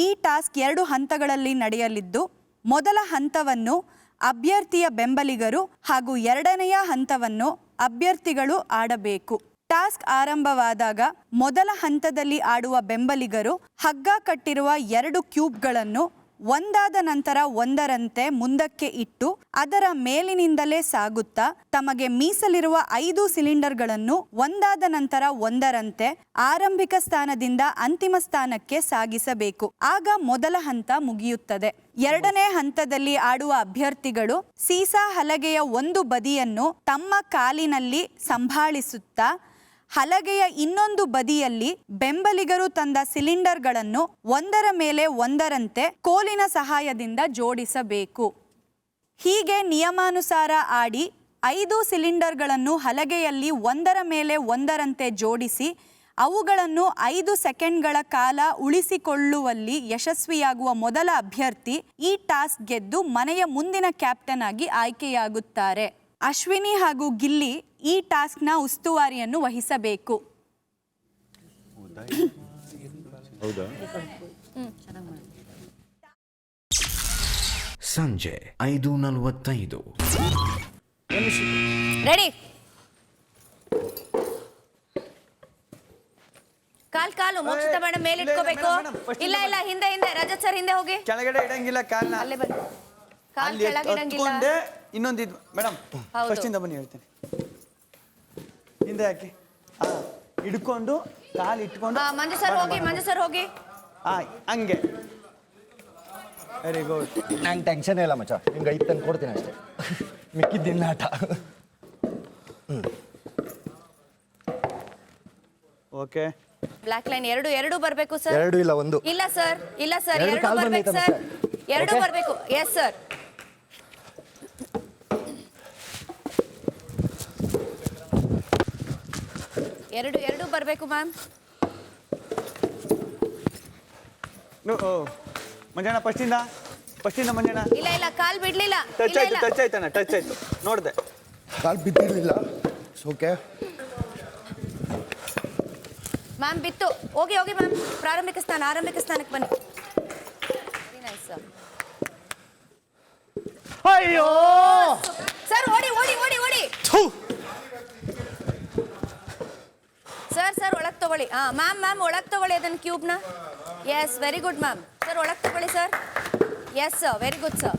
ಈ ಟಾಸ್ಕ್ 2 ಹಂತಗಳಲ್ಲಿ ನಡೆಯಲಿದ್ದು, ಮೊದಲ ಹಂತವನ್ನು ಅಭ್ಯರ್ಥಿಯ ಬೆಂಬಲಿಗರು ಹಾಗೂ 2ನೆಯ ಹಂತವನ್ನು ಅಭ್ಯರ್ಥಿಗಳು ಆಡಬೇಕು. ಟಾಸ್ಕ್ ಆರಂಭವಾದಾಗ ಮೊದಲ ಹಂತದಲ್ಲಿ ಆಡುವ ಬೆಂಬಲಿಗರು ಹಗ್ಗ ಕಟ್ಟಿರುವ 2 ಕ್ಯೂಬ್ಗಳನ್ನು ಒಂದಾದ ನಂತರ ಒಂದರಂತೆ ಮುಂದಕ್ಕೆ ಇಟ್ಟು ಅದರ ಮೇಲಿನಿಂದಲೇ ಸಾಗುತ್ತಾ ತಮಗೆ ಮೀಸಲಿರುವ 5 ಸಿಲಿಂಡರ್ಗಳನ್ನು ಒಂದಾದ ನಂತರ ಒಂದರಂತೆ ಆರಂಭಿಕ ಸ್ಥಾನದಿಂದ ಅಂತಿಮ ಸ್ಥಾನಕ್ಕೆ ಸಾಗಿಸಬೇಕು. ಆಗ ಮೊದಲ ಹಂತ ಮುಗಿಯುತ್ತದೆ. 2ನೇ ಹಂತದಲ್ಲಿ ಆಡುವ ಅಭ್ಯರ್ಥಿಗಳು ಸೀಸಾ ಹಲಗೆಯ ಒಂದು ಬದಿಯನ್ನು ತಮ್ಮ ಕಾಲಿನಲ್ಲಿ ಸಂಭಾಳಿಸುತ್ತಾ ಹಲಗೆಯ ಇನ್ನೊಂದು ಬದಿಯಲ್ಲಿ ಬೆಂಬಲಿಗರು ತಂದ ಸಿಲಿಂಡರ್ಗಳನ್ನು ಒಂದರ ಮೇಲೆ ಒಂದರಂತೆ ಕೋಲಿನ ಸಹಾಯದಿಂದ ಜೋಡಿಸಬೇಕು. ಹೀಗೆ ನಿಯಮಾನುಸಾರ ಆಡಿ 5 ಸಿಲಿಂಡರ್ಗಳನ್ನು ಹಲಗೆಯಲ್ಲಿ ಒಂದರ ಮೇಲೆ ಒಂದರಂತೆ ಜೋಡಿಸಿ ಅವುಗಳನ್ನು 5 ಸೆಕೆಂಡ್ಗಳ ಕಾಲ ಉಳಿಸಿಕೊಳ್ಳುವಲ್ಲಿ ಯಶಸ್ವಿಯಾಗುವ ಮೊದಲ ಅಭ್ಯರ್ಥಿ ಈ ಟಾಸ್ಕ್ ಗೆದ್ದು ಮನೆಯ ಮುಂದಿನ ಕ್ಯಾಪ್ಟನ್ ಆಗಿ ಆಯ್ಕೆಯಾಗುತ್ತಾರೆ. ಅಶ್ವಿನಿ ಹಾಗೂ ಗಿಲ್ಲಿ ಈ ಟಾಸ್ಕ್ನ ಉಸ್ತುವಾರಿಯನ್ನು ವಹಿಸಬೇಕು. ಸಂಜೆ 5:45. ರೆಡಿ. ಕಾಲು ಮೋಕ್ಷಿತ ಮೇಡಮ್ ಮೇಲೆ ಇಟ್ಕೋಬೇಕು. ಇಲ್ಲ ಹಿಂದೆ ರಜತ್ ಸರ್ ಹಿಂದೆ ಹೋಗಿ. ಕೆಳಗಡೆ ಇಡಂಗಿಲ್ಲ ಕಾಲ್ನ. ಅಲ್ಲೇ ಬನ್ನಿ. ಕಾಲ್ ಕೆಳಗೆ ಇಡಂಗಿಲ್ಲ. ಇನ್ನೊಂದು ಇದು ಮೇಡಮ್, ಫಸ್ಟಿಂದ ಬನ್ನಿ ಹೇಳ್ತೇನೆ. ಹಿಂದೆ ಹಾಕಿ. ಹಿಡ್ಕೊಂಡು ಕಾಲು ಇಟ್ಕೊಂಡು. ಮಂಜು ಸರ್ ಹೋಗಿ. ಹಂಗೆ. Very good. ನಂಗೆ ಟೆನ್ಷನ್ ಇಲ್ಲ ಮಚ್ಚ, ನಿಮ್ಗೆ 5 ತಂದು ಕೊಡ್ತೀನಿ ಅಷ್ಟೇ, ಮಿಕ್ಕಿದ್ದಿಲ್ಲ ಆಟ. ಓಕೆ. ಬ್ಲಾಕ್ ಲೈನ್ ಎರಡು ಬರಬೇಕು ಸರ್. 2 ಇಲ್ಲ 1. ಇಲ್ಲ ಸರ್ 2 ಬರಬೇಕು ಸರ್. 2 ಬರಬೇಕು. Yes sir. ಎರಡು ಬರಬೇಕು ಮ್ಯಾಮ್. ಮಂಜಣ್ಣ ಫಸ್ಟಿಂದ ಮಂಜಣ್ಣ. ಇಲ್ಲ ಕಾಲ್ ಬಿಡ್ಲಿಲ್ಲ. ಟಚ್ ಆಯ್ತು ನೋಡಿದೆ. ಕಾಲು ಬಿದ್ದಿರಲಿಲ್ಲ. ಓಕೆ ಮ್ಯಾಮ್ ಬಿತ್ತು. ಹೋಗಿ ಮ್ಯಾಮ್. ಆರಂಭಿಕ ಸ್ಥಾನಕ್ಕೆ ಬನ್ನಿ. Very nice sir. ಅಯ್ಯೋ ಸರ್ ಓಡಿ. ಸರ್ ಒಳಗೆ ತಗೊಳ್ಳಿ. ಮ್ಯಾಮ್ ಒಳಗೆ ತಗೊಳ್ಳಿ ಅದನ್ನ ಕ್ಯೂಬ್ನ. Yes very good ma'am. Sir ಒಳಗೆ ತಗೊಳ್ಳಿ sir. Yes sir very good sir.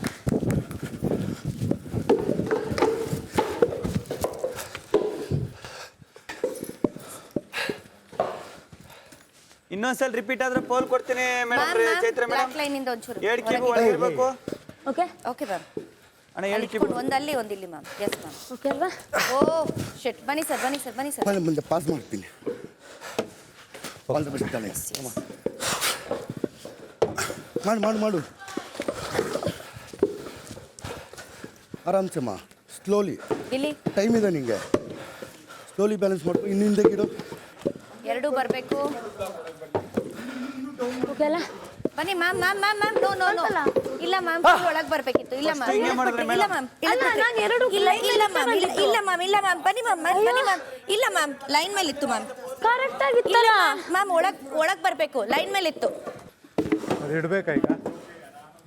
ಇನ್ನೊಂದ್ಸಲ ರಿಪೀಟ್ ಆದ್ರೆ ಪೋಲ್ ಕೊಡ್ತೀನಿ madam. Chaitra madam, black line ಇಂದ ಒಂಚೂರು 2 ಕ್ಯೂಬ್ ಒಳಗೆ ಇರಬೇಕು. Okay ma'am. ಅಣ್ಣ 2 ಕ್ಯೂಬ್ ಒಂದಲ್ಲಿ ಒಂದಿಲ್ಲಿ ಮ್ಯಾಮ್. Yes ma'am. ಓಕೆ ಅಲ್ವಾ? ಓ ಶಿಟ್. ಬನ್ನಿ ಸರ್. ಮುಂದೆ ಪಾಸ್ ಮಾಡ್ತೀನಿ. ಮಾಡು ಆರಾಮ್ಸಮ್ಮ. ಸ್ಲೋಲಿ. ಇಲ್ಲಿ ಟೈಮ್ ಇದೆ ನಿಂಗೆ. ಸ್ಲೋಲಿ ಬ್ಯಾಲೆನ್ಸ್ ಮಾಡ್ಕೊ. ಇನ್ನಿಂದ ಗಿಡು. 2 ಬರಬೇಕು. ಓಕೆ ಅಲ್ಲ? ಬನ್ನಿ ma'am ma'am ma'am ma'am no no no ಇಲ್ಲ ಮ್ಯಾಮ್ ಒಳಗೆ ಬರಬೇಕಿತ್ತು. ಇಲ್ಲ ಮ್ಯಾಮ್ ಇಲ್ಲ ಮ್ಯಾಮ್ ಇಲ್ಲ ಇಲ್ಲ ಮ್ಯಾಮ್ ಇಲ್ಲ ಮ್ಯಾಮ್ ಇಲ್ಲ ಮ್ಯಾಮ್ ಬನ್ನಿ ಮ್ಯಾಮ್ ಬನ್ನಿ ಮ್ಯಾಮ್ ಇಲ್ಲ ಮ್ಯಾಮ್ ಲೈನ್ ಮೇಲೆ ಇತ್ತು ಮ್ಯಾಮ್ ಕರೆಕ್ಟ್ ಆಗಿತ್ತು ಮ್ಯಾಮ್ ಒಳಗೆ ಬರಬೇಕು ಲೈನ್ ಮೇಲೆ ಇತ್ತು. ಅದು ಇಡ್ಬೇಕಾ ಈಗ?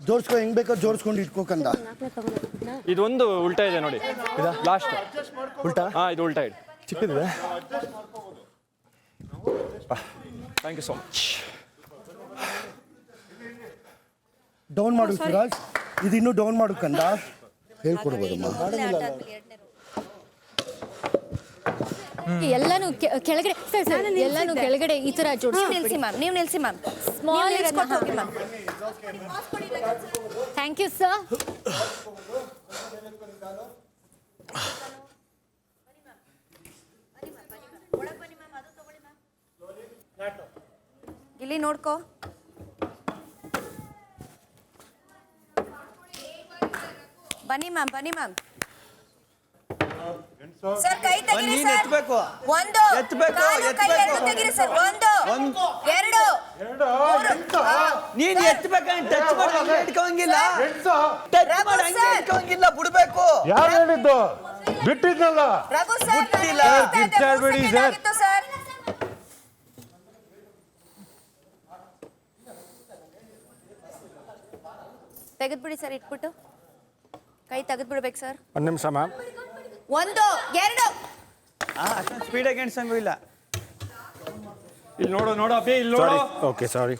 ಜೋಡಿಸ್ಕೊ ಹೆಂಗ್ ಬೇಕೋ ಜೋಡಿಸ್ಕೊಂಡು ಇಟ್ಕೋಕಂದ. ಇದೊಂದು ಉಲ್ಟಾ ಇದೆ ನೋಡಿ, ಲಾಸ್ಟ್ ಉಲ್ಟಾ. ಹಾಂ ಇದು ಉಲ್ಟಾ ಇದೆ, ಚಿಕ್ಕದಿದೆ. Thank you so much. Down ಮಾಡು ಸಿರಾಜ್, ಇದು ಇನ್ನೂ ಡೌನ್ ಮಾಡು ಕಂದ. ಹೇಳ್ಕೊಡ್ಬೋದಮ್ಮ. ಎಲ್ಲಾನು ಕೆಳಗಡೆ ಸರ್ ಎಲ್ಲಾನು ಕೆಳಗಡೆ ಈ ತರ ಜೋಡಿಸಿ ನಿಲ್ಸಿ ಮ್ಯಾಮ್ ನೀವು ನಿಲ್ಸಿ ಮ್ಯಾಮ್ ಸ್ಮಾಲ್ ಹೋಗಿ ಮ್ಯಾಮ್. Thank you sir. ಇಲ್ಲಿ ನೋಡ್ಕೋ. ಬನ್ನಿ ಮ್ಯಾಮ್ ಬನ್ನಿ ಮ್ಯಾಮ್. ಸರ್ ಕೈ ತೆಗೀರಿ ಸರ್. ಒಂದು ಎರಡು ತೆಗೀರಿ ಸರ್. ಒಂದು ಎರಡು ನೀನ್ ಎತ್ತಬೇಕಂತ ಟಚ್ ಮಾಡಿ ಇಟ್ಕೊಂಗಿಲ್ಲ, ಟಚ್ ಮಾಡಿ ಇಟ್ಕೊಂಗಿಲ್ಲ, ಬಿಡ್ಬೇಕು. ಯಾರು ಹೇಳಿದ್ದು? ಬಿಟ್ಟಿದ್ನಲ್ಲ. ರಘು ಸರ್ ಕಿಚ್ಚಾಡ್ಬೇಡಿ ಸರ್. ಸರ್ ತೆಗೆದ್ಬಿಡಿ ಸರ್, ಇಟ್ಬಿಟ್ಟು ಕೈ ತೆಗೆದ್ಬಿಡ್ಬೇಕು ಸರ್. ಒಂದು ನಿಮಿಷ ಮ್ಯಾಮ್. ಒಂದು ಎರಡು ಅಷ್ಟೊಂದು ಸ್ಪೀಡಾಗಿ ಎಣ್ಸಂಗೂ ಇಲ್ಲ. ಇಲ್ಲಿ ನೋಡು ಅಬ್ಬಿ, ಇಲ್ಲಿ ನೋಡು. Okay sorry.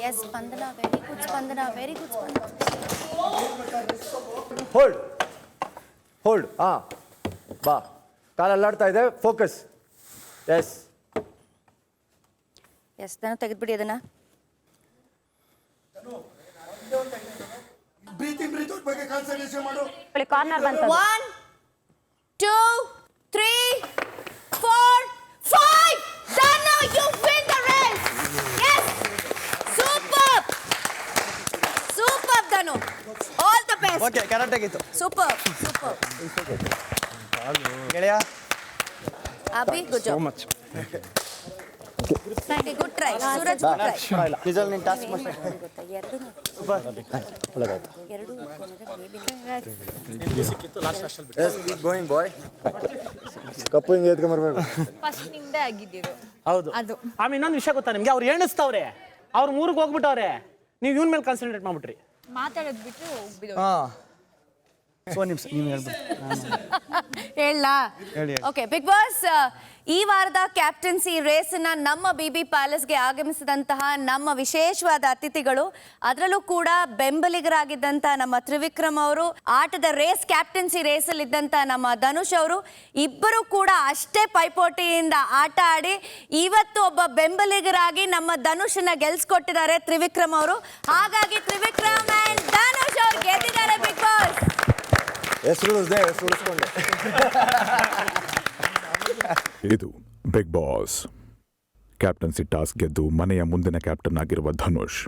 ಎಸ್ ಸ್ಪಂದನ, ವೆರಿ ಗುಡ್ ಸ್ಪಂದನ, ವೆರಿ ಗುಡ್ ಸ್ಪಂದನ. ಹೋಲ್ಡ್ ಹಾಂ ಬಾ, ಕಾಲು ಅಲ್ಲಾಡ್ತಾ ಇದೆ, ಫೋಕಸ್. ಎಸ್ ಎಸ್ ನಾನು ತೆಗೆದ್ಬಿಡಿ ಅದನ್ನ. ಕಾರ್ನರ್ ಬಂತು. 1 2 3 4 5 Dano, you win the race. Yes, superb Dano, all the best. Okay, correct ಆಗಿತ್ತು. Superb ಗೆಳೆಯ. Abhi, good job. So much. Okay, good try. Suraj, good try. ನಿಜಲ್ ನಿನ್ task ಮಾಡಿ. ಗೋಯಿಂಗ್ ಬಾಯ್. ಕಪ್ಪು ಹಿಂಗೆ ಎತ್ಕೊಂಬರ್ಬೇಕು. First ನಿಮ್ದೇ ಆಗಿದ್ದಿದ್ದು ಹೌದು. ಅದು. ಆಮೇಲೆ ಇನ್ನೊಂದು ವಿಷಯ ಗೊತ್ತಾ ನಿಮ್ಗೆ, ಅವ್ರು ಎಣಿಸ್ತವ್ರೆ, ಅವ್ರು 3ಕ್ಕೆ ಹೋಗ್ಬಿಟ್ಟವ್ರೆ, ನೀವು ಇವನ್ ಮೇಲೆ ಕಾನ್ಸಂಟ್ರೇಟ್ ಮಾಡ್ಬಿಟ್ರಿ. ಮಾತಾಡೋದ್ ಬಿಟ್ಟು ಹೋಗ್ಬಿಡು. ಹಾಂ, ಒಂದು ನಿಮಿಷ ನೀವು ಹೇಳ್ಬಿಡಿ. ಹೇಳ. ಓಕೆ, ಬಿಗ್ ಬಾಸ್ ಈ ವಾರದ ಕ್ಯಾಪ್ಟನ್ಸಿ ರೇಸ್ನ ನಮ್ಮ BB ಪ್ಯಾಲೇಸ್ಗೆ ಆಗಮಿಸಿದಂತಹ ನಮ್ಮ ವಿಶೇಷವಾದ ಅತಿಥಿಗಳು, ಅದರಲ್ಲೂ ಕೂಡ ಬೆಂಬಲಿಗರಾಗಿದ್ದಂಥ ನಮ್ಮ ತ್ರಿವಿಕ್ರಮ್ ಅವರು, ಆಟದ ರೇಸ್ ಕ್ಯಾಪ್ಟನ್ಸಿ ರೇಸಲ್ಲಿ ಇದ್ದಂಥ ನಮ್ಮ ಧನುಷ್ ಅವರು, ಇಬ್ಬರು ಕೂಡ ಅಷ್ಟೇ ಪೈಪೋಟಿಯಿಂದ ಆಟ ಆಡಿ ಇವತ್ತು ಒಬ್ಬ ಬೆಂಬಲಿಗರಾಗಿ ನಮ್ಮ ಧನುಷನ್ನ ಗೆಲ್ಸ್ಕೊಟ್ಟಿದ್ದಾರೆ ತ್ರಿವಿಕ್ರಮ್ ಅವರು. ಹಾಗಾಗಿ ತ್ರಿವಿಕ್ರಮ್ ಅಂಡ್ ಧನುಷ್ ಅವರು ಗೆದ್ದಿದ್ದಾರೆ ಬಿಗ್ ಬಾಸ್. ಹೆಸರು ಉಳಿಸ್ಕೊಂಡೆ. ಇದು ಬಿಗ್ ಬಾಸ್. ಕ್ಯಾಪ್ಟನ್ಸಿ ಟಾಸ್ಕ್ ಗೆದ್ದು ಮನೆಯ ಮುಂದಿನ ಕ್ಯಾಪ್ಟನ್ ಆಗಿರುವ ಧನುಷ್,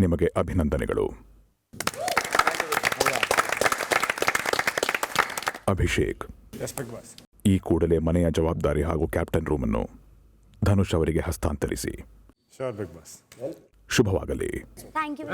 ನಿಮಗೆ ಅಭಿನಂದನೆಗಳು. ಅಭಿಷೇಕ್, ಈ ಕೂಡಲೇ ಮನೆಯ ಜವಾಬ್ದಾರಿ ಹಾಗೂ ಕ್ಯಾಪ್ಟನ್ ರೂಮನ್ನು ಧನುಷ್ ಅವರಿಗೆ ಹಸ್ತಾಂತರಿಸಿ. ಶುಭವಾಗಲಿ. Thank you.